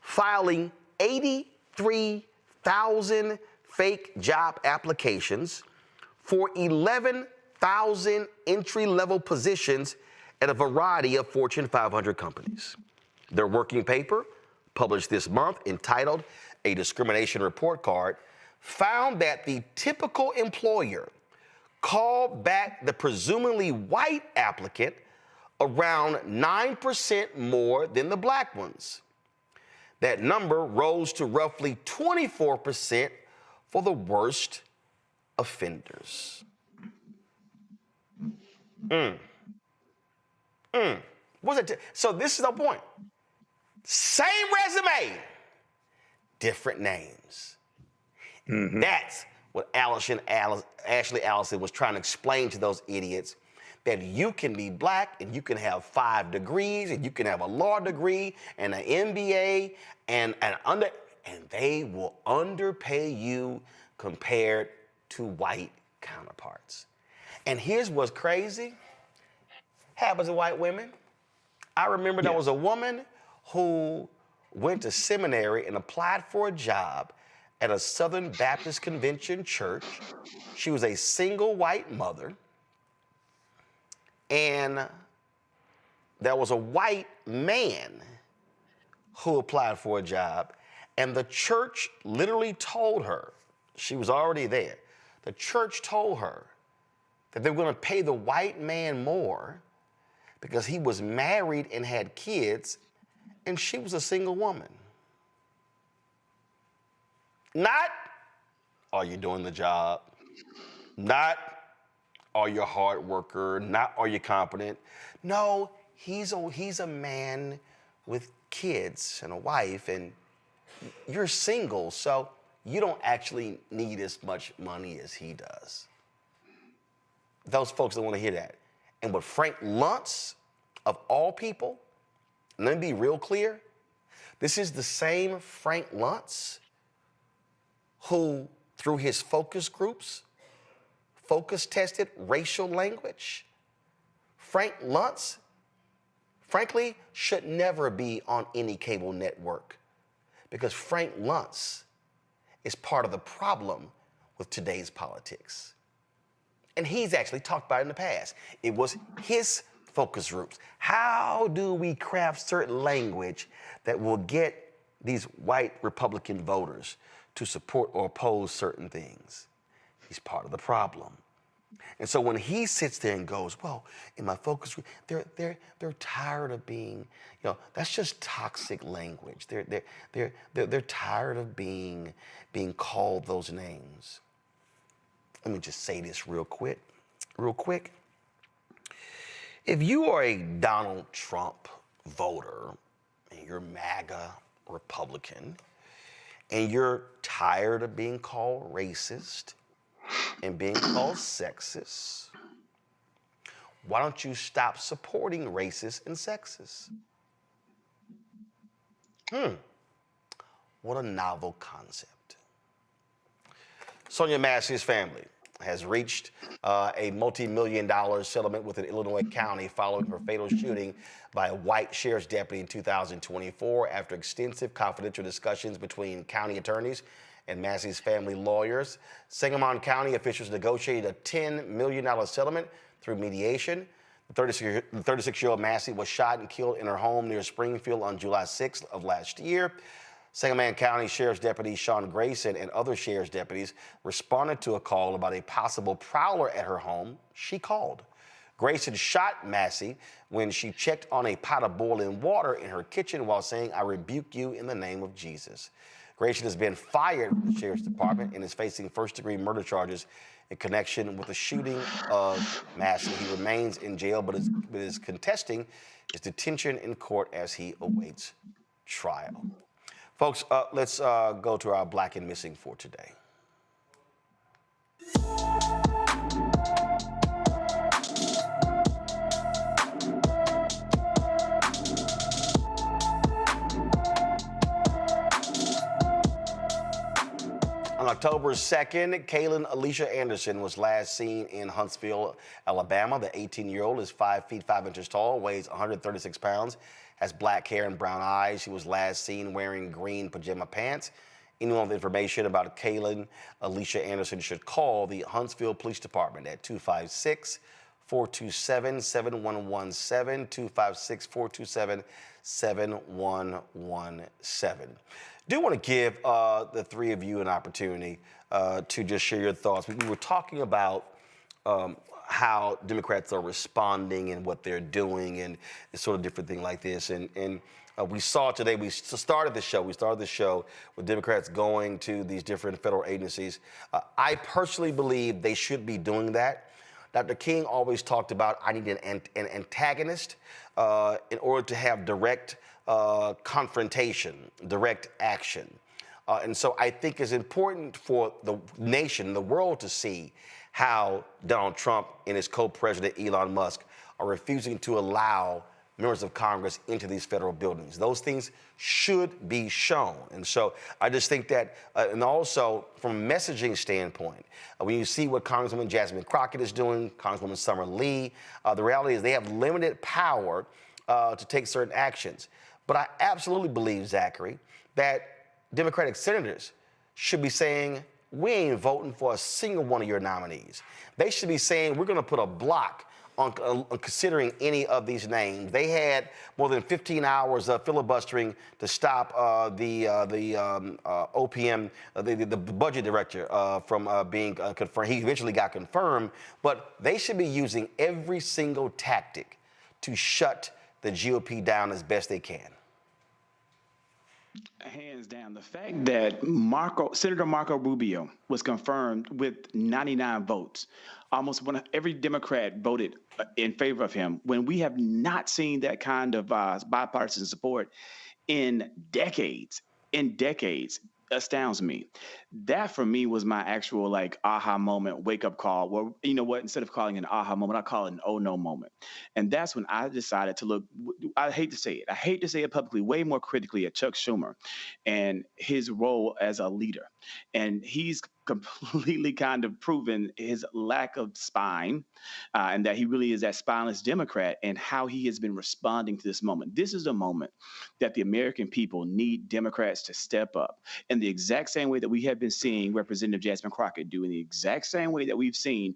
filing 83,000 fake job applications for 11,000 entry-level positions at a variety of Fortune 500 companies. Their working paper, published this month, entitled A Discrimination Report Card, found that the typical employer called back the presumably white applicant around 9% more than the black ones. That number rose to roughly 24% for the worst offenders. So this is the point. Same resume, different names. That's what Ashley Allison was trying to explain to those idiots, that you can be black and you can have 5 degrees and you can have a law degree and an MBA and they will underpay you compared to white counterparts. And here's what's crazy. Happens to white women. I remember there was a woman who went to seminary and applied for a job at a Southern Baptist Convention church. She was a single white mother. And there was a white man who applied for a job, and the church literally told her, she was already there, the church told her that they were going to pay the white man more because he was married and had kids, and she was a single woman. Not, are you doing the job? Not, are you a hard worker? Not, are you competent? No, he's a man with kids and a wife, and you're single, so you don't actually need as much money as he does. Those folks don't want to hear that. And with Frank Luntz, of all people, and let me be real clear, this is the same Frank Luntz who, through his focus groups, focus-tested racial language. Frank Luntz, frankly, should never be on any cable network because Frank Luntz is part of the problem with today's politics. And he's actually talked about it in the past. It was his focus groups. How do we craft certain language that will get these white Republican voters to support or oppose certain things? He's part of the problem. And so when he sits there and goes, well, in my focus group, they're tired of being, that's just toxic language. They're tired of being called those names. Let me just say this real quick. If you are a Donald Trump voter and you're MAGA Republican and you're tired of being called racist and being called sexist, why don't you stop supporting racists and sexists? What a novel concept. Sonia Massey's family has reached a multi-million-dollar settlement with an Illinois county following her fatal shooting by a white sheriff's deputy in 2024 after extensive confidential discussions between county attorneys and Massey's family lawyers. Sangamon County officials negotiated a $10 million settlement through mediation. The 36-year-old Massey was shot and killed in her home near Springfield on July 6th of last year. Sangamon County Sheriff's Deputy Sean Grayson and other sheriff's deputies responded to a call about a possible prowler at her home. She called. Grayson shot Massey when she checked on a pot of boiling water in her kitchen while saying, "I rebuke you in the name of Jesus." Grayson has been fired from the Sheriff's Department and is facing first-degree murder charges in connection with the shooting of Massey. He remains in jail, but is contesting his detention in court as he awaits trial. Folks, let's go to our Black and Missing for today. On October 2nd, Kaylin Alicia Anderson was last seen in Huntsville, Alabama. The 18-year-old is 5 feet 5 inches tall, weighs 136 pounds, has black hair and brown eyes. She was last seen wearing green pajama pants. Anyone with information about Kaylin Alicia Anderson should call the Huntsville Police Department at 256-427-7117, 256-427-7117. Do want to give the three of you an opportunity to just share your thoughts. We were talking about how Democrats are responding and what they're doing and sort of different thing like this. And we saw today, we started the show with Democrats going to these different federal agencies. I personally believe they should be doing that. Dr. King always talked about, I need an antagonist in order to have direct confrontation, direct action. And so I think it's important for the nation, the world, to see how Donald Trump and his co-president Elon Musk are refusing to allow members of Congress into these federal buildings. Those things should be shown. And so I just think that, and also from a messaging standpoint, when you see what Congresswoman Jasmine Crockett is doing, Congresswoman Summer Lee, the reality is they have limited power to take certain actions. But I absolutely believe, Zachary, that Democratic senators should be saying, we ain't voting for a single one of your nominees. They should be saying, we're going to put a block on considering any of these names. They had more than 15 hours of filibustering to stop the OPM, the budget director from being confirmed. He eventually got confirmed, but they should be using every single tactic to shut the GOP down as best they can. Hands down, the fact that Senator Marco Rubio was confirmed with 99 votes, almost every Democrat voted in favor of him, when we have not seen that kind of bipartisan support in decades, astounds me. That for me was my actual aha moment, wake up call, where, you know what, instead of calling it an aha moment, I call it an oh no moment. And that's when I decided to look, I hate to say it publicly, way more critically at Chuck Schumer and his role as a leader. And he's completely kind of proven his lack of spine and that he really is that spineless Democrat, and how he has been responding to this moment. This is the moment that the American people need Democrats to step up in the exact same way that we have been seeing Representative Jasmine Crockett do, in the exact same way that we've seen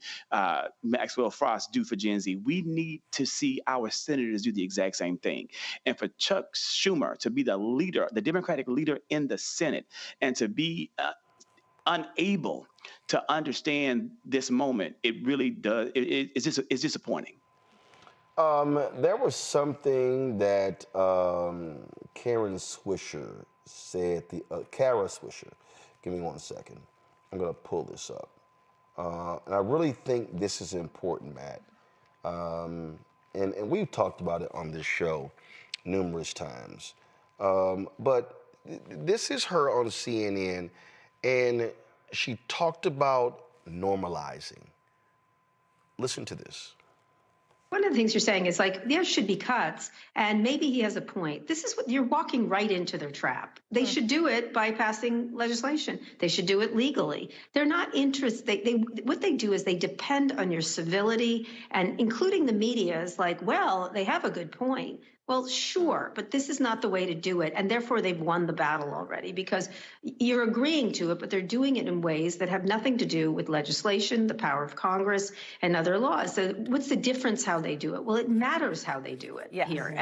Maxwell Frost do for Gen Z. We need to see our senators do the exact same thing. And for Chuck Schumer to be the leader, the Democratic leader in the Senate, and to be unable to understand this moment, it really does. It's disappointing. There was something that Karen Swisher said. Kara Swisher. Give me 1 second. I'm going to pull this up. And I really think this is important, Matt. And we've talked about it on this show numerous times. But this is her on CNN. And she talked about normalizing. Listen to this. One of the things you're saying is there should be cuts, and maybe he has a point. This is what you're walking right into their trap. They should do it by passing legislation. They should do it legally. They're not interested. What they do is they depend on your civility, and including the media is well, they have a good point. Well, sure, but this is not the way to do it. And therefore, they've won the battle already because you're agreeing to it, but they're doing it in ways that have nothing to do with legislation, the power of Congress, and other laws. So what's the difference how they do it? Well, it matters how they do it here.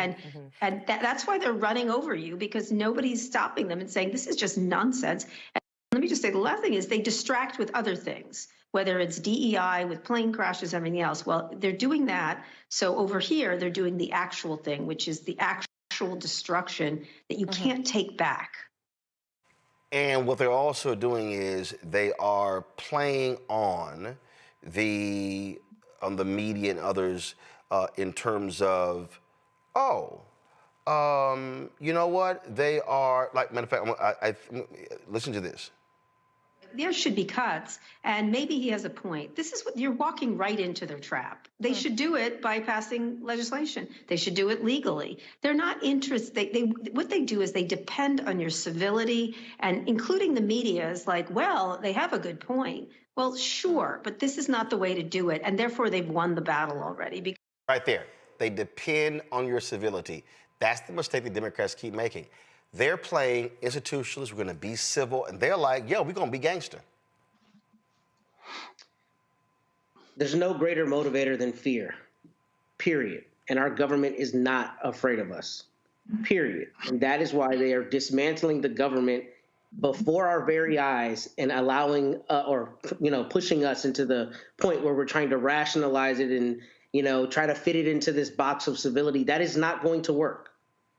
And that's why they're running over you, because nobody's stopping them and saying, this is just nonsense. And let me just say, the last thing is they distract with other things, whether it's DEI with plane crashes, everything else. Well, they're doing that. So over here, they're doing the actual thing, which is the actual destruction that you can't take back. And what they're also doing is they are playing on the media and others in terms of, you know what? They are, like, matter of fact, listen to this. There should be cuts, and maybe he has a point. This is what you're walking right into their trap. They should do it by passing legislation. They should do it legally. They're not interested. What they do is they depend on your civility, and including the media is like, well, they have a good point. Well, sure, but this is not the way to do it, and therefore they've won the battle already. Right there. They depend on your civility. That's the mistake the Democrats keep making. They're playing institutionalists. We're going to be civil. And they're like, yo, we're going to be gangster. There's no greater motivator than fear, period. And our government is not afraid of us, period. And that is why they are dismantling the government before our very eyes and allowing pushing us into the point where we're trying to rationalize it and, try to fit it into this box of civility. That is not going to work.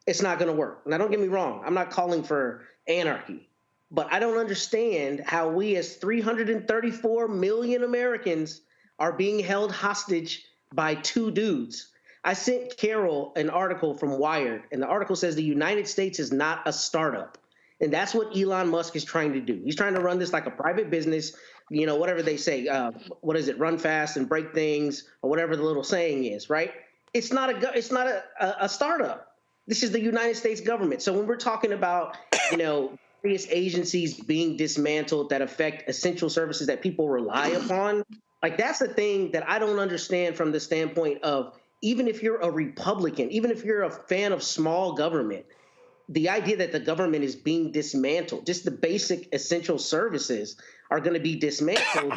It's not going to work. Now, don't get me wrong. I'm not calling for anarchy, but I don't understand how we as 334 million Americans are being held hostage by two dudes. I sent Carol an article from Wired, and the article says the United States is not a startup. And that's what Elon Musk is trying to do. He's trying to run this like a private business, whatever they say, what is it, run fast and break things, or whatever the little saying is, right? It's not a startup. This is the United States government. So when we're talking about, various agencies being dismantled that affect essential services that people rely upon, like that's the thing that I don't understand from the standpoint of, even if you're a Republican, even if you're a fan of small government, the idea that the government is being dismantled, just the basic essential services are going to be dismantled,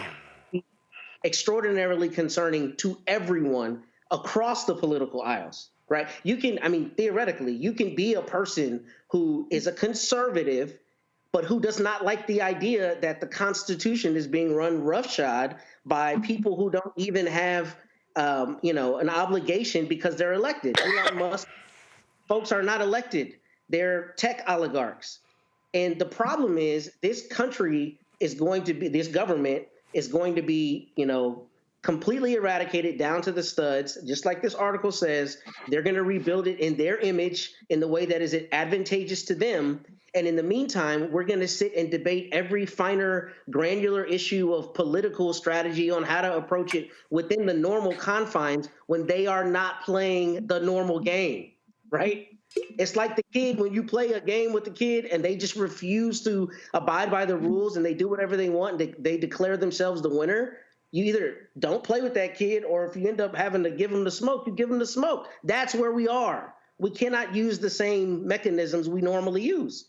extraordinarily concerning to everyone across the political aisles. Right? Theoretically, you can be a person who is a conservative, but who does not like the idea that the Constitution is being run roughshod by people who don't even have, an obligation because they're elected. Elon Musk folks are not elected. They're tech oligarchs. And the problem is this government is going to be, completely eradicated down to the studs, just like this article says. They're going to rebuild it in their image in the way that is advantageous to them. And in the meantime, we're going to sit and debate every finer, granular issue of political strategy on how to approach it within the normal confines when they are not playing the normal game, right? It's like the kid, when you play a game with the kid and they just refuse to abide by the rules and they do whatever they want and they declare themselves the winner. You either don't play with that kid, or if you end up having to give them the smoke, you give them the smoke. That's where we are. We cannot use the same mechanisms we normally use.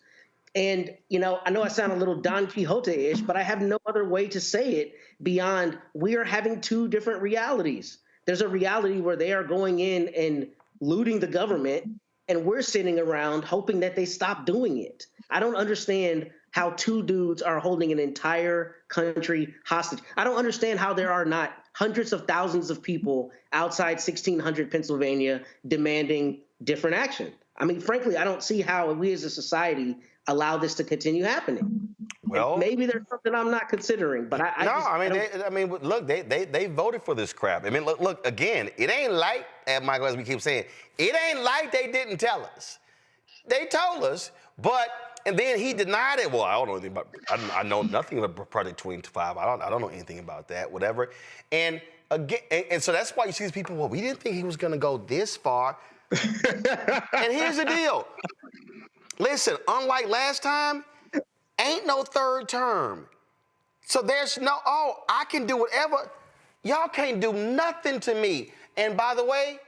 And, I know I sound a little Don Quixote-ish, but I have no other way to say it beyond we are having two different realities. There's a reality where they are going in and looting the government, and we're sitting around hoping that they stop doing it. I don't understand how two dudes are holding an entire country hostage. I don't understand how there are not hundreds of thousands of people outside 1600 Pennsylvania demanding different action. Frankly, I don't see how we as a society allow this to continue happening. Well, and maybe there's something I'm not considering, but look, they voted for this crap. Look, again, it ain't like, Michael, as we keep saying, it ain't like they didn't tell us. They told us, and then he denied it. Well, I don't know anything about. I know nothing about Project 25. I don't know anything about that. Whatever. And again, and so that's why you see these people. Well, we didn't think he was going to go this far. And here's the deal. Listen, unlike last time, ain't no third term. So there's no. I can do whatever. Y'all can't do nothing to me. And by the way,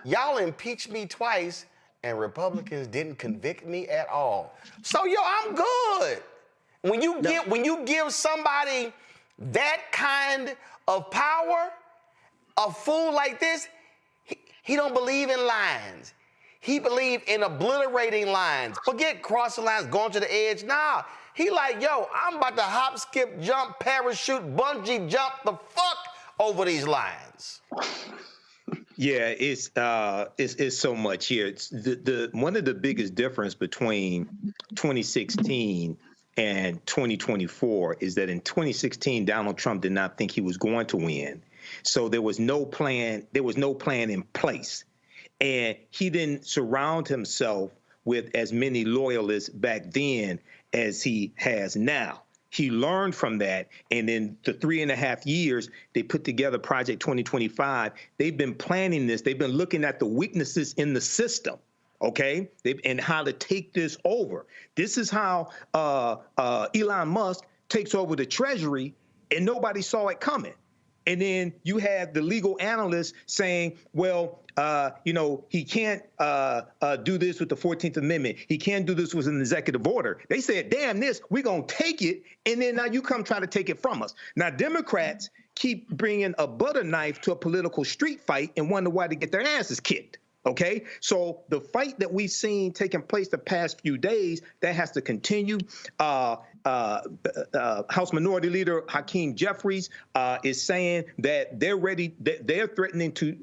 y'all impeached me twice. and Republicans didn't convict me at all. So, yo, I'm good. When you give somebody that kind of power, a fool like this, he don't believe in lines. He believe in obliterating lines. Forget crossing lines, going to the edge. Nah, he like, yo, I'm about to hop, skip, jump, parachute, bungee jump the fuck over these lines. Yeah, it's so much here. It's the one of the biggest difference between 2016 and 2024 is that in 2016, Donald Trump did not think he was going to win. So there was no plan. There was no plan in place. And he didn't surround himself with as many loyalists back then as he has now. He learned from that. And in the 3.5 years, they put together Project 2025. They've been planning this. They've been looking at the weaknesses in the system, okay, and how to take this over. This is how Elon Musk takes over the Treasury, and nobody saw it coming. And then you have the legal analysts saying, well, he can't do this with the 14th Amendment. He can't do this with an executive order. They said, damn this, we're going to take it. And then now you come try to take it from us. Now, Democrats keep bringing a butter knife to a political street fight and wonder why they get their asses kicked. OK, so the fight that we've seen taking place the past few days, that has to continue. House Minority Leader Hakeem Jeffries is saying that they're ready. They're threatening to.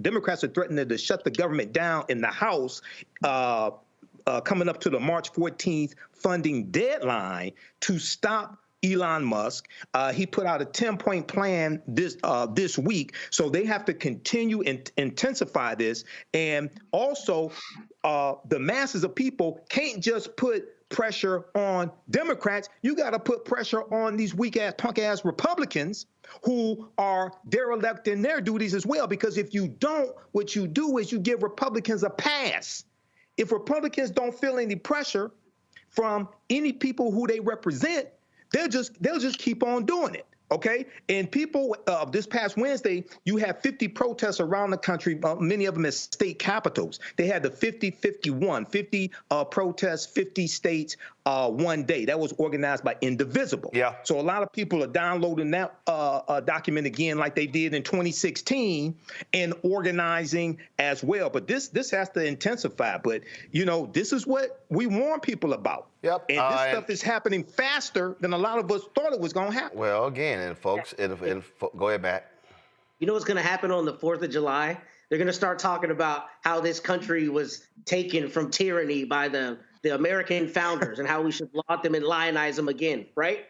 Democrats are threatening to shut the government down in the House, coming up to the March 14th funding deadline to stop Elon Musk. He put out a 10-point plan this week. So they have to continue and intensify this. And also, the masses of people can't just put pressure on Democrats. You got to put pressure on these weak-ass, punk-ass Republicans who are derelict in their duties as well. Because if you don't, what you do is you give Republicans a pass. If Republicans don't feel any pressure from any people who they represent, they'll just keep on doing it, okay? And people, this past Wednesday, you had 50 protests around the country, many of them at state capitals. They had the 50-51, 50 protests, 50 states, one day. That was organized by Indivisible. Yeah. So a lot of people are downloading that document again like they did in 2016 and organizing as well. But this has to intensify. But, this is what we warn people about. Yep. And this stuff is happening faster than a lot of us thought it was going to happen. Well, again, and folks, go ahead, Matt. You know what's going to happen on the 4th of July? They're going to start talking about how this country was taken from tyranny by the American founders and how we should laud them and lionize them again, right?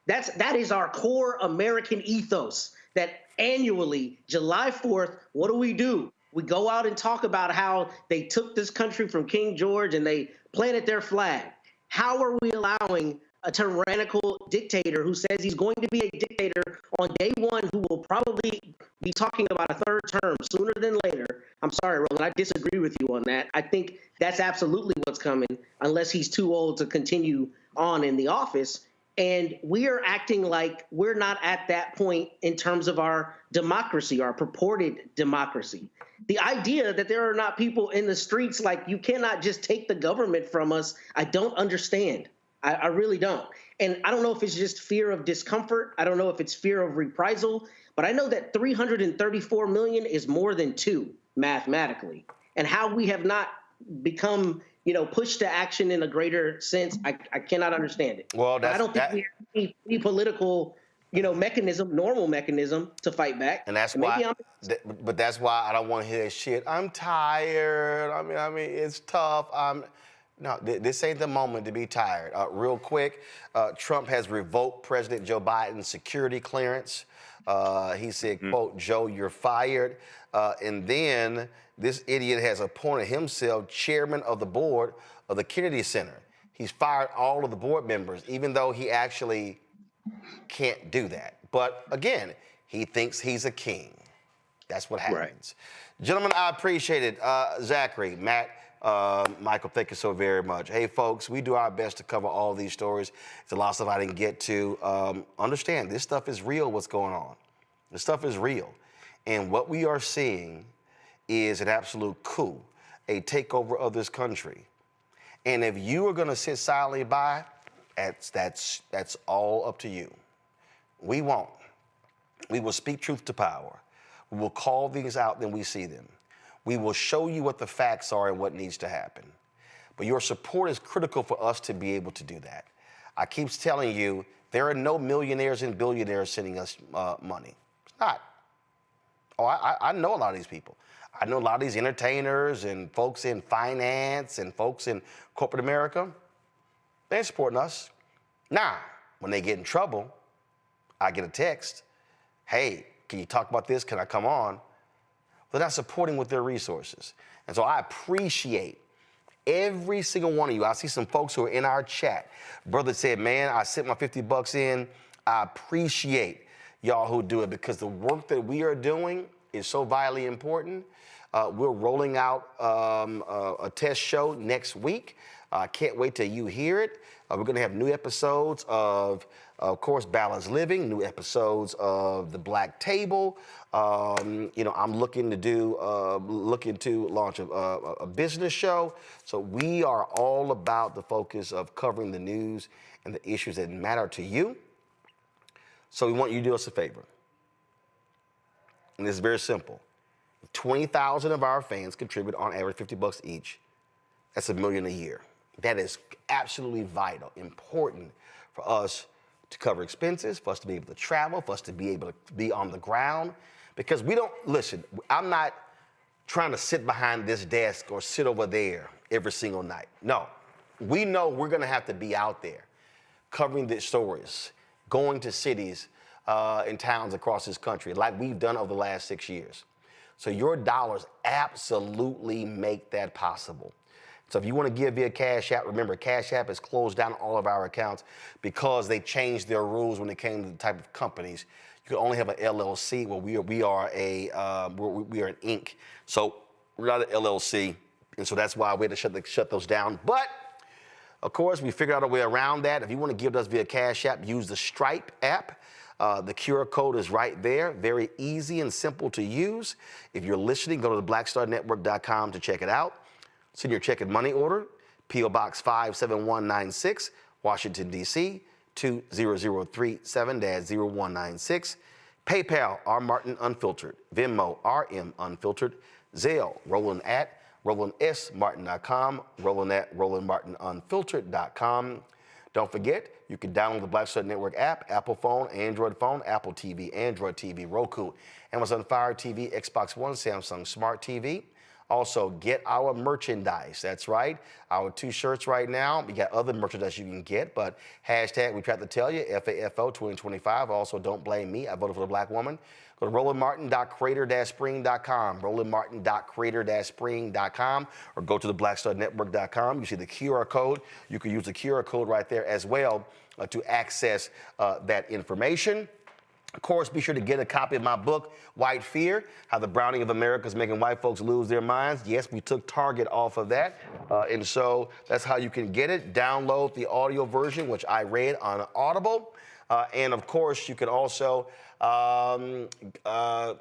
That is our core American ethos, that annually, July 4th, what do? We go out and talk about how they took this country from King George and they planted their flag. How are we allowing a tyrannical dictator who says he's going to be a dictator on day one, who will probably be talking about a third term sooner than later? I'm sorry, Roland, I disagree with you on that. I think that's absolutely what's coming, unless he's too old to continue on in the office. And we are acting like we're not at that point in terms of our democracy, our purported democracy. The idea that there are not people in the streets, like, you cannot just take the government from us, I don't understand. I really don't. And I don't know if it's just fear of discomfort. I don't know if it's fear of reprisal. But I know that 334 million is more than 2 mathematically. And how we have not become, pushed to action in a greater sense, I cannot understand it. Well, I don't think we have any political, normal mechanism to fight back. And that's why. But that's why I don't want to hear that shit. I'm tired. I mean, it's tough. No, this ain't the moment to be tired. Real quick, Trump has revoked President Joe Biden's security clearance. He said, quote, Joe, you're fired. And then this idiot has appointed himself chairman of the board of the Kennedy Center. He's fired all of the board members, even though he actually can't do that. But again, he thinks he's a king. That's what happens. Right. Gentlemen, I appreciate it. Zachary, Matt, Michael, thank you so very much. Hey, folks, we do our best to cover all these stories. There's a lot of stuff I didn't get to. Understand, this stuff is real, what's going on. This stuff is real. And what we are seeing is an absolute coup. a takeover of this country. And if you are going to sit silently by, that's all up to you. We won't. We will speak truth to power. We will call things out when we see them. We will show you what the facts are and what needs to happen. But your support is critical for us to be able to do that. I keep telling you, there are no millionaires and billionaires sending us money. It's not. Oh, I know a lot of these people. I know a lot of these entertainers and folks in finance and folks in corporate America. They ain't supporting us. Now, when they get in trouble, I get a text. Hey, can you talk about this? Can I come on? They're not supporting with their resources. And so I appreciate every single one of you. I see some folks who are in our chat. Brother said, man, I sent my $50 in. I appreciate y'all who do it because the work that we are doing is so vitally important. We're rolling out a test show next week. I can't wait till you hear it. We're going to have new episodes of course, Balanced Living, new episodes of The Black Table. I'm looking to launch a business show. So we are all about the focus of covering the news and the issues that matter to you. So we want you to do us a favor. And it's very simple. 20,000 of our fans contribute on average $50 each. That's $1 million a year. That is absolutely vital, important for us to cover expenses, for us to be able to travel, for us to be able to be on the ground. Because listen, I'm not trying to sit behind this desk or sit over there every single night. No, we know we're gonna have to be out there covering the stories, going to cities and towns across this country like we've done over the last 6 years. So your dollars absolutely make that possible. So if you want to give via Cash App, remember Cash App has closed down all of our accounts because they changed their rules when it came to the type of companies. You can only have an LLC. Well, we are an Inc. So we're not an LLC, and so that's why we had to shut those down. But of course, we figured out a way around that. If you want to give us via Cash App, use the Stripe app. The QR code is right there. Very easy and simple to use. If you're listening, go to theblackstarnetwork.com to check it out. Send your check and money order, P.O. Box 57196, Washington, D.C., 20037-0196. PayPal, R. Martin Unfiltered. Venmo, RM Unfiltered. Zelle, Roland at RolandSMartin.com. Roland at RolandMartinUnfiltered.com. Don't forget, you can download the Black Star Network app, Apple phone, Android phone, Apple TV, Android TV, Roku, Amazon Fire TV, Xbox One, Samsung Smart TV. Also, get our merchandise. That's right. Our 2 shirts right now. We got other merchandise you can get, but hashtag, we tried to tell you, FAFO 2025. Also, don't blame me. I voted for the black woman. Go to RolandMartin.creator-spring.com, RolandMartin.creator-spring.com, or go to theblackstarnetwork.com. You see the QR code. You can use the QR code right there as well to access that information. Of course, be sure to get a copy of my book, White Fear, How the Browning of America is Making White Folks Lose Their Minds. Yes, we took Target off of that. And so that's how you can get it. Download the audio version, which I read on Audible. And of course, you can also, what am I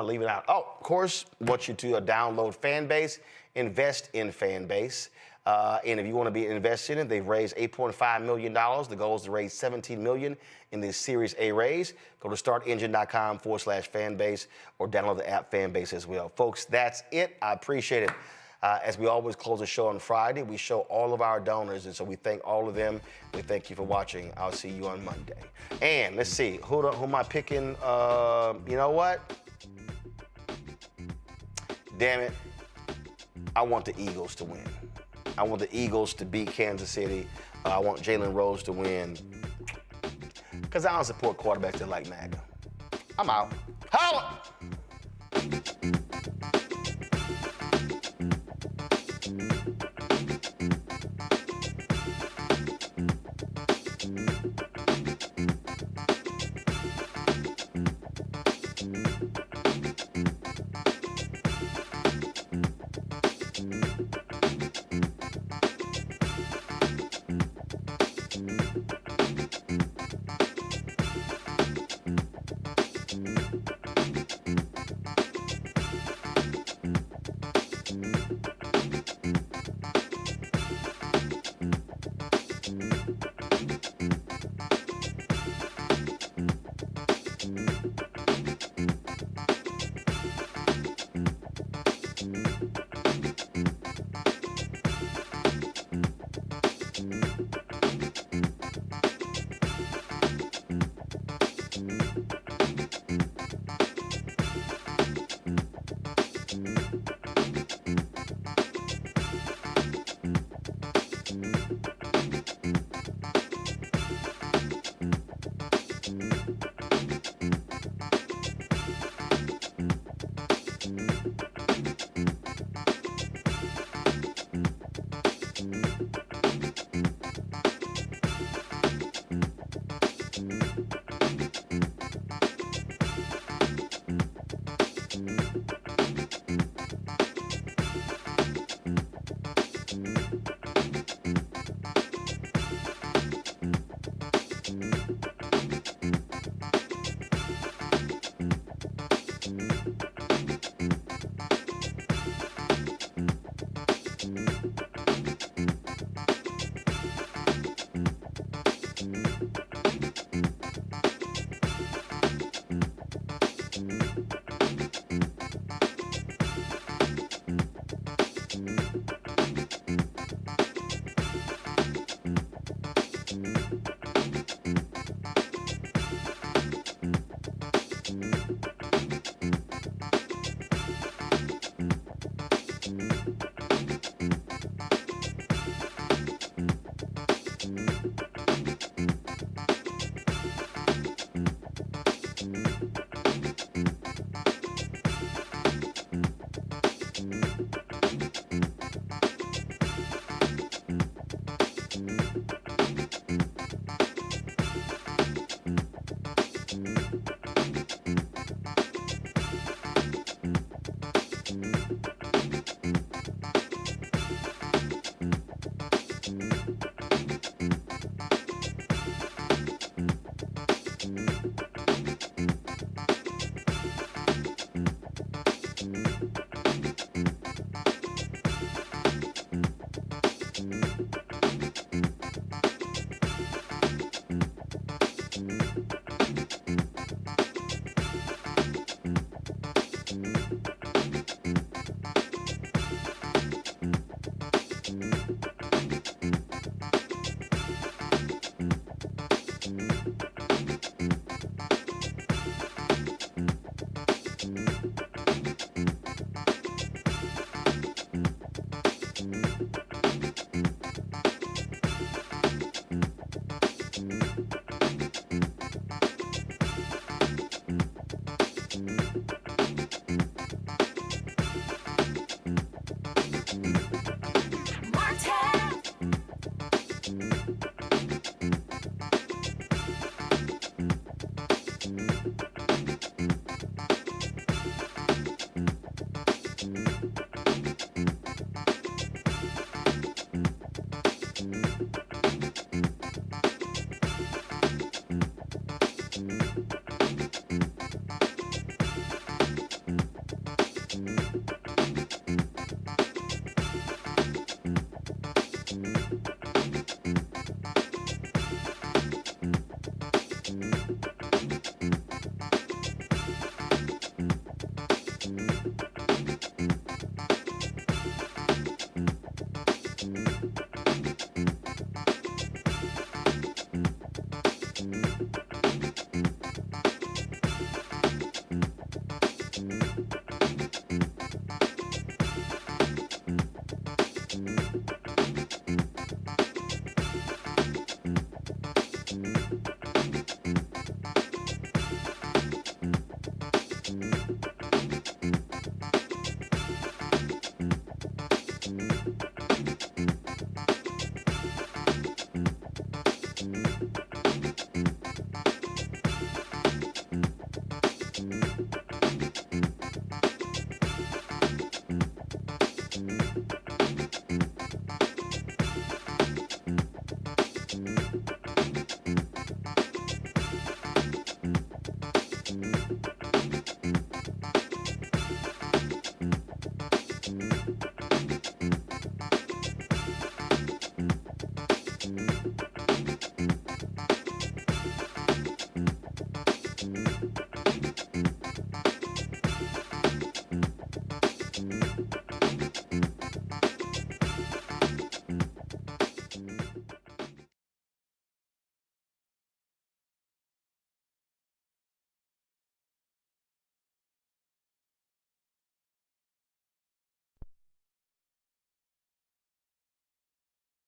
leaving out? Oh, of course, want you to download Fanbase, invest in Fanbase. And if you want to be invested in it, they've raised $8.5 million. The goal is to raise $17 million in this Series A raise. Go to startengine.com/fanbase or download the app Fanbase as well. Folks, that's it. I appreciate it. As we always close the show on Friday, we show all of our donors, and so we thank all of them. We thank you for watching. I'll see you on Monday. And let's see, who am I picking? You know what? Damn it. I want the Eagles to win. I want the Eagles to beat Kansas City. I want Jalen Rose to win. Because I don't support quarterbacks that like MAGA. I'm out. Holla!